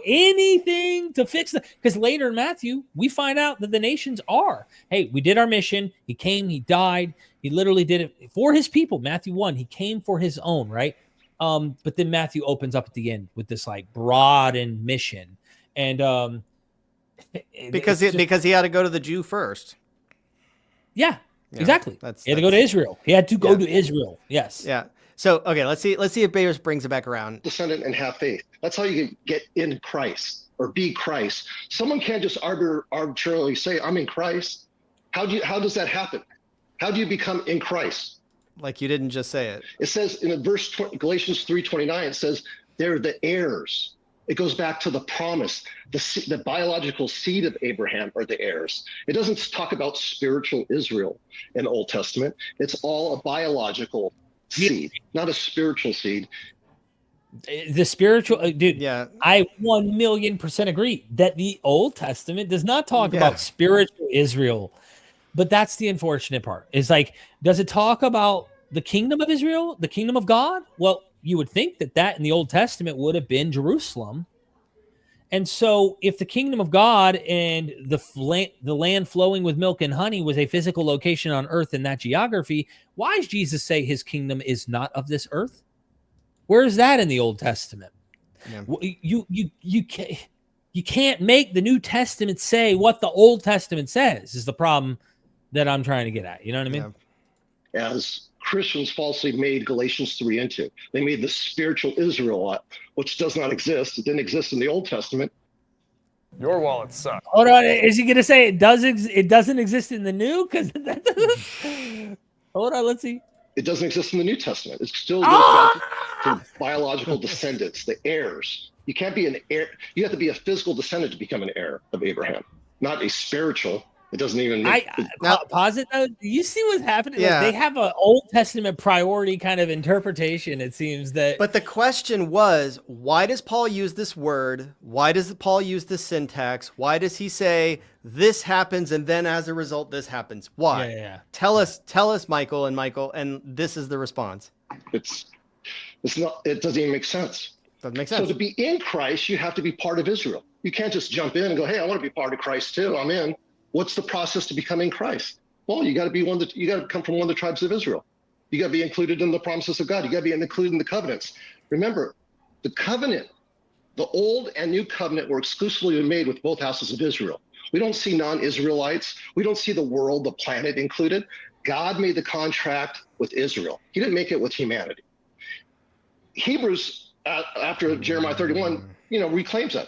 anything to fix that. Because later in Matthew, we find out that the nations are, hey, we did our mission. He came, he died. He literally did it for his people. Matthew 1, he came for his own, right? But then Matthew opens up at the end with this like broadened mission. And because he had to go to the Jew first. Yeah, exactly. He had to go to Israel. He had to go to Israel. Yes. Yeah. So, okay, let's see if Bayers brings it back around. Descendant and have faith. That's how you get in Christ or be Christ. Someone can't just arbitrarily say, I'm in Christ. How does that happen? How do you become in Christ? Like you didn't just say it. It says in Galatians 3:29, it says they're the heirs. It goes back to the promise. The biological seed of Abraham are the heirs. It doesn't talk about spiritual Israel in the Old Testament. It's all a biological seed, not a spiritual seed. The spiritual dude, I 1,000,000% agree that the Old Testament does not talk about spiritual Israel, but that's the unfortunate part. Is like, does it talk about the kingdom of Israel, the kingdom of God? Well, you would think that in the Old Testament would have been Jerusalem. And so if the kingdom of God and the land flowing with milk and honey was a physical location on earth in that geography, why does Jesus say his kingdom is not of this earth? Where is that in the Old Testament? Yeah. You can't make the New Testament say what the Old Testament says is the problem that I'm trying to get at. You know what I mean? Yeah. As Christians falsely made Galatians 3 into. They made the spiritual Israel, which does not exist. It didn't exist in the Old Testament. Your wallet sucks. Hold on. Is he going to say it doesn't exist in the New? Because hold on. Let's see. It doesn't exist in the New Testament. It still goes back to biological descendants, the heirs. You can't be an heir. You have to be a physical descendant to become an heir of Abraham, not a spiritual. It doesn't even now pause it though. You see what's happening? Yeah. Like they have an Old Testament priority kind of interpretation, it seems that. But the question was, why does Paul use this word? Why does Paul use this syntax? Why does he say this happens and then as a result this happens? Why? Yeah. Tell us, Michael, and this is the response. It's not. It doesn't even make sense. Doesn't make sense. So to be in Christ, you have to be part of Israel. You can't just jump in and go, hey, I want to be part of Christ too. I'm in. What's the process to becoming Christ? Well, you got to be you got to come from one of the tribes of Israel. You got to be included in the promises of God. You got to be included in the covenants. Remember, the covenant, the old and new covenant were exclusively made with both houses of Israel. We don't see non-Israelites. We don't see the world, the planet included. God made the contract with Israel. He didn't make it with humanity. Hebrews, after Jeremiah 31, reclaims that.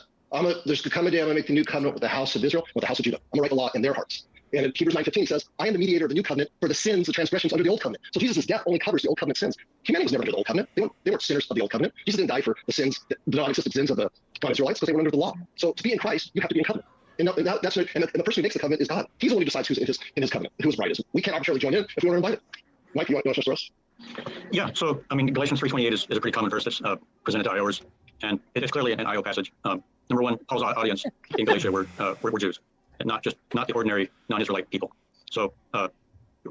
There's to come a day I'm going to make the new covenant with the house of Israel, with the house of Judah. I'm going to write the law in their hearts. And in Hebrews 9:15 says, I am the mediator of the new covenant for the sins, the transgressions under the old covenant. So Jesus' death only covers the old covenant sins. Humanity was never under the old covenant. They weren't sinners of the old covenant. Jesus didn't die for the sins, the non-existent sins of the non-Israelites, because they were under the law. So to be in Christ, you have to be in covenant. And that's what, and the person who makes the covenant is God. He's the one who decides who's in his covenant, who his bride is. We can't arbitrarily join in if we weren't invited. Mike, you want to for us? Yeah, so I mean, Galatians 3:28 is a pretty common verse that's presented to IOers, and it is clearly an IO passage. Number one, Paul's audience in Galatia were Jews, and not the ordinary non-Israelite people. So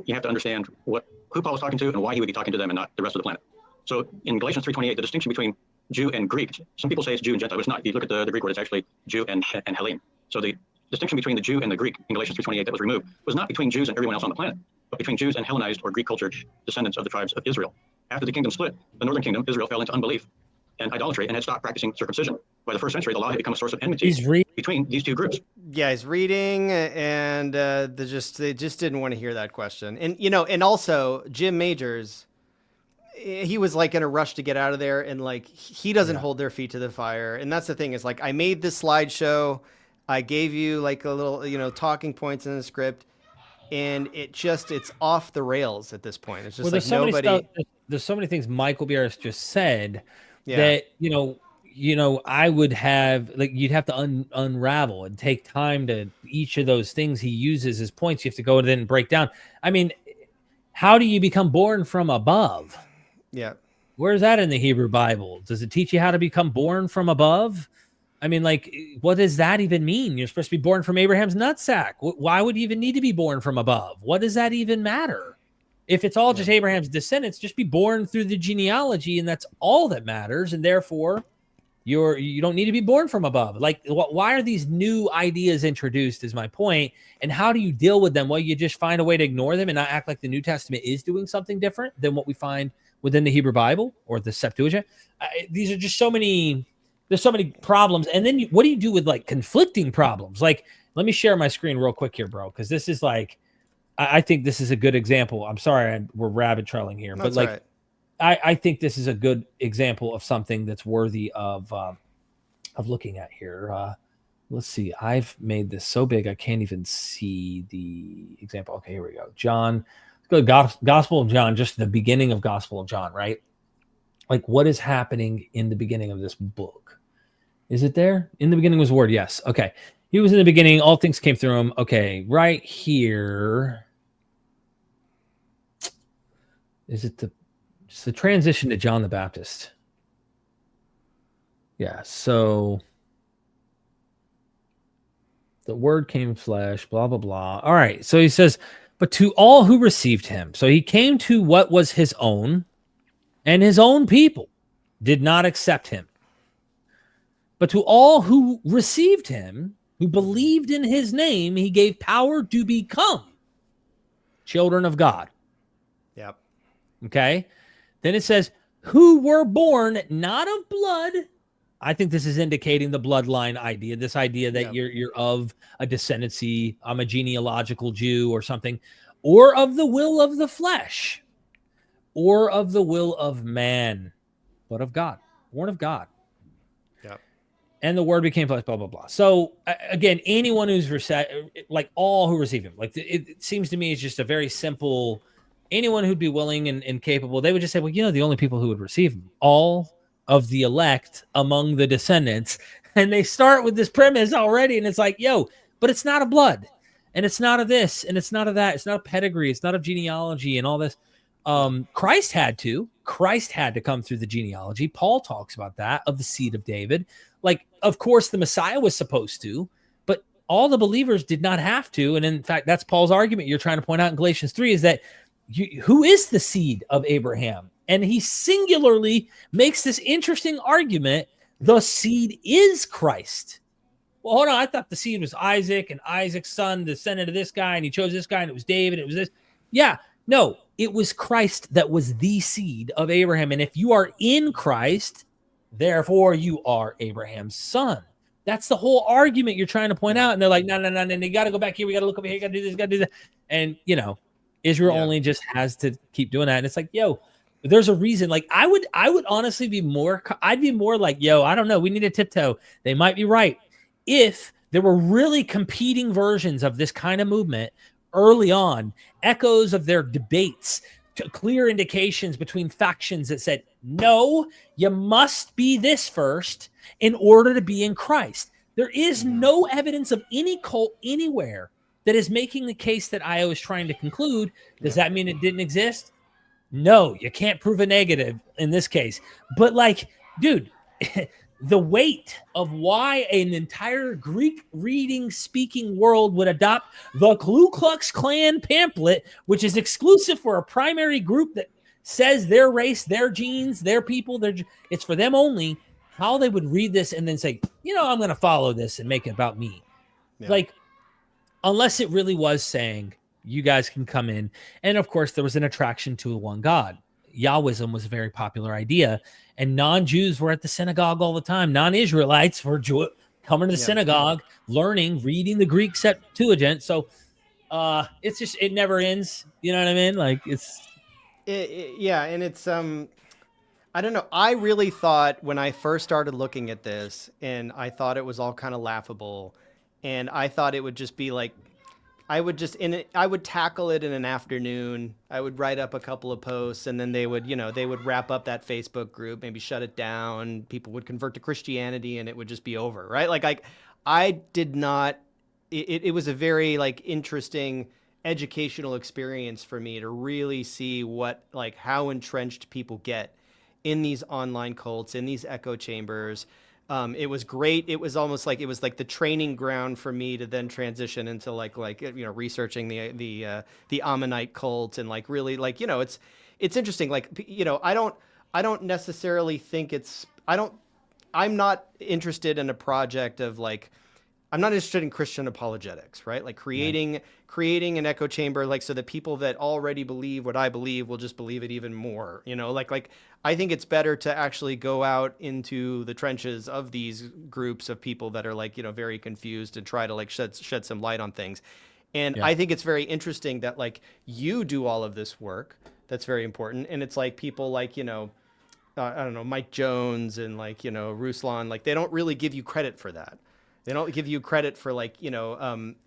you have to understand who Paul was talking to and why he would be talking to them and not the rest of the planet. So in Galatians 3:28, the distinction between Jew and Greek, some people say it's Jew and Gentile, but it's not. If you look at the Greek word, it's actually Jew and Helene. So the distinction between the Jew and the Greek in Galatians 3:28 that was removed was not between Jews and everyone else on the planet, but between Jews and Hellenized or Greek cultured descendants of the tribes of Israel. After the kingdom split, the northern kingdom, Israel, fell into unbelief and idolatry and had stopped practicing circumcision. By the 1st century, the law had become a source of enmity between these two groups. Yeah, he's reading, and they just didn't want to hear that question. And and also Jim Majors, he was like in a rush to get out of there, and like he doesn't hold their feet to the fire. And that's the thing, is like, I made this slideshow, I gave you like a little talking points in the script, and it's off the rails at this point. It's just like nobody. There's so many things Michael Bierce just said that I would have, like, you'd have to unravel and take time to each of those things he uses as points. You have to go and then break down. I mean, how do you become born from above? Yeah. Where's that in the Hebrew Bible? Does it teach you how to become born from above? I mean, like, what does that even mean? You're supposed to be born from Abraham's nutsack. Why would you even need to be born from above? What does that even matter? If it's all just Abraham's descendants, just be born through the genealogy, and that's all that matters. And therefore, you don't need to be born from above. Like, why are these new ideas introduced is my point. And how do you deal with them? Well, you just find a way to ignore them and not act like the New Testament is doing something different than what we find within the Hebrew Bible or the Septuagint. These are just there's so many problems. And then what do you do with like conflicting problems? Like, let me share my screen real quick here, bro, because this is like, I think this is a good example. I'm sorry we're rabbit trailing here, but like, right. I think this is a good example of something that's worthy of looking at here. Let's see. I've made this so big I can't even see the example. Okay, here we go. John, let's go to Gospel of John, just the beginning of Gospel of John, right? Like, what is happening in the beginning of this book? Is it there? In the beginning was the Word. Yes. Okay. He was in the beginning. All things came through him. Okay. Right here. Is it the transition to John the Baptist? Yeah. So the Word came flesh, blah, blah, blah. All right. So he says, but to all who received him. So he came to what was his own, and his own people did not accept him. But to all who received him, who believed in his name, he gave power to become children of God. Yep. Okay. Then it says, who were born not of blood. I think this is indicating the bloodline idea, this idea that you're of a descendancy, I'm a genealogical Jew or something, or of the will of the flesh, or of the will of man, but of God, born of God. Yep. And the Word became flesh, blah, blah, blah. So again, anyone who's like all who receive him, like it seems to me it's just a very simple, anyone who'd be willing and capable, they would just say, well, the only people who would receive him, all of the elect among the descendants. And they start with this premise already. And it's like, but it's not a blood, and it's not of this, and it's not of that. It's not a pedigree. It's not of genealogy and all this. Christ had to come through the genealogy. Paul talks about that, of the seed of David. Like, of course, the Messiah was supposed to, but all the believers did not have to. And in fact, that's Paul's argument you're trying to point out in Galatians 3 is that who is the seed of Abraham? And he singularly makes this interesting argument the seed is Christ. Well, hold on. I thought the seed was Isaac, and Isaac's son descended of this guy, and he chose this guy, and it was David. It was this. Yeah, no, it was Christ that was the seed of Abraham. And if you are in Christ, therefore you are Abraham's son. That's the whole argument you're trying to point out. And they're like, no, you got to go back here. We got to look over here. You got to do this, got to do that. And, you know, Israel only just has to keep doing that. And it's like, yo, there's a reason. Like, I would honestly be more, I'd be more like, yo, I don't know. We need to tiptoe. They might be right. If there were really competing versions of this kind of movement early on, echoes of their debates, clear indications between factions that said, no, you must be this first in order to be in Christ. There is no evidence of any cult anywhere that is making the case that I was trying to conclude. Does that mean it didn't exist? No, you can't prove a negative in this case. But like, dude, the weight of why an entire Greek reading speaking world would adopt the Ku Klux Klan pamphlet, which is exclusive for a primary group that says their race, their genes, their people, it's for them only, how they would read this and then say, you know, I'm going to follow this and make it about me. Yeah. Like, unless it really was saying you guys can come in. And of course, there was an attraction to one God. Yahwism was a very popular idea, and non-Jews were at the synagogue all the time. Non-Israelites were coming to the synagogue, learning, reading the Greek Septuagint. So it's just, it never ends. You know what I mean? Like it's, and it's I don't know. I really thought when I first started looking at this, and I thought it was all kind of laughable, and I thought it would just be like, I would tackle it in an afternoon. I would write up a couple of posts, and then they would wrap up that Facebook group, maybe shut it down. People would convert to Christianity, and it would just be over, right? Like I did not. It was a very like interesting educational experience for me to really see how entrenched people get in these online cults, in these echo chambers. It was great. It was almost like the training ground for me to then transition into researching the Ammonite cult and really it's interesting. I don't necessarily think I'm not interested in a project of I'm not interested in Christian apologetics, right? Like creating an echo chamber, so that people that already believe what I believe will just believe it even more, I think it's better to actually go out into the trenches of these groups of people that are very confused and try to shed some light on things. And I think it's very interesting that you do all of this work. That's very important. And it's people I don't know, Mike Jones and Ruslan, they don't really give you credit for that. They don't give you credit for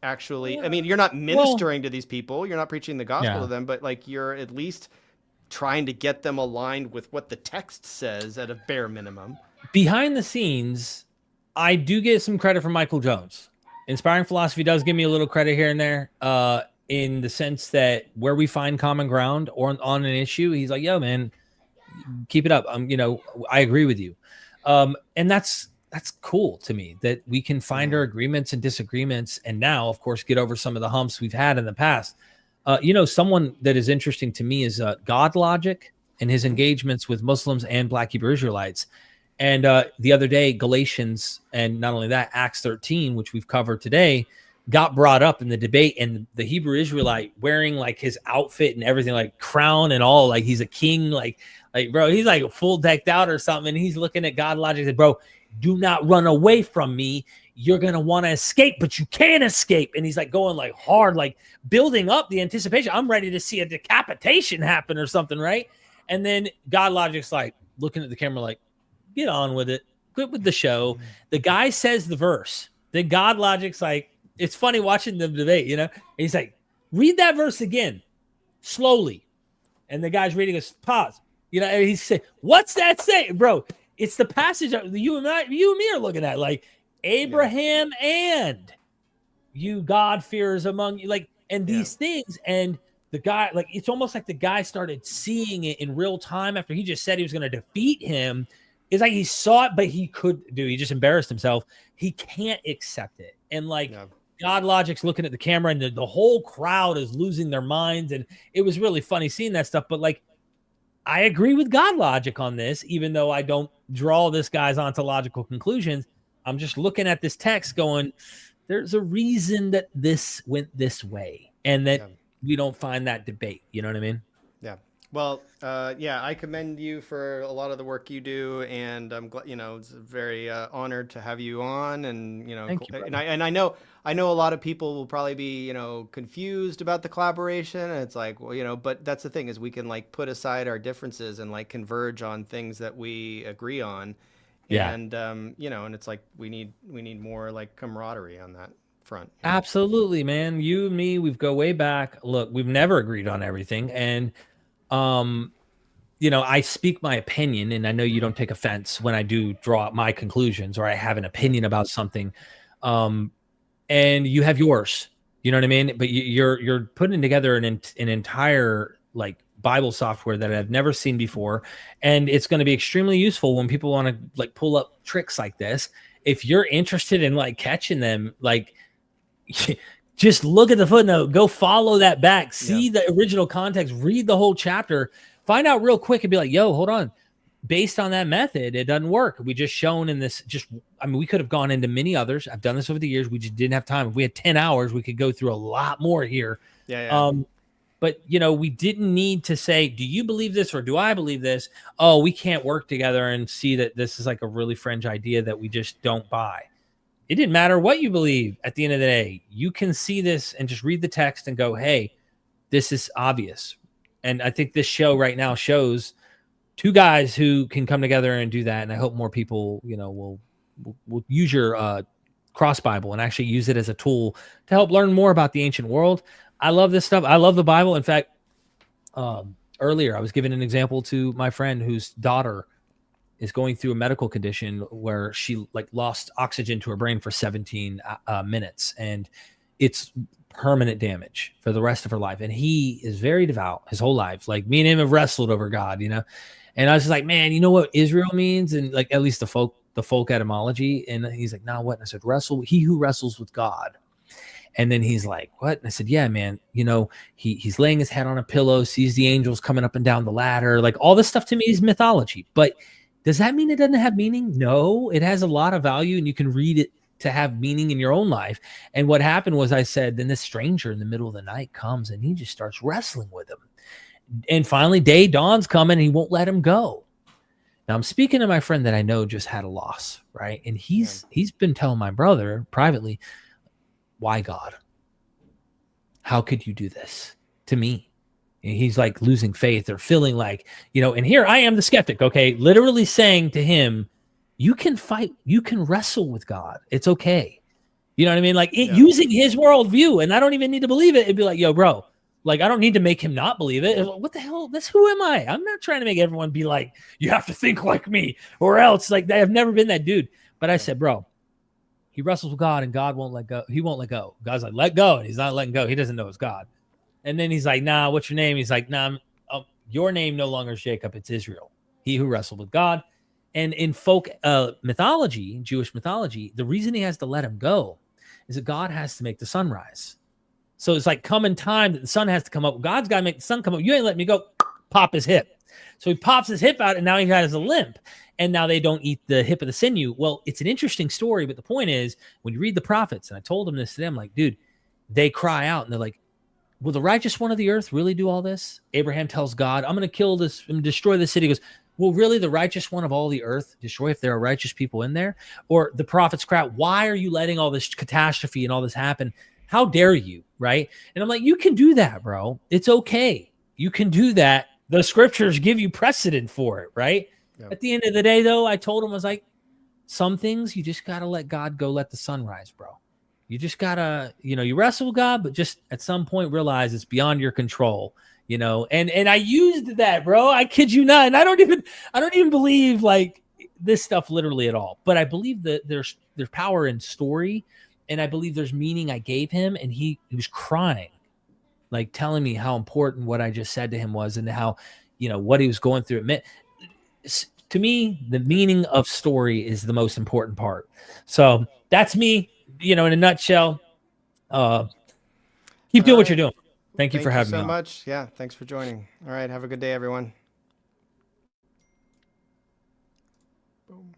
actually, I mean, you're not ministering to these people. You're not preaching the gospel to them, but you're at least trying to get them aligned with what the text says at a bare minimum. Behind the scenes, I do get some credit from Michael Jones. Inspiring Philosophy does give me a little credit here and there, in the sense that where we find common ground or on an issue, he's like, yo, man, keep it up. I agree with you. And that's cool to me that we can find our agreements and disagreements, and now, of course, get over some of the humps we've had in the past. Someone that is interesting to me is God Logic and his engagements with Muslims and Black Hebrew Israelites. And the other day, Galatians, and not only that, Acts 13, which we've covered today, got brought up in the debate, and the Hebrew Israelite wearing his outfit and everything, crown and all, he's a king, bro, he's full decked out or something. And he's looking at God Logic and said, bro, do not run away from me. You're going to want to escape, but you can't escape. And he's going hard, building up the anticipation. I'm ready to see a decapitation happen or something, right? And then God Logic's looking at the camera get on with it. Quit with the show. The guy says the verse. Then God Logic's it's funny watching them debate, And he's read that verse again, slowly. And the guy's reading us, pause. And he's saying, what's that saying? Bro, it's the passage that you and me are looking at, Abraham and you God-fearers among you, and these things. And the guy, it's almost like the guy started seeing it in real time after he just said he was going to defeat him. It's he saw it, but he just embarrassed himself. He can't accept it. And God Logic's looking at the camera, and the whole crowd is losing their minds. And it was really funny seeing that stuff. But I agree with God logic on this, even though I don't draw this guy's ontological conclusions. I'm just looking at this text going, there's a reason that this went this way, and that we don't find that debate. You know what I mean? Yeah. Well, yeah, I commend you for a lot of the work you do, and I'm glad, it's very honored to have you on, and Thank you, and I know a lot of people will probably be confused about the collaboration, and it's like, well, but that's the thing, is we can like put aside our differences and like converge on things that we agree on, and and it's like we need more like camaraderie on that front. Absolutely, man. You and me, we've go way back. Look, we've never agreed on everything, and I speak my opinion, and I know you don't take offense when I do draw out my conclusions or I have an opinion about something. And you have yours, you know what I mean? But you're putting together an entire like Bible software that I've never seen before. And it's going to be extremely useful when people want to like pull up tricks like this. If you're interested in like catching them, like just look at the footnote, go follow that back, see the original context, read the whole chapter, find out real quick and be like, yo, hold on. Based on that method, it doesn't work. We just shown in this, we could have gone into many others. I've done this over the years. We just didn't have time. If we had 10 hours, we could go through a lot more here. But we didn't need to say, do you believe this or do I believe this? Oh, we can't work together and see that this is like a really fringe idea that we just don't buy. It didn't matter what you believe at the end of the day. You can see this and just read the text and go, hey, this is obvious. And I think this show right now shows two guys who can come together and do that. And I hope more people, will use your cross Bible and actually use it as a tool to help learn more about the ancient world. I love this stuff. I love the Bible. In fact, earlier I was giving an example to my friend whose daughter is going through a medical condition where she like lost oxygen to her brain for 17 minutes. And it's permanent damage for the rest of her life. And he is very devout his whole life. Like me and him have wrestled over God, And I was just like, man, you know what Israel means? And like, at least the folk etymology. And he's like, nah, what? And I said, he who wrestles with God. And then he's like, what? And I said, yeah, man, he's laying his head on a pillow, sees the angels coming up and down the ladder. Like all this stuff to me is mythology. But does that mean it doesn't have meaning? No, it has a lot of value, and you can read it to have meaning in your own life. And what happened was, I said, then this stranger in the middle of the night comes and he just starts wrestling with him. And finally day dawns coming and he won't let him go. Now I'm speaking to my friend that I know just had a loss, right? And he's been telling my brother privately, why God? How could you do this to me? And he's like losing faith or feeling like, and here I am the skeptic, okay? Literally saying to him, you can fight, you can wrestle with God. It's okay. You know what I mean? Like using his worldview, and I don't even need to believe it. It'd be like, yo, bro, like, I don't need to make him not believe it. What the hell? Who am I? I'm not trying to make everyone be like, you have to think like me or else. Like, I've never been that dude. But I said, bro, he wrestles with God and God won't let go. He won't let go. God's like, let go. And he's not letting go. He doesn't know it's God. And then he's like, nah, what's your name? He's like, nah, your name no longer is Jacob. It's Israel. He who wrestled with God. And in folk mythology, Jewish mythology, the reason he has to let him go is that God has to make the sun rise. So it's like coming time that the sun has to come up. God's got to make the sun come up. You ain't letting me go. Pop his hip. So he pops his hip out, and now he has a limp. And now they don't eat the hip of the sinew. Well, it's an interesting story, but the point is, when you read the prophets, and I told them this to them, like, dude, they cry out, and they're like, will the righteous one of the earth really do all this? Abraham tells God, I'm going to kill this and destroy the city. He goes, will really the righteous one of all the earth destroy if there are righteous people in there? Or the prophets cry out, why are you letting all this catastrophe and all this happen? How dare you, right? And I'm like, you can do that, bro. It's okay. You can do that. The scriptures give you precedent for it, right? Yep. At the end of the day, though, I told him, I was like, some things you just got to let God go, let the sun rise, bro. You just got to, you wrestle with God, but just at some point realize it's beyond your control, and I used that, bro. I kid you not. And I don't even believe like this stuff literally at all, but I believe that there's power in story. And I believe there's meaning I gave him, and he was crying, like telling me how important what I just said to him was, and how, what he was going through. It meant, to me, the meaning of story is the most important part. So that's me, in a nutshell. Keep doing what you're doing. Thank you for having me on. Thank you so much. Yeah, thanks for joining. All right, have a good day, everyone. Boom.